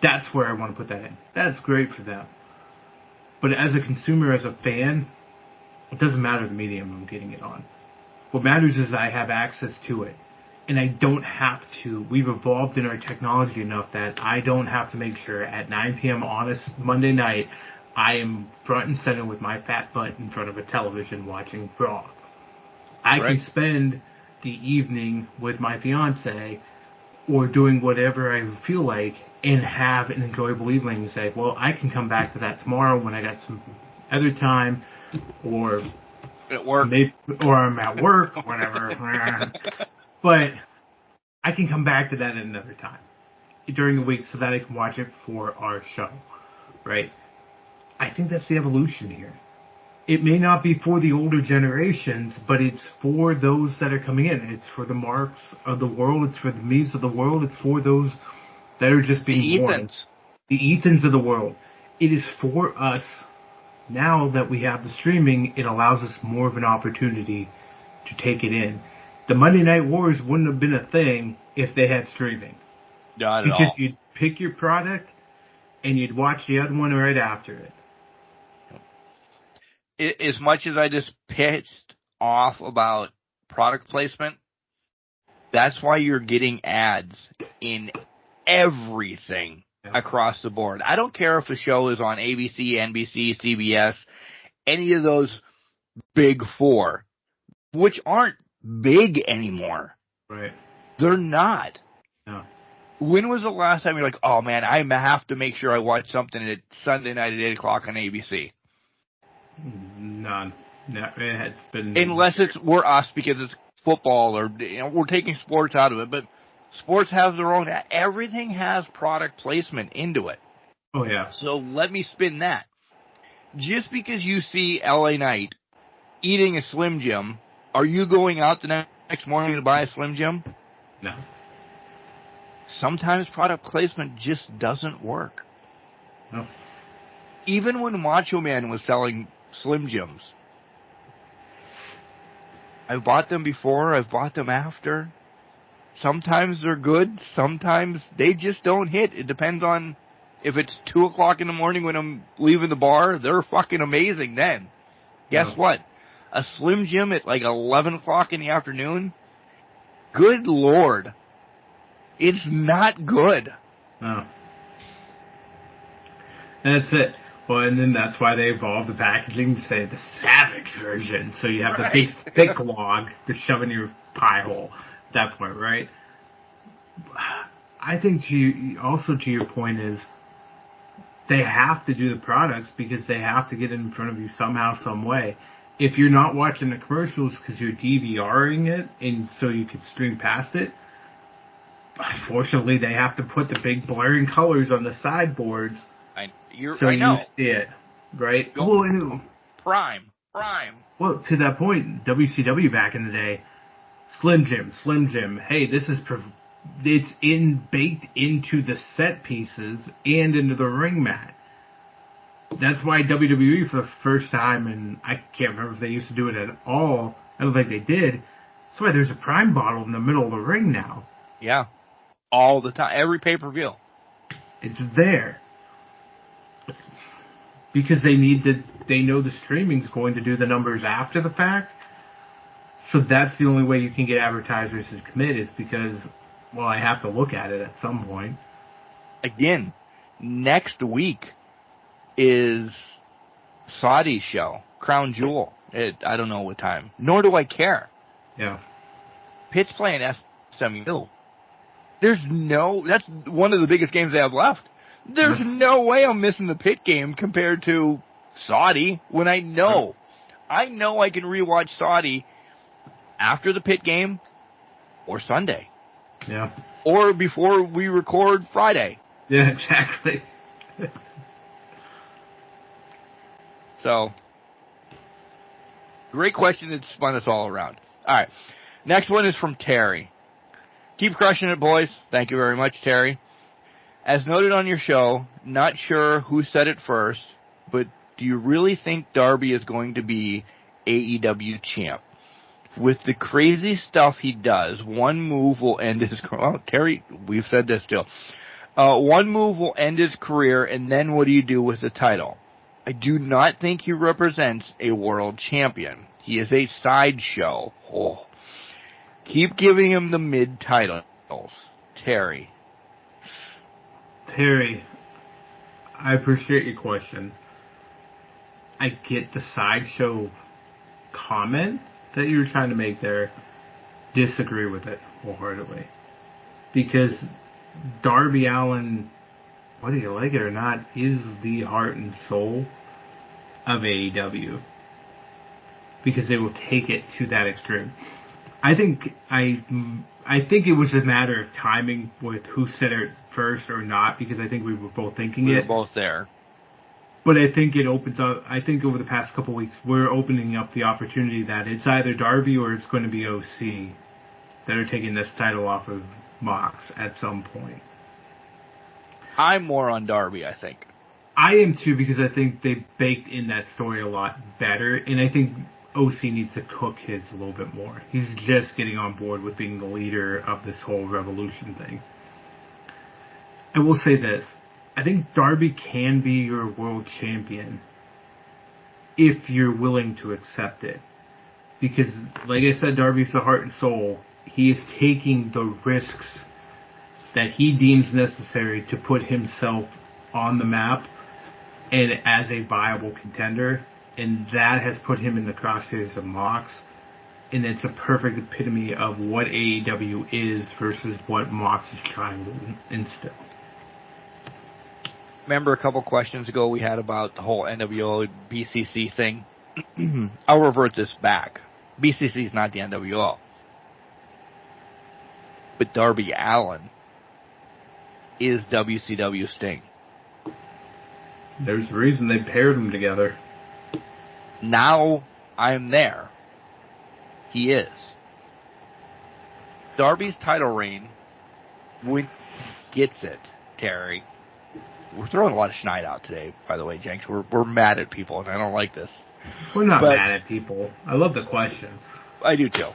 That's where I want to put that in. That's great for them. But as a consumer, as a fan, it doesn't matter the medium I'm getting it on. What matters is I have access to it. And I don't have to. We've evolved in our technology enough that I don't have to make sure at 9 p.m. on a Monday night I am front and center with my fat butt in front of a television watching Raw. I can spend the evening with my fiance or doing whatever I feel like and have an enjoyable evening and say, well, I can come back to that tomorrow when I got some other time, or at work, or I'm at work, whatever. But I can come back to that at another time during the week so that I can watch it for our show, right? I think that's the evolution here. It may not be for the older generations, but it's for those that are coming in. It's for the Marks of the world. It's for the me's of the world. It's for those that are just being born. The Ethans of the world. It is for us. Now that we have the streaming, it allows us more of an opportunity to take it in. The Monday Night Wars wouldn't have been a thing if they had streaming. Not at all. Because you'd pick your product and you'd watch the other one right after it. As much as I just pissed off about product placement, that's why you're getting ads in everything across the board. I don't care if a show is on ABC, NBC, CBS, any of those big four, which aren't big anymore. Right. They're not. No. When was the last time you're like, oh man, I have to make sure I watch something at Sunday night at 8 o'clock on ABC? None. No, it's been... Unless we're us because it's football or we're taking sports out of it, but sports have their own. Everything has product placement into it. Oh yeah. So let me spin that. Just because you see LA Knight eating a Slim Jim, are you going out the next morning to buy a Slim Jim? No. Sometimes product placement just doesn't work. No. Even when Macho Man was selling Slim Jims, I've bought them before, I've bought them after. Sometimes they're good, sometimes they just don't hit. It depends on if it's 2 o'clock in the morning when I'm leaving the bar, they're fucking amazing then. Guess what? A Slim Jim at like 11 o'clock in the afternoon? Good Lord. It's not good. No. That's it. Well, and then that's why they evolved the packaging to say the Savage version. So you have the big thick log to shove in your pie hole at that point, right? I think to your point is they have to do the products because they have to get it in front of you somehow, some way. If you're not watching the commercials because you're DVRing it and so you could stream past it, unfortunately they have to put the big blaring colors on the sideboards. I know. You see it, right? Prime. Well, to that point, WCW back in the day, Slim Jim. Hey, this is it's baked into the set pieces and into the ring mat. That's why WWE for the first time, and I can't remember if they used to do it at all. I don't think they did. That's why there's a Prime bottle in the middle of the ring now. Yeah, all the time, every pay-per-view. It's there. Because they know the streaming's going to do the numbers after the fact. So that's the only way you can get advertisers to commit is because, well, I have to look at it at some point. Again, next week is Saudi's show, Crown Jewel. I don't know what time. Nor do I care. Yeah. Pitt's playing SMU. That's one of the biggest games they have left. There's no way I'm missing the Pitt game compared to Saudi when I know I can rewatch Saudi after the Pitt game or Sunday. Yeah. Or before we record Friday. Yeah, exactly. So, great question that spun us all around. All right. Next one is from Terry. Keep crushing it, boys. Thank you very much, Terry. As noted on your show, not sure who said it first, but do you really think Darby is going to be AEW champ? With the crazy stuff he does, one move will end his career. Oh, Terry, we've said this too. One move will end his career, and then what do you do with the title? I do not think he represents a world champion. He is a sideshow. Oh. Keep giving him the mid-titles. Terry. Terry, I appreciate your question. I get the sideshow comment that you were trying to make there. Disagree with it wholeheartedly. Because Darby Allin, whether you like it or not, is the heart and soul of AEW. Because they will take it to that extreme. I think it was a matter of timing with who said it first or not, because I think we were both thinking it. We were both there. But I think it opens up, I think over the past couple of weeks, we're opening up the opportunity that it's either Darby or it's going to be OC that are taking this title off of Mox at some point. I'm more on Darby, I think. I am too, because I think they baked in that story a lot better, and I think OC needs to cook his a little bit more. He's just getting on board with being the leader of this whole revolution thing. I will say this. I think Darby can be your world champion if you're willing to accept it. Because, like I said, Darby's the heart and soul. He is taking the risks that he deems necessary to put himself on the map and as a viable contender. And that has put him in the crosshairs of Mox. And it's a perfect epitome of what AEW is versus what Mox is trying to instill. Remember a couple questions ago we had about the whole NWO BCC thing? I'll revert this back. BCC is not the NWO. But Darby Allin is WCW Sting. There's a reason they paired them together. Now I'm there. He is. Darby's title reign, when he gets it, Terry. We're throwing a lot of schneid out today, by the way, Jenks. We're mad at people, and I don't like this. We're not mad at people. I love the question. I do too.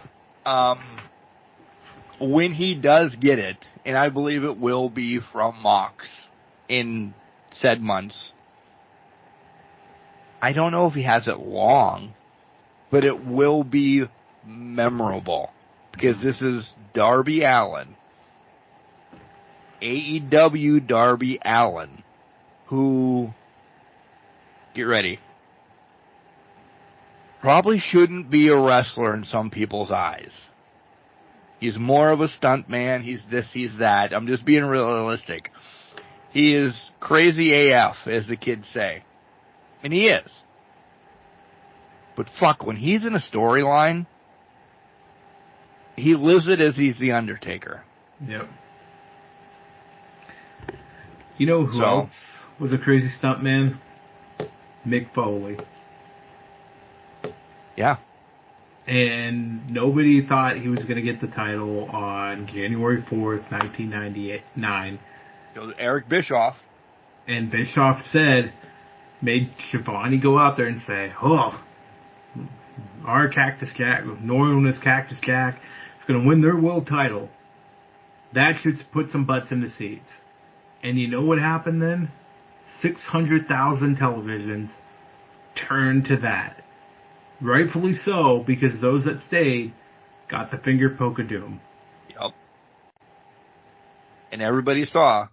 When he does get it, and I believe it will be from Mox in said months, I don't know if he has it long, but it will be memorable. Because this is Darby Allin. AEW Darby Allin. Who, get ready, probably shouldn't be a wrestler in some people's eyes. He's more of a stunt man. He's this, he's that. I'm just being realistic. He is crazy AF, as the kids say. And he is. But fuck, when he's in a storyline, he lives it as he's the Undertaker. Yep. You know who else was a crazy stuntman? Mick Foley. Yeah. And nobody thought he was going to get the title on January 4th, 1999. It was Eric Bischoff. And Bischoff made Shivani go out there and say, oh, our Cactus Jack, known as Cactus Jack, is going to win their world title. That should put some butts in the seats. And you know what happened then? 600,000 televisions turned to that. Rightfully so, because those that stayed got the finger poke of doom. Yep. And everybody saw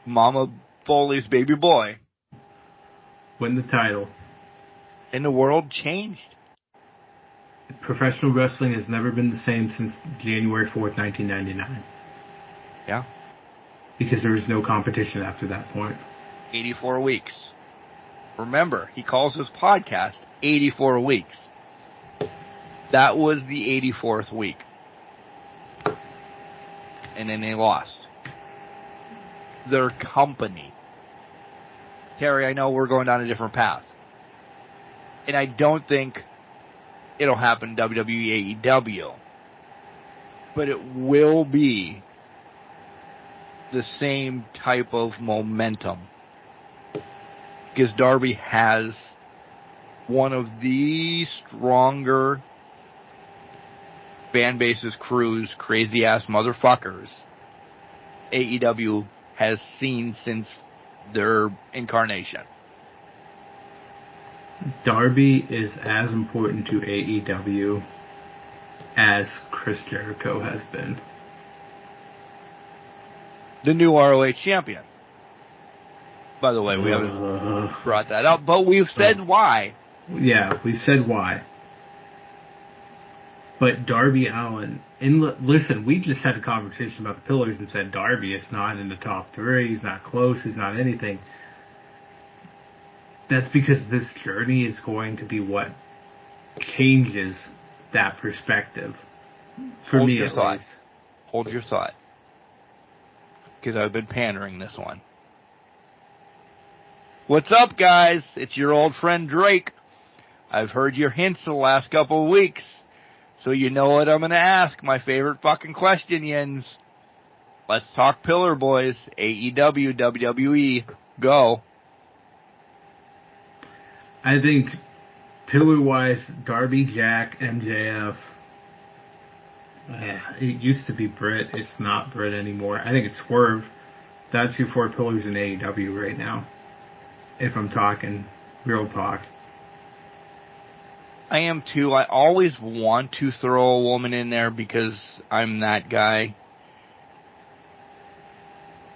Mama Foley's baby boy win the title. And the world changed. Professional wrestling has never been the same since January 4th, 1999. Yeah. Because there was no competition after that point. 84 weeks. Remember, he calls his podcast 84 weeks. That was the 84th week. And then they lost. Their company. Terry, I know we're going down a different path. And I don't think it'll happen WWE AEW. But it will be the same type of momentum. Because Darby has one of the stronger fan bases, crews, crazy ass motherfuckers AEW has seen since their incarnation. Darby is as important to AEW as Chris Jericho has been. The new ROH champion. By the way, we haven't brought that up, but we've said why. Yeah, we've said why. But Darby Allin, listen, we just had a conversation about the pillars and said Darby is not in the top 3, he's not close, he's not anything. That's because this journey is going to be what changes that perspective. For me, at least. Hold your thought. Because I've been pandering this one. What's up, guys? It's your old friend Drake. I've heard your hints the last couple of weeks. So you know what I'm going to ask. My favorite fucking question, Jens. Let's talk Pillar Boys. AEW, WWE. Go. I think pillar-wise, Darby, Jack, MJF. It used to be Britt. It's not Britt anymore. I think it's Swerve. That's your 4 pillars in AEW right now. If I'm talking real talk. I am too. I always want to throw a woman in there because I'm that guy.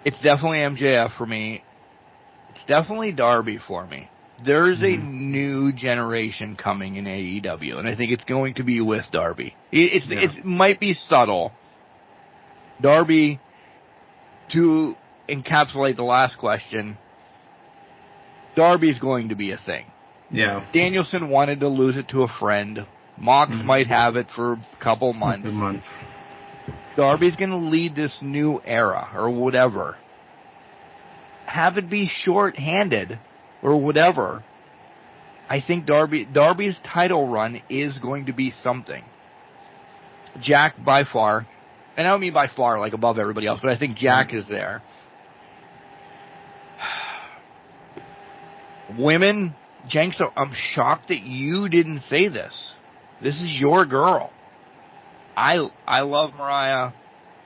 It's definitely MJF for me. It's definitely Darby for me. There's a new generation coming in AEW, and I think it's going to be with Darby. It might be subtle. Darby, to encapsulate the last question, Darby's going to be a thing. Yeah. Danielson wanted to lose it to a friend. Mox might have it for a couple months. Darby's going to lead this new era, or whatever. Have it be short-handed, or whatever. I think Darby's title run is going to be something. Jack, by far, and I don't mean by far, like above everybody else, but I think Jack is there. Women, Jenks, I'm shocked that you didn't say this. This is your girl. I love Mariah.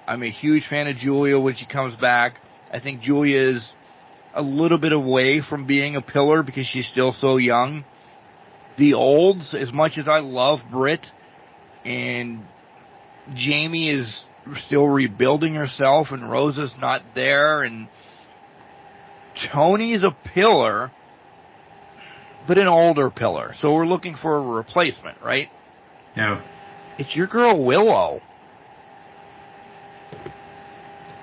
I'm a huge fan of Julia when she comes back. I think Julia is a little bit away from being a pillar because she's still so young. The olds, as much as I love Britt, and Jamie is still rebuilding herself, and Rosa's not there, and Tony's a pillar, but an older pillar. So we're looking for a replacement, right? Yeah. It's your girl Willow.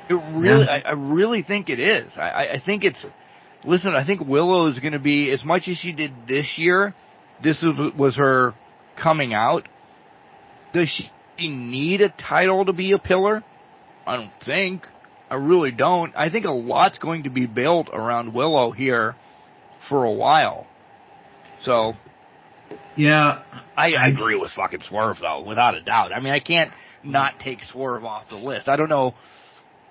It really, Yeah. I really think it is. I think it's. Listen, I think Willow is going to be, as much as she did this year. This was her coming out. Does she need a title to be a pillar? I don't think. I really don't. I think a lot's going to be built around Willow here for a while. So, yeah, I agree with fucking Swerve, though, without a doubt. I mean, I can't not take Swerve off the list. I don't know.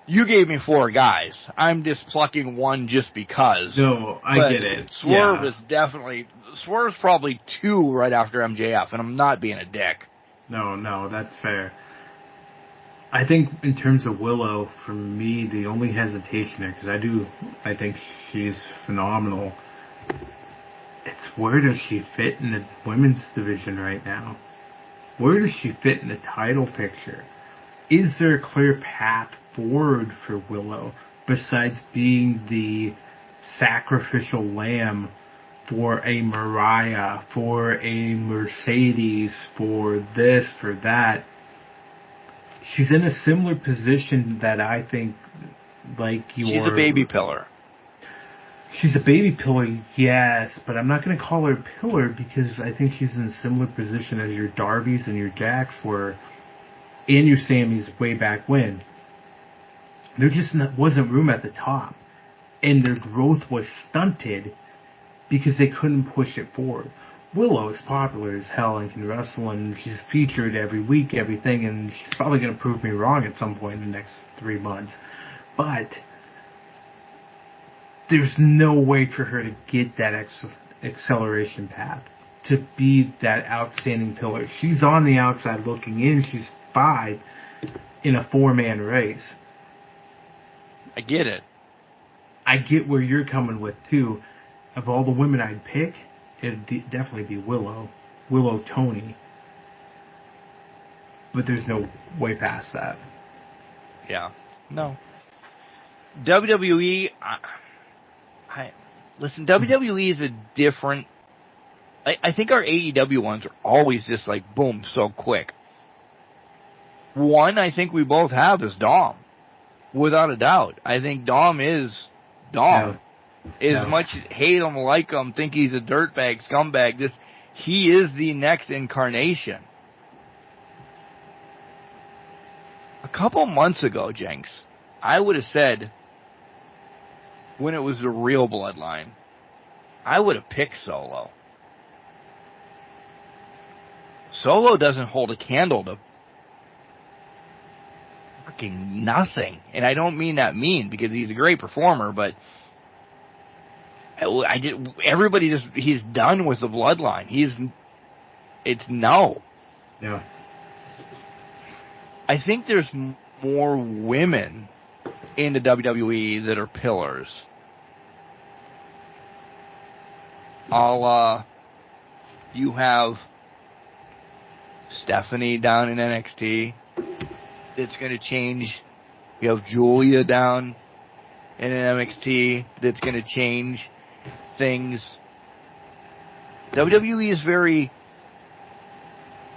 You gave me 4 guys. I'm just plucking one just because. No, I get it. Swerve is definitely... Swerve's probably 2 right after MJF, and I'm not being a dick. No, that's fair. I think in terms of Willow, for me, the only hesitation there, because I think she's phenomenal. It's where does she fit in the women's division right now? Where does she fit in the title picture? Is there a clear path forward for Willow besides being the sacrificial lamb for a Mariah, for a Mercedes, for this, for that. She's in a similar position that I think, like She's a baby pillar. She's a baby pillar, yes, but I'm not going to call her a pillar because I think she's in a similar position as your Darbys and your Jacks were, and your Sammys way back when. There just wasn't room at the top, and their growth was stunted because they couldn't push it forward. Willow is popular as hell and can wrestle, and she's featured every week, everything, and she's probably going to prove me wrong at some point in the next 3 months. But there's no way for her to get that acceleration path, to be that outstanding pillar. She's on the outside looking in. She's 5 in a 4-man race. I get it. I get where you're coming with, too. Of all the women I'd pick, it'd definitely be Willow Tony. But there's no way past that. Yeah. No. WWE, listen, WWE is a different... I think our AEW ones are always just like, boom, so quick. One I think we both have is Dom. Without a doubt. I think Dom is Dom. Yeah. As much hate him, like him, think he's a dirtbag, scumbag, he is the next incarnation. A couple months ago, Jenks, I would have said, when it was the real bloodline, I would have picked Solo. Solo doesn't hold a candle to fucking nothing. And I don't mean that mean, because he's a great performer, but he's done with the bloodline. It's no. Yeah. I think there's more women in the WWE that are pillars. You have Stephanie down in NXT. That's going to change. You have Julia down in NXT. That's going to change things. WWE is very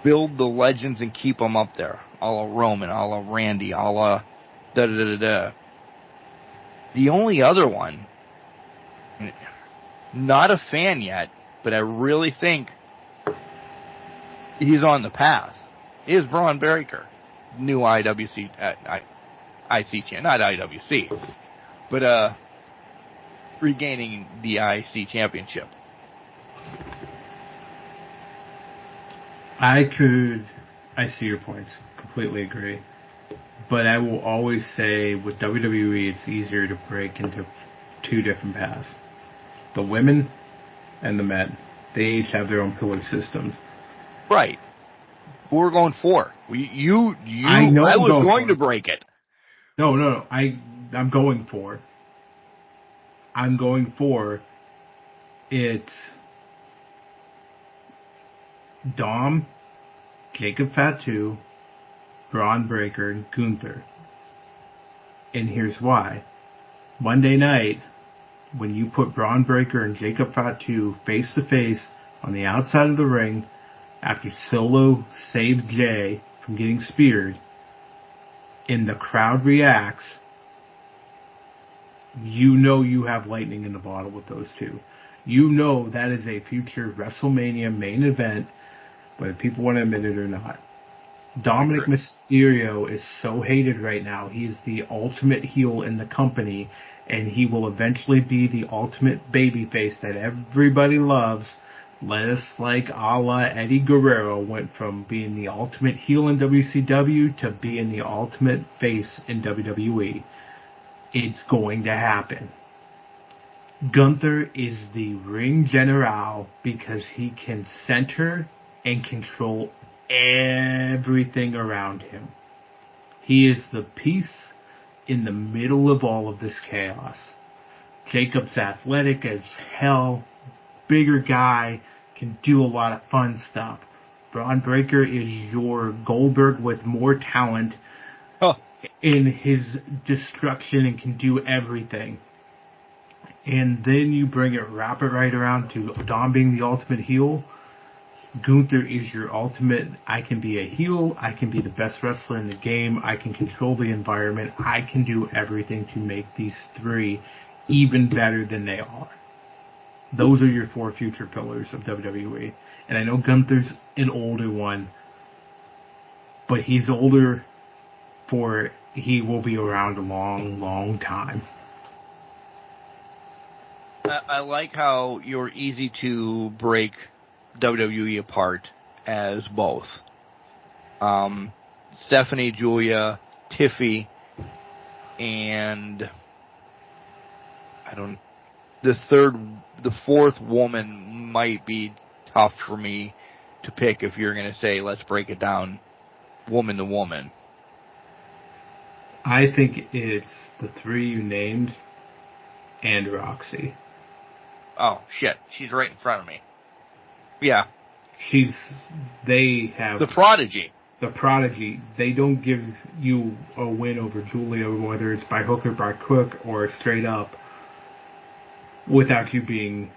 build the legends and keep them up there. A la Roman, a la Randy, a la da-da-da-da-da. The only other one, not a fan yet, but I really think he's on the path, is Braun Breaker. New IWC, IC champ, not IWC, but regaining the IC championship. I see your points. Completely agree. But I will always say with WWE, it's easier to break into 2 different paths. The women and the men. They each have their own pillar systems. Right. We're going 4. I know I was going to break it. No. I'm going for. It's Dom, Jacob Fatu, Braun Breaker, and Gunther. And here's why. Monday night, when you put Braun Breaker and Jacob Fatu face to face on the outside of the ring after Solo saved Jay from getting speared, and the crowd reacts, you know you have lightning in the bottle with those two. You know that is a future WrestleMania main event, whether people want to admit it or not. Dominic Mysterio is so hated right now. He's the ultimate heel in the company, and he will eventually be the ultimate babyface that everybody loves. Just like a la Eddie Guerrero went from being the ultimate heel in WCW to being the ultimate face in WWE. It's going to happen. Gunther is the ring general because he can center and control everything around him. He is the piece in the middle of all of this chaos. Jacob's athletic as hell, bigger guy, can do a lot of fun stuff. Braun Breaker is your Goldberg with more talent in his destruction and can do everything. And then you wrap it right around to Dom being the ultimate heel. Gunther is your ultimate, I can be a heel, I can be the best wrestler in the game, I can control the environment, I can do everything to make these three even better than they are. Those are your 4 future pillars of WWE. And I know Gunther's an older one, but he's older he will be around a long, long time. I like how you're easy to break WWE apart as both. Stephanie, Julia, Tiffy, and the fourth woman might be tough for me to pick if you're going to say, let's break it down woman to woman. I think it's the 3 you named and Roxy. Oh, shit. She's right in front of me. Yeah. They have... The Prodigy. The Prodigy. They don't give you a win over Julia, whether it's by hook or by crook or straight up, without you being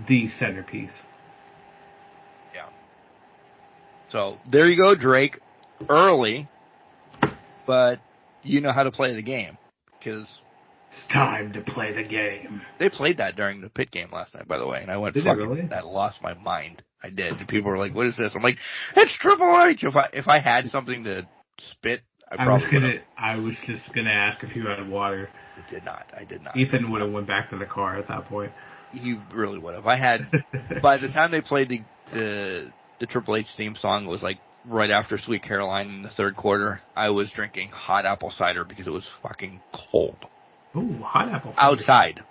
the centerpiece. Yeah. So, there you go, Drake. Early, but you know how to play the game. Because... It's time to play the game. They played that during the pit game last night, by the way, and I went, really? I lost my mind. I did. And people were like, what is this? I'm like, it's Triple H. If I had something to spit, I was just gonna ask if you had water. I did not. Ethan would have went back to the car at that point. He really would have. I had, by the time they played the Triple H theme song, it was like right after Sweet Caroline in the third quarter, I was drinking hot apple cider because it was fucking cold. Ooh, hot apple cider. Outside.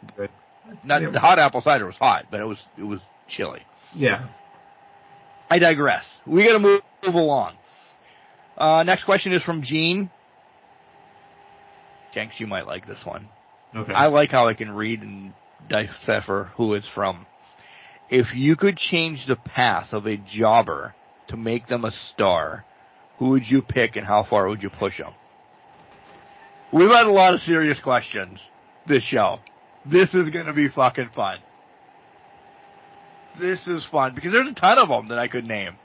The hot apple cider was hot, but it was chilly. Yeah. I digress. We gotta move along. Next question is from Gene. Jenks, you might like this one. Okay. I like how I can read and decipher who it's from. If you could change the path of a jobber to make them a star, who would you pick and how far would you push them? We've had a lot of serious questions this show. This is going to be fucking fun. This is fun because there's a ton of them that I could name.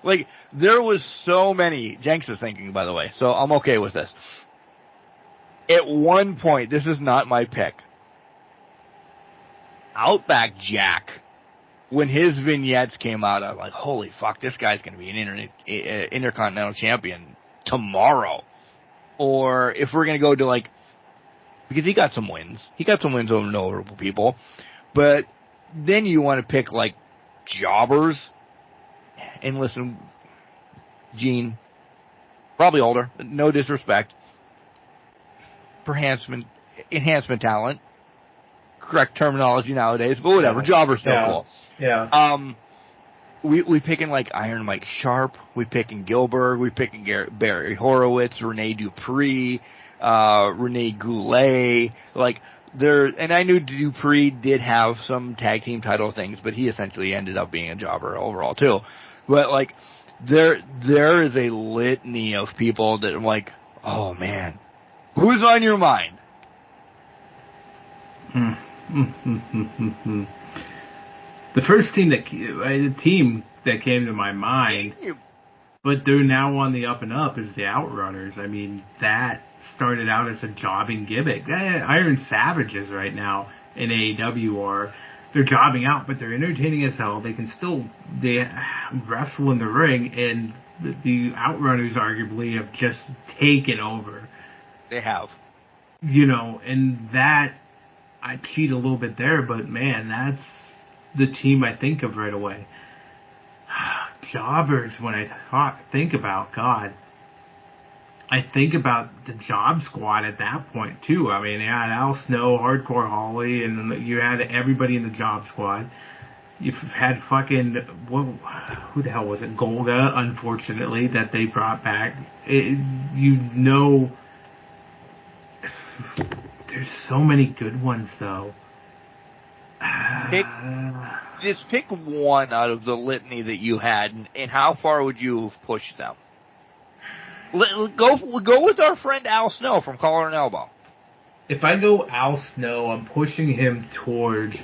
Like, there was so many. Jenks is thinking, by the way, so I'm okay with this. At one point, this is not my pick. Outback Jack, when his vignettes came out, I'm like, holy fuck, this guy's going to be an Intercontinental Champion tomorrow. Or if we're going to go to, like, because he got some wins. He got some wins over notable people. But then you want to pick, like, jobbers. And listen, Gene, probably older, no disrespect. For enhancement talent. Correct terminology nowadays, but whatever. Jobber's still cool. Yeah. We picking like Iron Mike Sharp, we picking Gilbert, we picking Barry Horowitz, Rene Dupree, Rene Goulet, like and I knew Dupree did have some tag team title things, but he essentially ended up being a jobber overall too. But like there is a litany of people that I'm like, oh man, who's on your mind? The first team that came to my mind, but they're now on the up and up, is the Outrunners. I mean, that started out as a jobbing gimmick. Iron Savages right now in AEW they're jobbing out, but they're entertaining as hell. They wrestle in the ring, and the Outrunners arguably have just taken over. They have. And that, I cheat a little bit there, but man, that's the team I think of right away. Jobbers, when I think about, God, I think about the Job Squad at that point, too. I mean, you had Al Snow, Hardcore Holly, and you had everybody in the Job Squad. You've had fucking, who the hell was it? Golga, unfortunately, that they brought back. There's so many good ones, though. Just pick one out of the litany that you had, and how far would you have pushed them? Go with our friend Al Snow from Collar and Elbow. if I go Al Snow, I'm pushing him towards...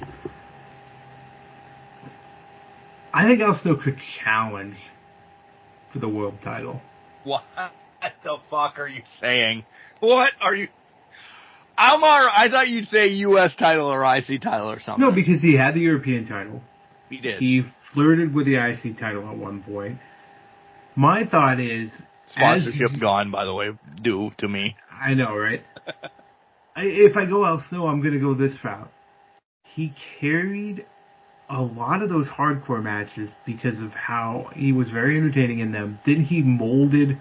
I think Al Snow could challenge for the world title. What the fuck are you saying? What are you... I thought you'd say U.S. title or IC title or something. No, because he had the European title. He did. He flirted with the IC title at one point. My thought is... Sponsorship gone, by the way, due to me. I know, right? If I go Al Snow, I'm going to go this route. He carried a lot of those hardcore matches because of how he was very entertaining in them. Then he molded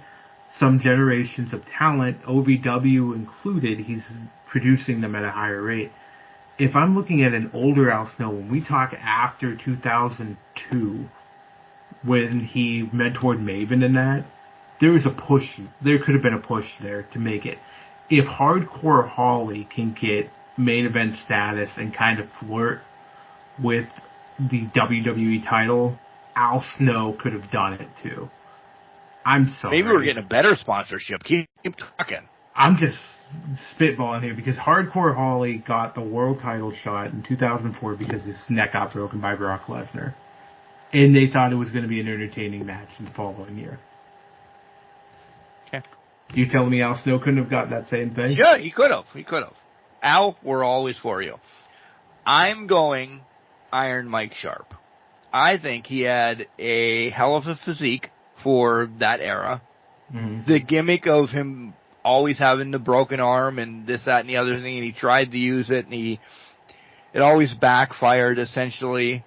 some generations of talent, OVW included. He's producing them at a higher rate. If I'm looking at an older Al Snow, when we talk after 2002, when he mentored Maven in that, there was a push. There could have been a push there to make it. If Hardcore Holly can get main event status and kind of flirt with the WWE title, Al Snow could have done it too. I'm sorry. Maybe we're getting a better sponsorship. Keep talking. I'm just spitballing here because Hardcore Holly got the world title shot in 2004 because his neck got broken by Brock Lesnar. And they thought it was going to be an entertaining match in the following year. Okay. You telling me Al Snow couldn't have got that same thing? Yeah, he could have. He could have. Al, we're always for you. I'm going Iron Mike Sharp. I think he had a hell of a physique for that era. Mm-hmm. The gimmick of him always having the broken arm and this, that, and the other thing, and he tried to use it, and it always backfired, essentially.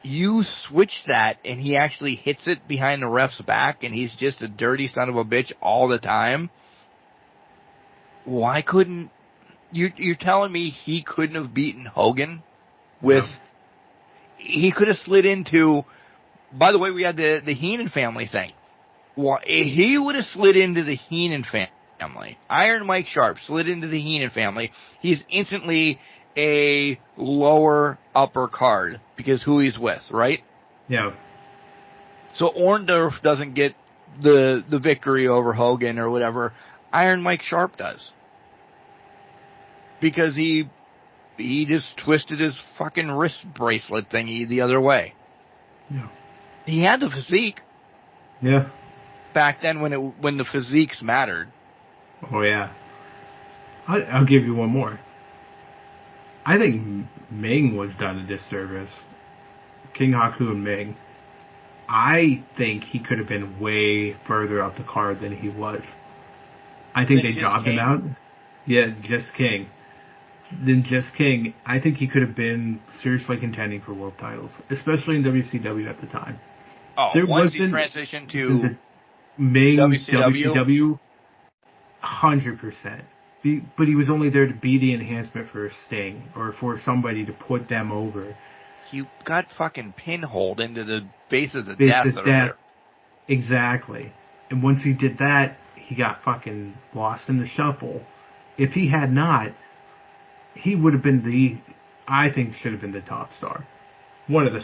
You switch that, and he actually hits it behind the ref's back, and he's just a dirty son of a bitch all the time. Why couldn't... You're telling me he couldn't have beaten Hogan with... No. He could have slid into... By the way, we had the Heenan family thing. He would have slid into the Heenan family. Iron Mike Sharp slid into the Heenan family. He's instantly a lower upper card because who he's with, right? Yeah. So Orndorff doesn't get the victory over Hogan or whatever. Iron Mike Sharp does. Because he just twisted his fucking wrist bracelet thingy the other way. Yeah. He had the physique. Yeah. Back then when the physiques mattered. Oh, yeah. I'll give you one more. I think Ming was done a disservice. King Haku and Ming. I think he could have been way further up the card than he was. I think they jobbed him out. Yeah, just King. Then just King. I think he could have been seriously contending for world titles, especially in WCW at the time. Oh, once he transitioned to Ming WCW, 100%. But he was only there to be the enhancement for a Sting or for somebody to put them over. He got fucking pinholed into the base of the death. Exactly. And once he did that, he got fucking lost in the shuffle. If he had not, he would have been I think should have been the top star. One of the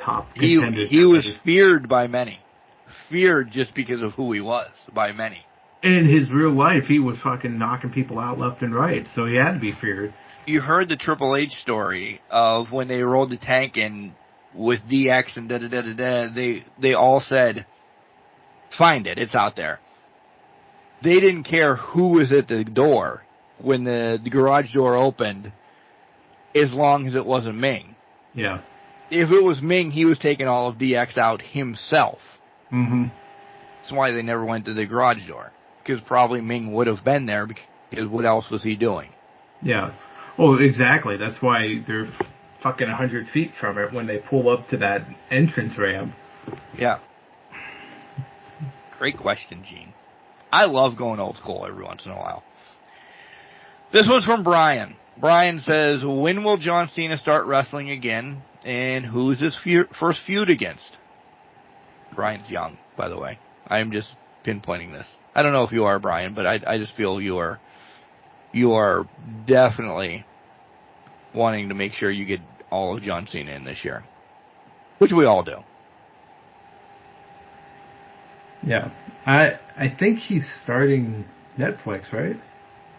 top contenders. He was feared by many. Feared just because of who he was by many. In his real life, he was fucking knocking people out left and right, so he had to be feared. You heard the Triple H story of when they rolled the tank in with DX and da-da-da-da-da. They all said, find it, it's out there. They didn't care who was at the door when the garage door opened, as long as it wasn't Ming. Yeah. If it was Ming, he was taking all of DX out himself. Mm-hmm. That's why they never went to the garage door. Because probably Ming would have been there, because what else was he doing? Yeah. Oh, exactly. That's why they're fucking 100 feet from it when they pull up to that entrance ramp. Yeah. Great question, Gene. I love going old school every once in a while. This one's from Brian. Brian says, when will John Cena start wrestling again, and who's his first feud against? Brian's young, by the way. I'm just pinpointing this. I don't know if you are, Brian, but I just feel you are definitely wanting to make sure you get all of John Cena in this year, which we all do. Yeah. I think he's starting Netflix, right?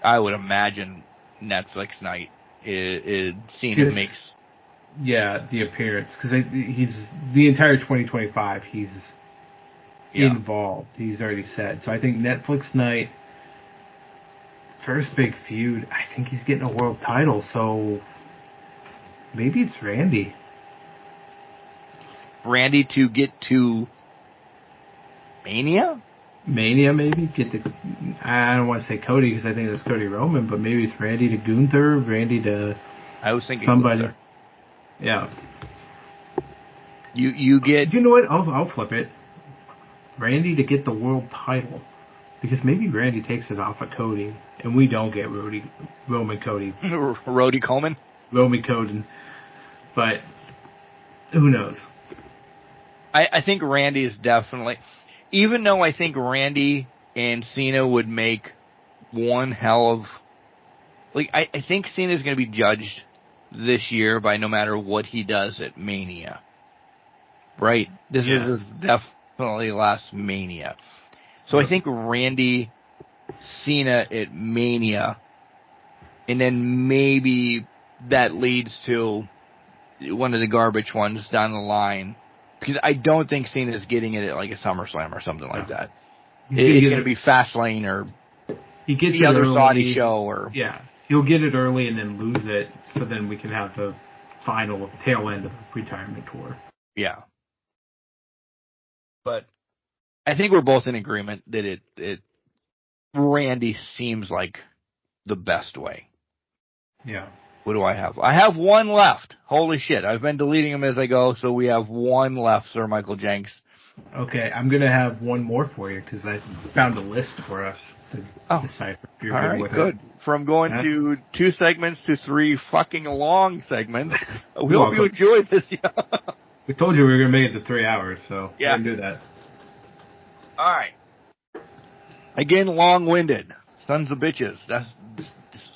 I would imagine Netflix night is Cena makes. Yeah, the appearance, because he's the entire 2025. He's involved. He's already said. So I think Netflix night, first big feud. I think he's getting a world title. So maybe it's Randy. Randy to get to Mania. Mania, maybe get the. I don't want to say Cody because I think that's Cody Roman, but maybe it's Randy to Gunther, Randy to. I was thinking somebody. Gunther. Yeah. You get. You know what? I'll flip it. Randy to get the world title, because maybe Randy takes it off of Cody, and we don't get Roman Cody. Rody Coleman. Roman Cody. But who knows? I think Randy is definitely. Even though I think Randy and Cena would make one hell of. Like, I think Cena's going to be judged this year by no matter what he does at Mania. Right? This is definitely last Mania. So I think Randy, Cena at Mania, and then maybe that leads to one of the garbage ones down the line. Because I don't think Cena's getting it at like a SummerSlam or something like that. It's going to be Fastlane or he gets the other early, Saudi show. Or he'll get it early and then lose it, so then we can have the final tail end of the retirement tour. Yeah. But I think we're both in agreement that it Randy seems like the best way. Yeah. What do I have? I have one left. Holy shit. I've been deleting them as I go, so we have one left, Sir Michael Jenks. Okay, I'm going to have one more for you because I found a list for us to decipher. If you're all right, good. From going to 2 segments to 3 fucking long segments. We hope you enjoyed this. We told you we were going to make it to 3 hours, so we're going to do that. All right. Again, long-winded. Sons of bitches. That's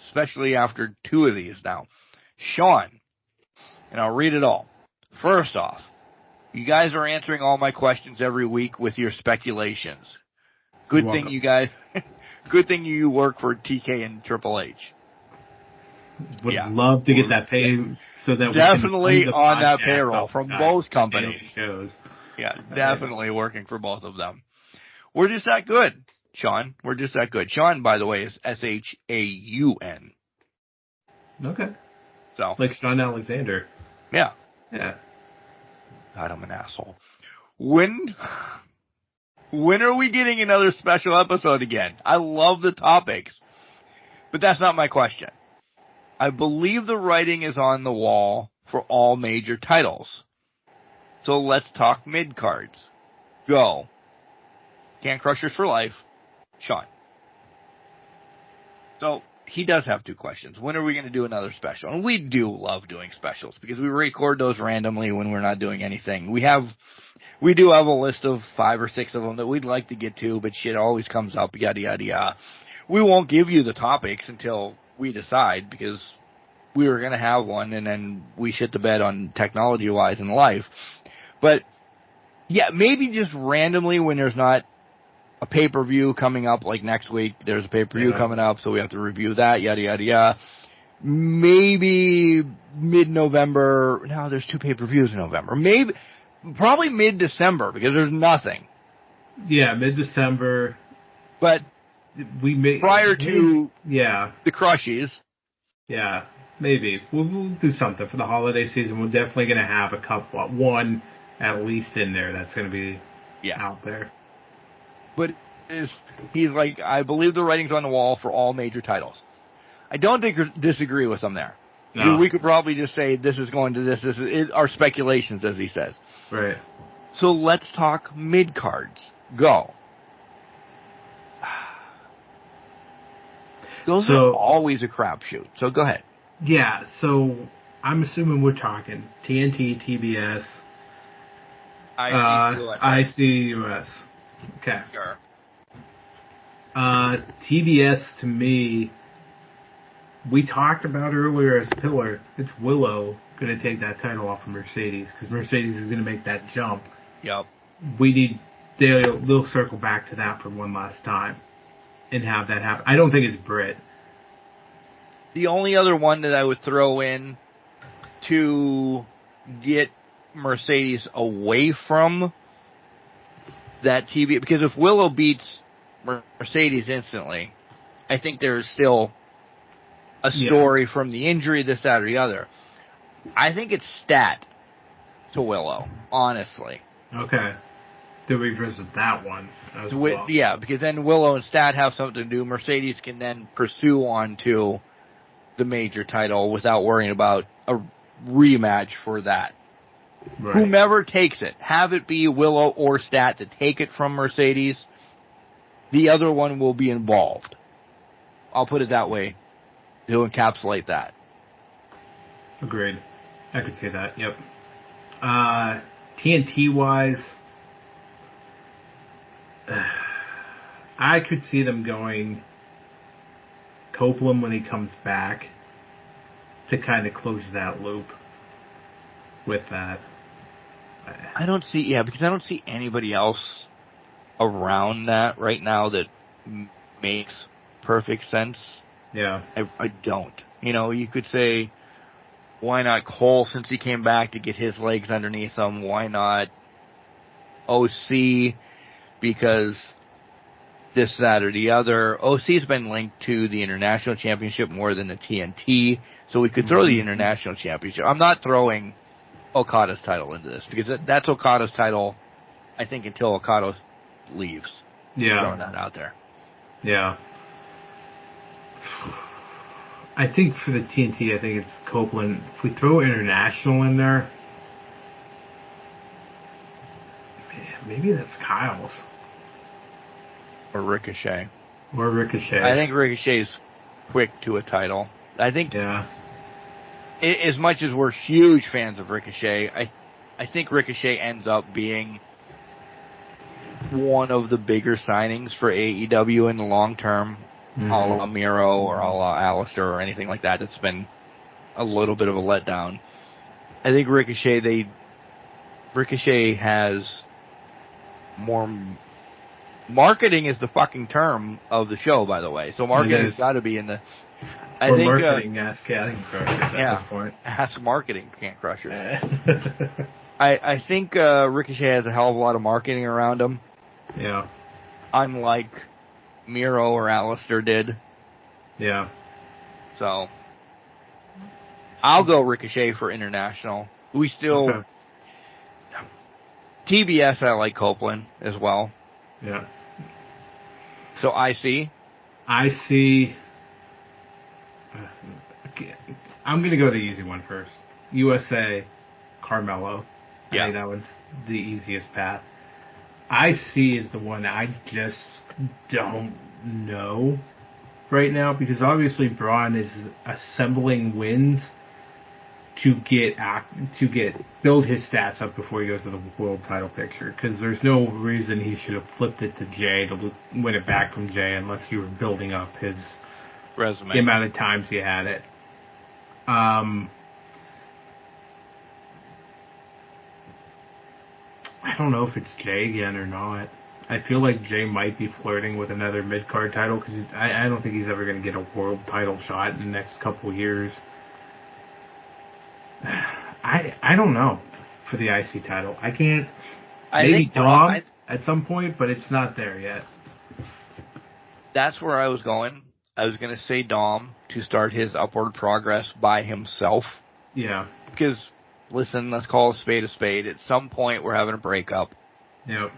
especially after 2 of these now. Sean, and I'll read it all. First off, you guys are answering all my questions every week with your speculations. Good thing you guys, good thing you work for TK and Triple H. Would love to get that pay so that definitely we can on that payroll from both companies. Shows. Yeah, definitely working for both of them. We're just that good, Sean. We're just that good. Sean, by the way, is Shaun. Okay. So like Sean Alexander. Yeah. Yeah. God, I'm an asshole. When are we getting another special episode again? I love the topics, but that's not my question. I believe the writing is on the wall for all major titles. So let's talk mid-cards. Go. Can Crushers for life. Sean. So he does have 2 questions. When are we going to do another special? And we do love doing specials because we record those randomly when we're not doing anything. We do have a list of 5 or 6 of them that we'd like to get to, but shit always comes up, yada, yada, yada. We won't give you the topics until we decide because we were going to have one and then we shit the bed on technology-wise in life. But, yeah, maybe just randomly when there's not a pay-per-view coming up, like next week, there's a pay-per-view coming up, so we have to review that, yada, yada, yada. Maybe mid-November. No, there's 2 pay-per-views in November. Probably mid-December, because there's nothing. Yeah, mid-December. But prior to the Crushies. Yeah, maybe. We'll do something for the holiday season. We're definitely going to have a couple, one at least in there that's going to be out there. But he's like, I believe the writing's on the wall for all major titles. I don't disagree with him there. No. We could probably just say this is going to this is our speculations, as he says. Right. So let's talk mid-cards. Go. Those are always a crapshoot. So go ahead. Yeah, so I'm assuming we're talking TNT, TBS, ICUS. Okay. Sure. TBS, to me, we talked about earlier as Pillar, it's Willow going to take that title off of Mercedes, because Mercedes is going to make that jump. Yep. They'll circle back to that for one last time and have that happen. I don't think it's Britt. The only other one that I would throw in to get Mercedes away from that TV, because if Willow beats Mercedes instantly, I think there's still a story from the injury, this, that, or the other. I think it's stat to Willow, honestly. Okay. To revisit that one as well. Yeah, because then Willow and Stat have something to do. Mercedes can then pursue on to the major title without worrying about a rematch for that. Right. Whomever takes it, have it be Willow or Stat to take it from Mercedes, the other one will be involved. I'll put it that way to encapsulate that. Agreed. I could see that, yep. TNT-wise, I could see them going Copeland when he comes back to kind of close that loop with that. I don't see, because I don't see anybody else around that right now that makes perfect sense. Yeah. I don't. You could say, why not Cole since he came back to get his legs underneath him? Why not OC because this, that, or the other? OC's been linked to the International Championship more than the TNT, so we could throw the International Championship. I'm not throwing Okada's title into this because that's Okada's title, I think, until Okada leaves. Yeah. Throwing that out there. Yeah. I think for the TNT, I think it's Copeland. If we throw International in there, maybe that's Kyle's. Or Ricochet. I think Ricochet's quick to a title. I think, as much as we're huge fans of Ricochet, I think Ricochet ends up being one of the bigger signings for AEW in the long term. A la Miro or a la Alistair or anything like that. It's been a little bit of a letdown. I think Ricochet has more marketing is the fucking term of the show, by the way. So marketing has got to be in the. I think marketing ask Can't Crushers at this point. Ask marketing Can't Crushers. I think Ricochet has a hell of a lot of marketing around him. Yeah. Unlike Miro or Alistair did. Yeah. So, I'll go Ricochet for International. We still... Okay. TBS, I like Copeland as well. Yeah. So, IC? IC... I'm going to go the easy one first. USA, Carmelo. I think that one's the easiest path. IC is the one I just don't know right now because obviously Braun is assembling wins to build his stats up before he goes to the world title picture because there's no reason he should have flipped it to Jay to win it back from Jay unless you were building up his resume, the amount of times he had it. I don't know if it's Jay again or not. I feel like Jay might be flirting with another mid-card title because I don't think he's ever going to get a world title shot in the next couple of years. I don't know for the IC title. I can't. Maybe Dom at some point, but it's not there yet. That's where I was going. I was going to say Dom to start his upward progress by himself. Yeah. Because, listen, let's call a spade a spade. At some point, we're having a breakup. Yep.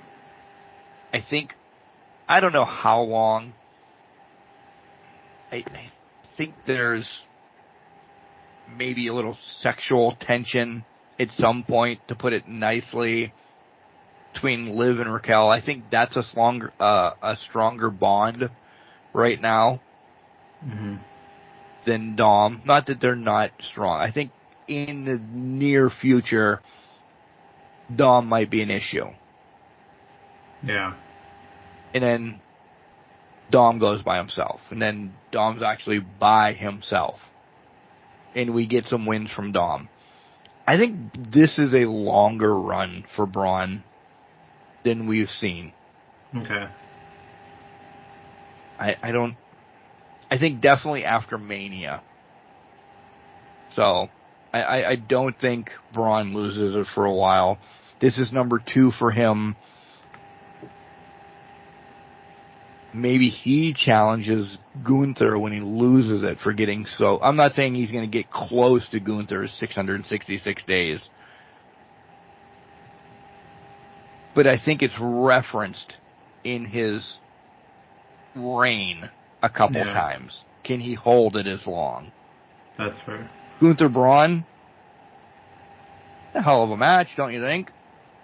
I don't know how long. I think there's maybe a little sexual tension at some point, to put it nicely, between Liv and Raquel. I think that's a stronger bond right now than Dom. Not that they're not strong. I think in the near future, Dom might be an issue. Yeah. And then Dom goes by himself. And then Dom's actually by himself. And we get some wins from Dom. I think this is a longer run for Braun than we've seen. Okay. I think definitely after Mania, So I don't think Braun loses it for a while. This is number 2 for him. Maybe he challenges Gunther when he loses it for getting so... I'm not saying he's going to get close to Gunther's 666 days. But I think it's referenced in his reign a couple times. Can he hold it as long? That's fair. Gunther Braun, a hell of a match, don't you think?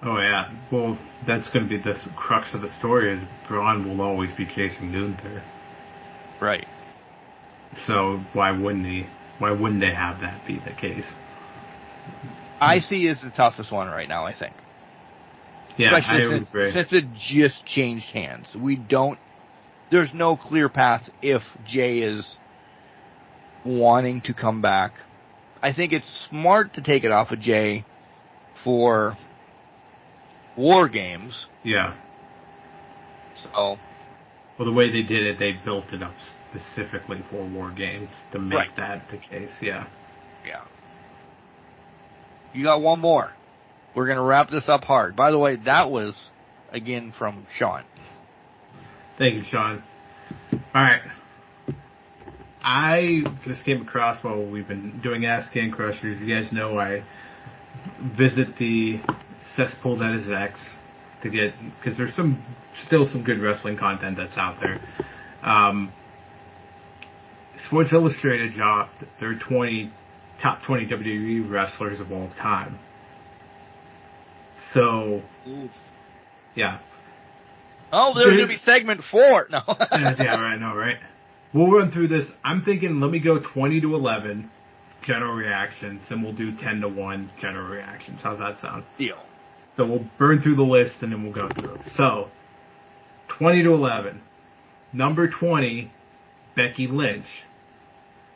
Oh, yeah. Well, that's going to be the crux of the story, is Braun will always be chasing Gunther. Right. So why wouldn't he? Why wouldn't they have that be the case? IC is the toughest one right now, I think. Yeah, especially since it just changed hands. There's no clear path if Jay is wanting to come back. I think it's smart to take it off of Jay for War Games. Yeah. So. Well, the way they did it, they built it up specifically for War Games to make that the case. Yeah. Yeah. You got one more. We're going to wrap this up hard. By the way, that was, again, from Sean. Thank you, Sean. All right. I just came across while we've been doing Ask Can Crushers. You guys know I visit the cesspool that is X to get, because there's still some good wrestling content that's out there. Sports Illustrated dropped their top 20 WWE wrestlers of all time. So, yeah. Oh, there's going to be segment 4. No. Yeah, right, no, right? We'll run through this. I'm thinking, let me go 20 to 11 general reactions, and we'll do 10 to 1 general reactions. How's that sound? Deal. So we'll burn through the list, and then we'll go through it. So, 20 to 11. Number 20, Becky Lynch.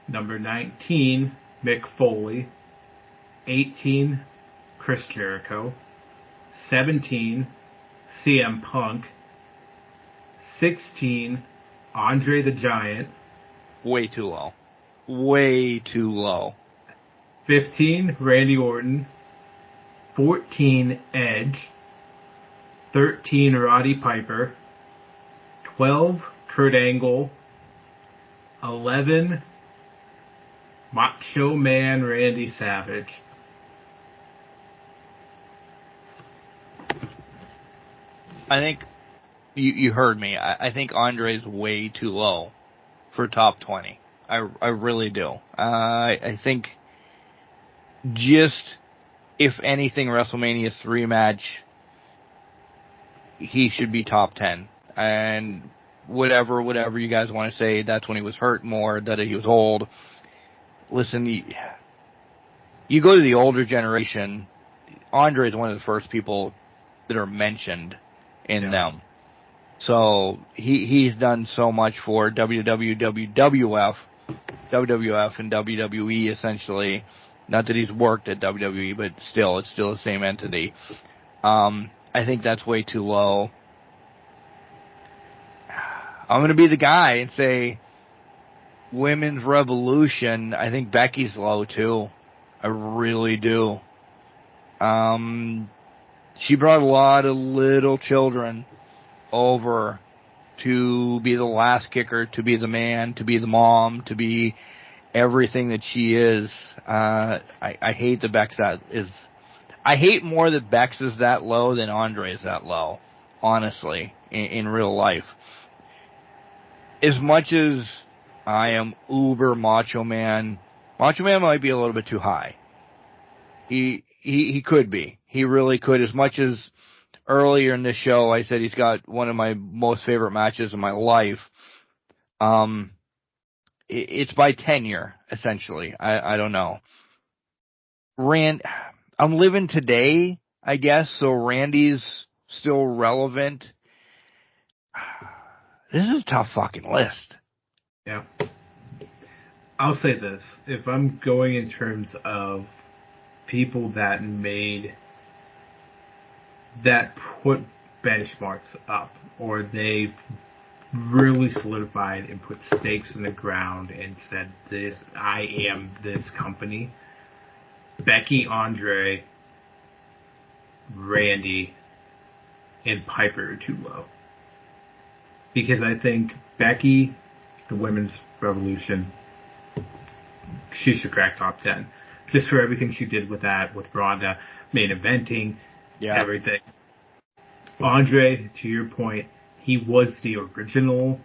Number 19, Mick Foley. 18, Chris Jericho. 17, CM Punk. 16, Andre the Giant. Way too low. Way too low. 15, Randy Orton. 14, Edge. 13, Roddy Piper. 12, Kurt Angle. 11, Macho Man Randy Savage. I think you heard me. I think Andre's way too low for top 20. I really do. I think just, if anything, WrestleMania 3 match, he should be top 10. And whatever you guys want to say, that's when he was hurt more, that he was old. Listen, you go to the older generation, Andre is one of the first people that are mentioned in them. So he's done so much for WWF, and WWE essentially. Not that he's worked at WWE, but still, it's still the same entity. I think that's way too low. I'm going to be the guy and say Women's Revolution. I think Becky's low too. I really do. She brought a lot of little children over to be the last kicker, to be the man, to be the mom, to be everything that she is. I hate that Bex is. I hate more that Bex is that low than Andre is that low. Honestly, in real life, as much as I am uber Macho Man might be a little bit too high. He could be. He really could. As much as earlier in this show I said he's got one of my most favorite matches in my life. It's by tenure, essentially. I don't know. I'm living today, I guess, so Randy's still relevant. This is a tough fucking list. Yeah. I'll say this. If I'm going in terms of people that put benchmarks up, or they really solidified and put stakes in the ground and said, I am this company. Becky, Andre, Randy, and Piper are too low. Because I think Becky, the women's revolution, she should crack top 10. Just for everything she did with that, with Ronda, main eventing, everything. Andre, to your point, he was the original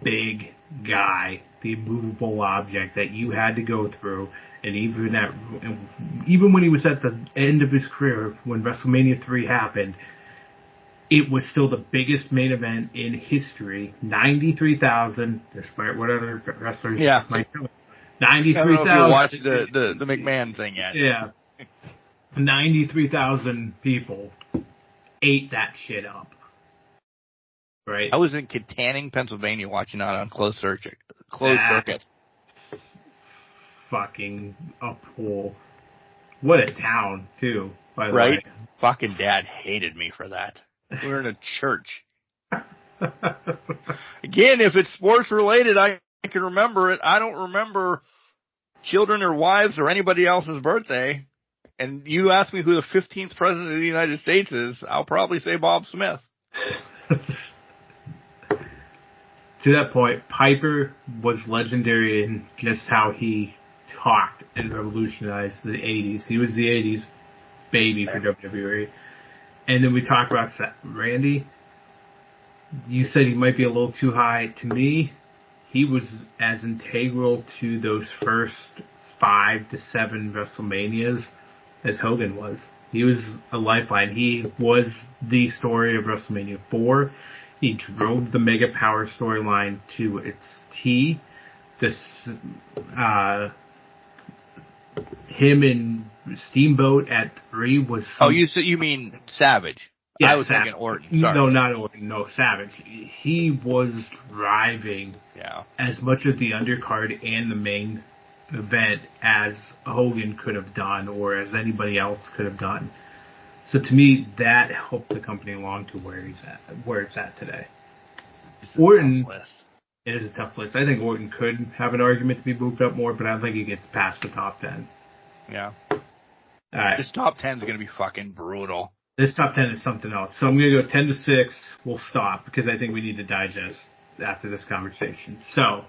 big guy, the immovable object that you had to go through. And even when he was at the end of his career, when WrestleMania 3 happened, it was still the biggest main event in history. 93,000, despite what other wrestlers might do. 93,000. I don't know if you watched the McMahon thing yet. Yeah. 93,000 people ate that shit up. Right? I was in Kittanning, Pennsylvania, watching that on closed circuit. Fucking a pool. What a town, too, by the way. Fucking Dad hated me for that. We were in a church. Again, if it's sports related, I can remember it. I don't remember children or wives or anybody else's birthday. And you ask me who the 15th president of the United States is, I'll probably say Bob Smith. To that point, Piper was legendary in just how he talked and revolutionized the 80s. He was the 80s baby for WWE. And then we talk about Randy. You said he might be a little too high. To me, he was as integral to those first 5 to 7 WrestleManias as Hogan was. He was a lifeline. He was the story of WrestleMania 4. He drove the Mega Power storyline to its T. Him and Steamboat at 3 was... you mean Savage? Yeah, I was thinking Orton. Sorry. No, not Orton. No, Savage. He was driving as much of the undercard and the main event as Hogan could have done or as anybody else could have done. So to me, that helped the company along to where it's at today. Orton, it is a tough list. I think Orton could have an argument to be moved up more, but I don't think he gets past the top 10. Yeah. All right. This top 10 is going to be fucking brutal. This top 10 is something else. So I'm going to go 10 to 6. We'll stop because I think we need to digest after this conversation. So,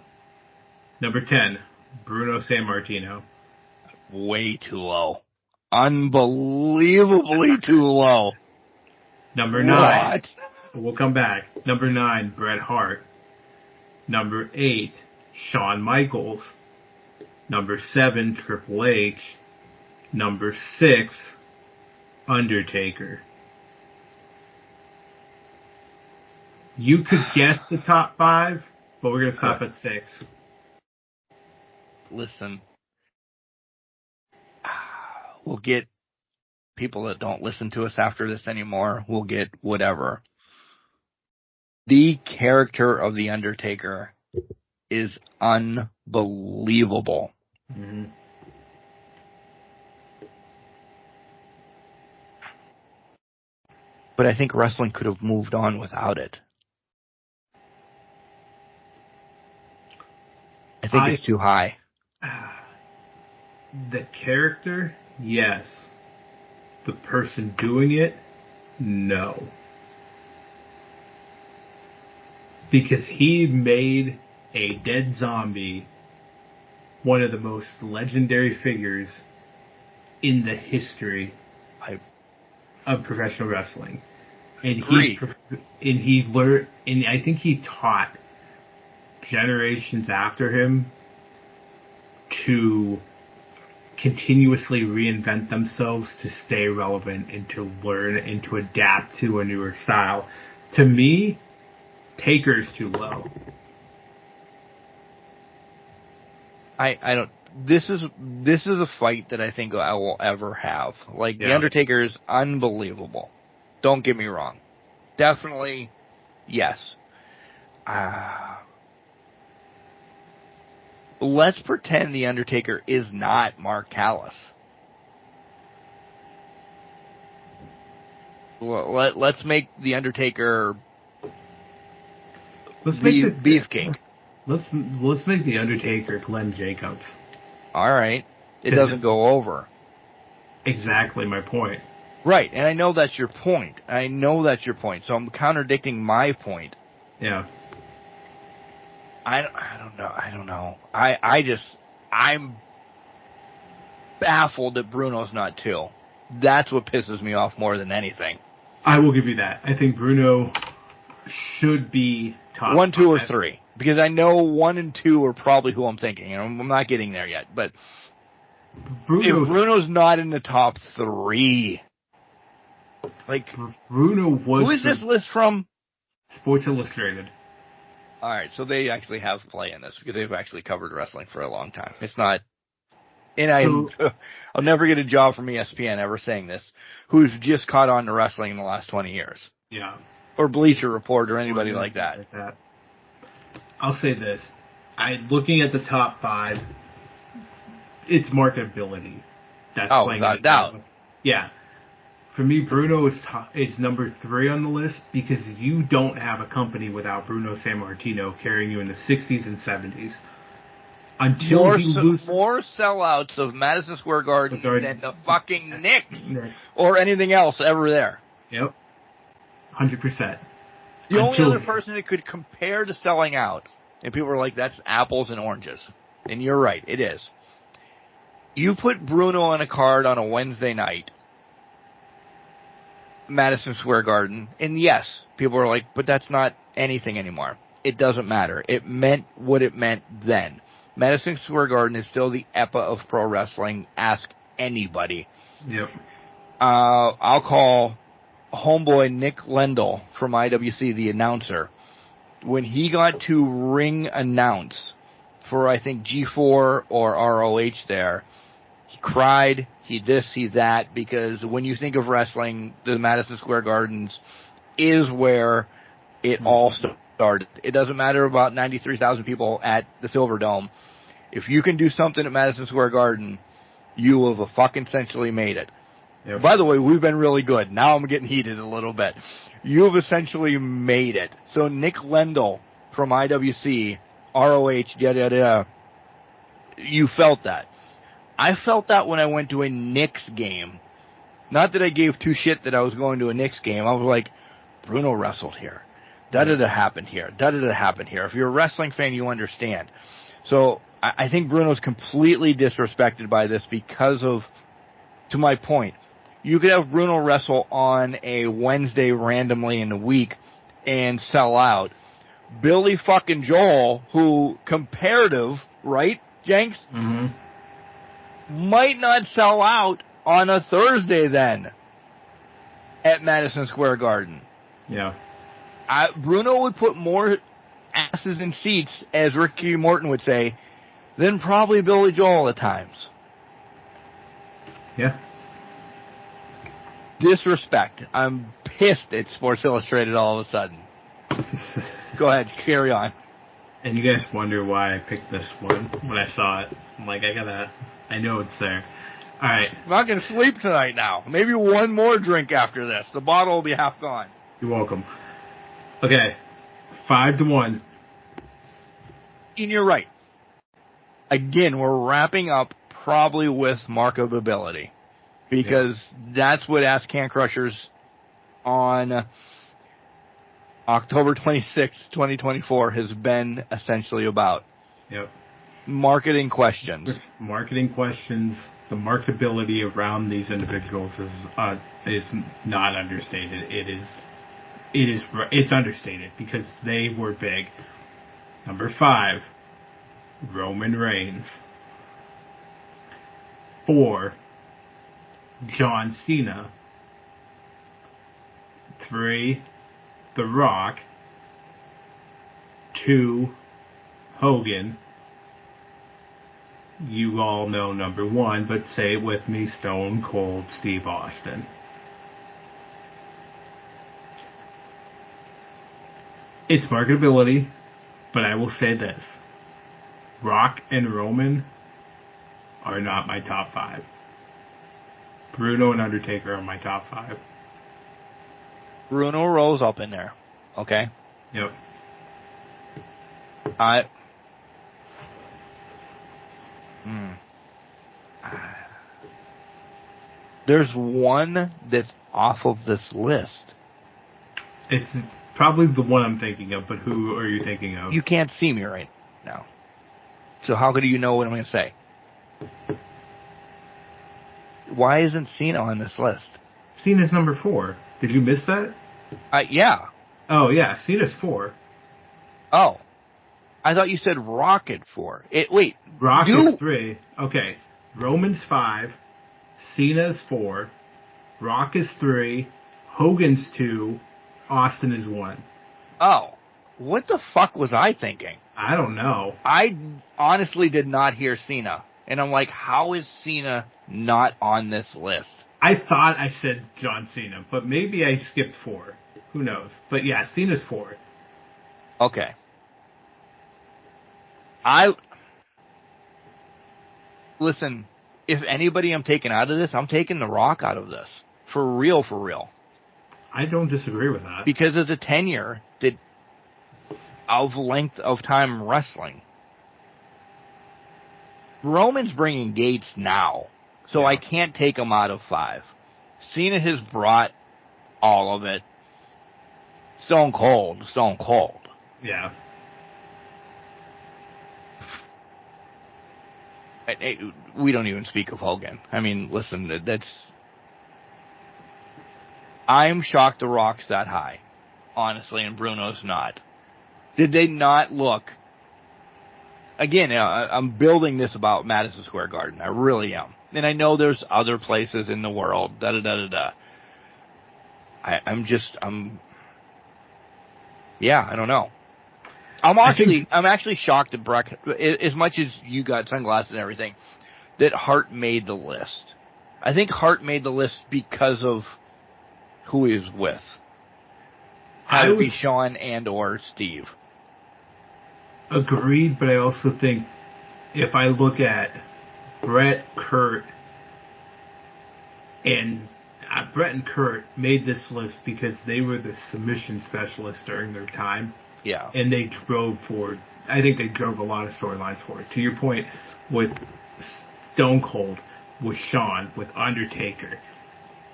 number 10, Bruno Sammartino. Way too low. Unbelievably too low. Number 9. We'll come back. Number 9, Bret Hart. Number 8, Shawn Michaels. Number 7, Triple H. Number 6, Undertaker. You could guess the top 5, but we're going to stop at 6. Listen. We'll get people that don't listen to us after this anymore. We'll get whatever. The character of The Undertaker is unbelievable. Mm-hmm. But I think wrestling could have moved on without it. I think it's too high. The character, yes. The person doing it, no. Because he made a dead zombie one of the most legendary figures in the history of professional wrestling. And he learned, and I think he taught generations after him to continuously reinvent themselves to stay relevant and to learn and to adapt to a newer style. To me, Taker's too low. I don't. This is a fight that I think I will ever have. Like, The Undertaker is unbelievable. Don't get me wrong. Definitely, yes. Let's pretend The Undertaker is not Mark Callis. Let's make The Undertaker Let's make beefcake. Let's make the Undertaker Glenn Jacobs. All right. It doesn't go over. Exactly my point. Right, and I know that's your point. So I'm contradicting my point. Yeah. I don't know. I'm baffled that Bruno's not 2. That's what pisses me off more than anything. I will give you that. I think Bruno should be top 1, 2, or 5. 3. Because I know 1 and 2 are probably who I'm thinking. And I'm not getting there yet. But if Bruno's not in the top 3, like, Bruno was... Who is this list from? Sports Illustrated. All right, so they actually have play in this because they've actually covered wrestling for a long time. It's not... And I'll never get a job from ESPN ever saying this, who's just caught on to wrestling in the last 20 years. Yeah. Or Bleacher Report or anybody like that. I'll say this. Looking at the top 5, it's marketability. That's without doubt. Yeah. For me, Bruno is number 3 on the list because you don't have a company without Bruno Sammartino carrying you in the 60s and 70s. Until more sellouts of Madison Square Garden than the fucking Knicks or anything else ever there. Yep. 100%. The only other person that could compare to selling out, and people are like, that's apples and oranges. And you're right, it is. You put Bruno on a card on a Wednesday night, Madison Square Garden, and yes, people are like, but that's not anything anymore. It doesn't matter. It meant what it meant then. Madison Square Garden is still the epa of pro wrestling. Ask anybody. Yep. I'll call homeboy Nick Lendl from IWC, the announcer. When he got to ring announce for, I think, G4 or ROH there, he cried, he this, he that, because when you think of wrestling, the Madison Square Gardens is where it all started. It doesn't matter about 93,000 people at the Silverdome. If you can do something at Madison Square Garden, you have fucking essentially made it. Yep. By the way, we've been really good. Now I'm getting heated a little bit. You have essentially made it. So Nick Lendl from IWC, ROH, you felt that. I felt that when I went to a Knicks game. Not that I gave two shit that I was going to a Knicks game. I was like, Bruno wrestled here. Da-da-da happened here. Da-da-da happened here. If you're a wrestling fan, you understand. So I think Bruno's completely disrespected by this because of, to my point, you could have Bruno wrestle on a Wednesday randomly in the week and sell out. Billy fucking Joel, who comparative, right, Jenks? Mm-hmm. Might not sell out on a Thursday then at Madison Square Garden. Yeah. Bruno would put more asses in seats, as Ricky Morton would say, than probably Billy Joel at times. Yeah. Disrespect. I'm pissed at Sports Illustrated all of a sudden. Go ahead, carry on. And you guys wonder why I picked this one when I saw it. I'm like, I know it's there. All right. I'm not going to sleep tonight now. Maybe one more drink after this. The bottle will be half gone. You're welcome. Okay. 5-1. And you're right. Again, we're wrapping up probably with marketability. Because that's what Ask Can Crushers on October 26, 2024 has been essentially about. Yep. Marketing questions. The marketability around these individuals is not understated. It's understated because they were big. Number 5, Roman Reigns. 4, John Cena. 3, The Rock. 2, Hogan. You all know number 1, but say it with me, Stone Cold Steve Austin. It's marketability, but I will say this. Rock and Roman are not my top 5. Bruno and Undertaker are my top 5. Bruno rolls up in there. Okay? Yep. There's one that's off of this list. It's probably the one I'm thinking of, but who are you thinking of? You can't see me right now. So how could you know what I'm going to say? Why isn't Cena on this list? Cena's number 4. Did you miss that? Yeah. Oh, yeah. Cena's 4. Oh. I thought you said Rock at 4. Wait. Rock is 3. Okay. Roman's 5. Cena's 4. Rock is 3. Hogan's 2. Austin is 1. Oh. What the fuck was I thinking? I don't know. I honestly did not hear Cena. And I'm like, how is Cena not on this list? I thought I said John Cena, but maybe I skipped 4. Who knows? But yeah, Cena's 4. Okay. Listen, if anybody I'm taking out of this, I'm taking The Rock out of this. For real, for real. I don't disagree with that. Because of the tenure of length of time wrestling. Roman's bringing Gates now, so yeah. I can't take him out of 5. Cena has brought all of it. Stone Cold. Yeah. We don't even speak of Hogan. I mean, listen, I'm shocked The Rock's that high, honestly, and Bruno's not. Did they not look? Again, I'm building this about Madison Square Garden. I really am. And I know there's other places in the world, yeah, I don't know. I'm actually shocked at Breck, as much as you got sunglasses and everything, that Hart made the list. I think Hart made the list because of who he was with. Had it be Shawn and or Steve. Agreed, but I also think if I look at Bret, Kurt, and Bret and Kurt made this list because they were the submission specialists during their time. Yeah. And they drove forward. I think they drove a lot of storylines forward. To your point, with Stone Cold, with Shawn, with Undertaker,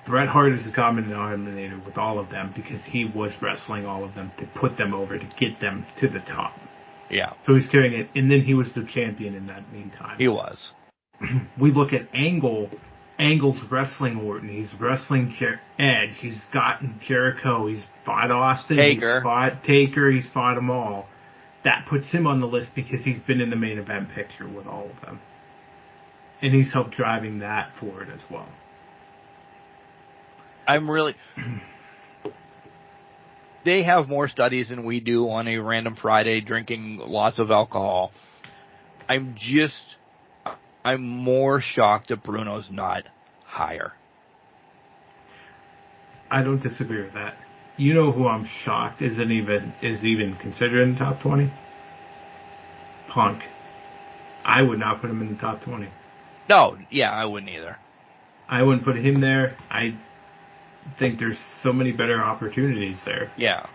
Bret Hart is a common denominator with all of them because he was wrestling all of them to put them over, to get them to the top. Yeah. So he's carrying it, and then he was the champion in that meantime. He was. We look at Angle. Angle's wrestling Orton. He's wrestling Edge. He's gotten Jericho. He's fought Austin. Taker. He's fought Taker. He's fought them all. That puts him on the list because he's been in the main event picture with all of them. And he's helped driving that forward as well. They have more studies than we do on a random Friday drinking lots of alcohol. I'm more shocked that Bruno's not higher. I don't disagree with that. You know who I'm shocked is even considered in the top 20? Punk. I would not put him in the top 20. No, yeah, I wouldn't either. I wouldn't put him there. I think there's so many better opportunities there. Yeah.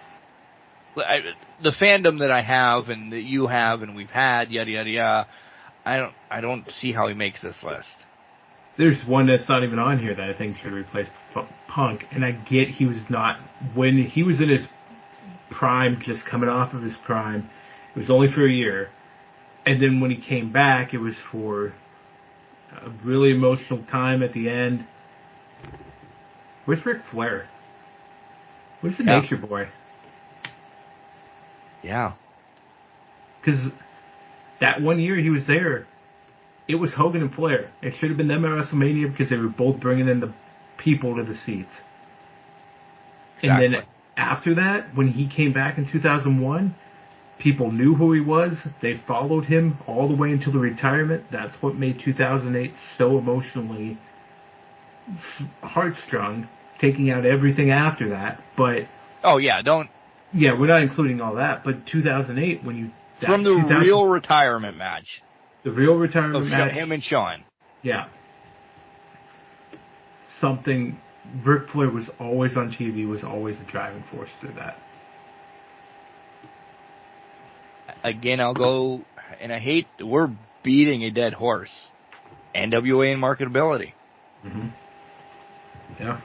The fandom that I have and that you have and we've had, yada, yada, yada, I don't see how he makes this list. There's one that's not even on here that I think should replace Punk, and I get he was not, when he was in his prime, just coming off of his prime, it was only for a year, and then when he came back, it was for a really emotional time at the end. Where's Ric Flair? Where's the Nature Boy? Yeah. Because that one year he was there, it was Hogan and Flair. It should have been them at WrestleMania because they were both bringing in the people to the seats. Exactly. And then after that, when he came back in 2001, people knew who he was. They followed him all the way until the retirement. That's what made 2008 so emotionally heartstrung, taking out everything after that. But we're not including all that. But 2008, when you from the real retirement match, the real retirement match, him and Shawn, something. Ric Flair was always on TV, was always the driving force through that. again, I'll go, and we're beating a dead horse. NWA and marketability. Mm-hmm. Yeah.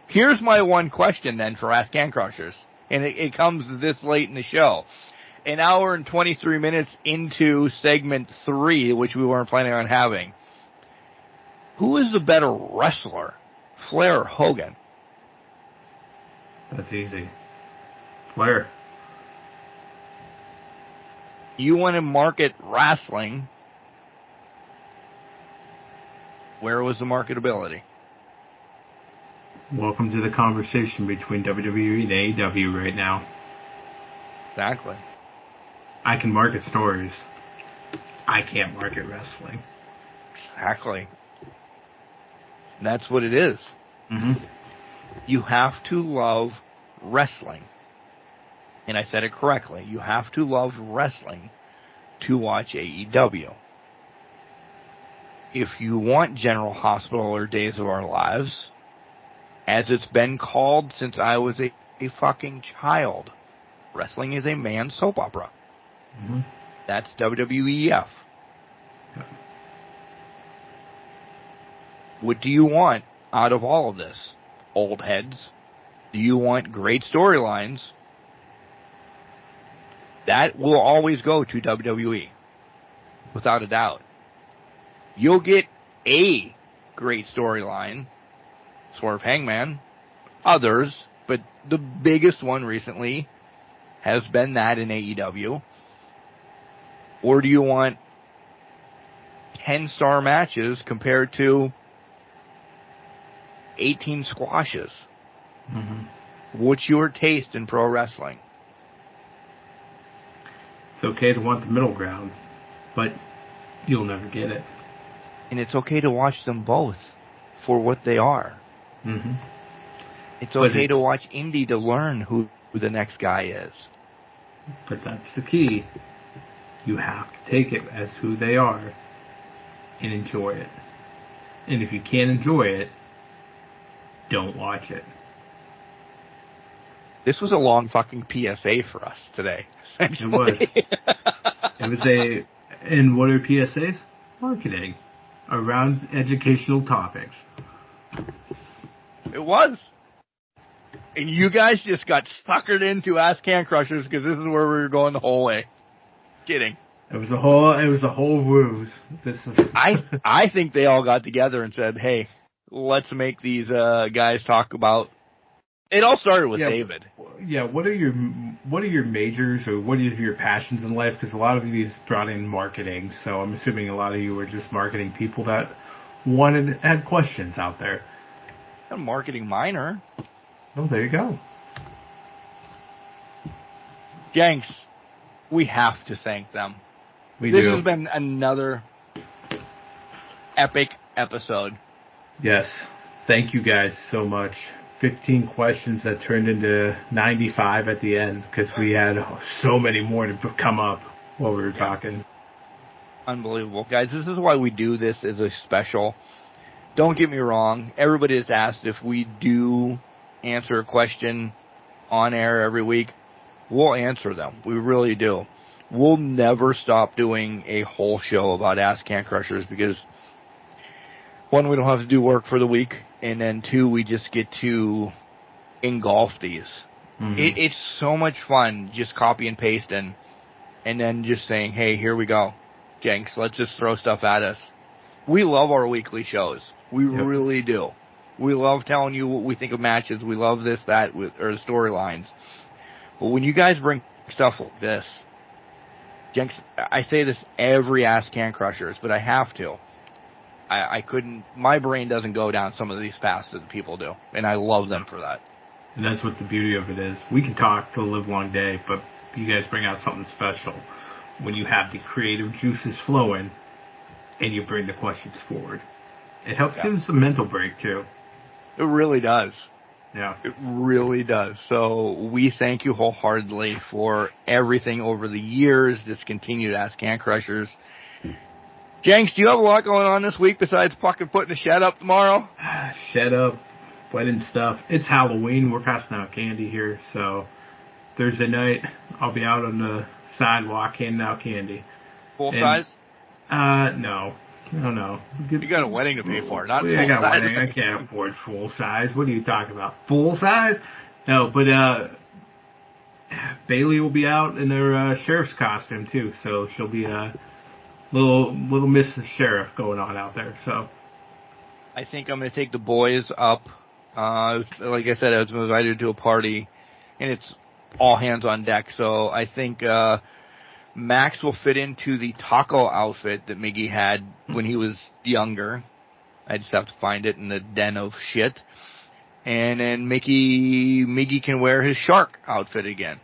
Here's my one question then for Ask Can Crushers, and it comes this late in the show. An hour and 23 minutes into segment 3, which we weren't planning on having. Who is the better wrestler, Flair or Hogan? That's easy. Flair. You want to market wrestling. Where was the marketability? Welcome to the conversation between WWE and AEW right now. Exactly. I can market stories. I can't market wrestling. Exactly. That's what it is. Mm-hmm. You have to love wrestling. And I said it correctly. You have to love wrestling to watch AEW. If you want General Hospital or Days of Our Lives, as it's been called since I was a fucking child, wrestling is a man's soap opera. Mm-hmm. That's WWEF. Yeah. What do you want out of all of this, old heads? Do you want great storylines? That will always go to WWE, without a doubt. You'll get a great storyline, Swerve Hangman, others, but the biggest one recently has been that in AEW. Or do you want 10-star matches compared to 18 squashes? Mm-hmm. What's your taste in pro wrestling? It's okay to want the middle ground, but you'll never get it. And it's okay to watch them both for what they are. Mm-hmm. It's okay to watch indie to learn who the next guy is. But that's the key. You have to take it as who they are and enjoy it. And if you can't enjoy it, don't watch it. This was a long fucking PSA for us today. It was. It was and what are PSAs? Marketing around educational topics. It was. And you guys just got suckered into Ask Can Crushers because this is where we were going the whole way. Kidding. It was a whole ruse. This is. I think they all got together and said, "Hey, let's make these guys talk about." It all started with David. Yeah. What are your majors or what are your passions in life? Because a lot of these brought in marketing, so I'm assuming a lot of you were just marketing people that had questions out there. A marketing minor. Oh, there you go. Jenks, we have to thank them. This has been another epic episode. Yes. Thank you guys so much. 15 questions that turned into 95 at the end because we had so many more to come up while we were talking. Unbelievable. Guys, this is why we do this as a special. Don't get me wrong. Everybody has asked if we do answer a question on air every week. We'll answer them. We really do. We'll never stop doing a whole show about Ask Can Crushers because, one, we don't have to do work for the week, and then two, we just get to engulf these. Mm-hmm. It's so much fun just copy and pasting and then just saying, hey, here we go. Jenks, let's just throw stuff at us. We love our weekly shows. We really do. We love telling you what we think of matches. We love this, that, or storylines. But when you guys bring stuff like this, Jenks, I say this every Ask Can Crushers, but I have to. I couldn't, my brain doesn't go down some of these paths that people do, and I love them for that. And that's what the beauty of it is. We can talk the live long day, but you guys bring out something special when you have the creative juices flowing and you bring the questions forward. It helps give us a mental break, too. It really does. Yeah. It really does. So we thank you wholeheartedly for everything over the years that's continued to Ask Can Crushers. Jenks, do you have a lot going on this week besides fucking putting a shed up tomorrow? Shed up, wedding stuff. It's Halloween. We're passing out candy here, so Thursday night, I'll be out on the sidewalk handing out candy. Full size? No. No. You got a wedding to pay for, not full I got a size. wedding. I can't afford full size. What are you talking about? Full size? No, but Bailey will be out in her sheriff's costume too, so she'll be little Mrs. Sheriff going on out there. So I think I'm going to take the boys up. Like I said, I was invited to a party, and it's all hands on deck. So I think Max will fit into the taco outfit that Miggy had when he was younger. I just have to find it in the den of shit. And then Miggy can wear his shark outfit again.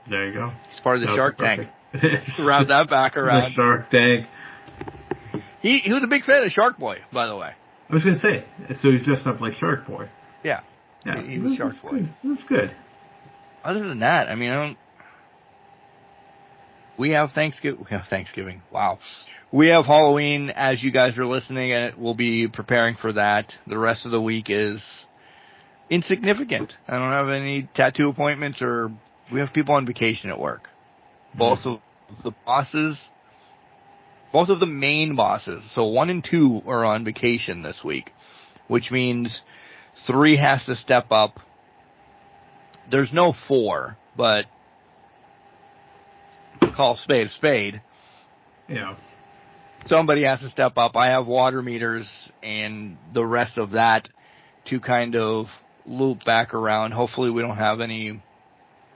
There you go. He's part of the Shark Tank. Wrap that back around. The Shark Tank. He was a big fan of Shark Boy, by the way. I was going to say, so he's dressed up like Shark Boy. Yeah. He was Shark Boy. That's good. Other than that, I mean, we have Thanksgiving. Wow. We have Halloween as you guys are listening, and we'll be preparing for that. The rest of the week is insignificant. I don't have any tattoo appointments, or we have people on vacation at work. Both of the bosses, both of the main bosses, so 1 and 2 are on vacation this week, which means 3 has to step up. There's no 4, but call spade a spade. Yeah. Somebody has to step up. I have water meters and the rest of that to kind of loop back around. Hopefully we don't have any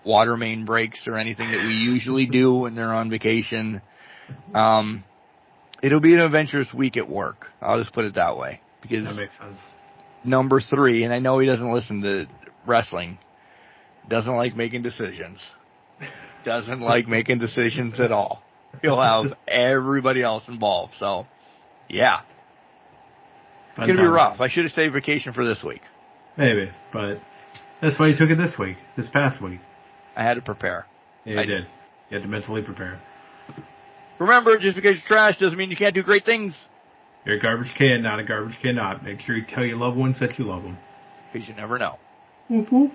water main breaks or anything that we usually do when they're on vacation. It'll be an adventurous week at work. I'll just put it that way. Because that makes sense. Number 3, and I know he doesn't listen to wrestling, doesn't like making decisions. Doesn't like making decisions at all. He'll have everybody else involved. So, yeah. It's going to be rough. I should have saved vacation for this week. Maybe, but that's why you took it this past week. I had to prepare. Yeah, you did. You had to mentally prepare. Remember, just because you're trash doesn't mean you can't do great things. You're a garbage can, not a garbage cannot. Make sure you tell your loved ones that you love them. Because you never know. Whoop, whoop.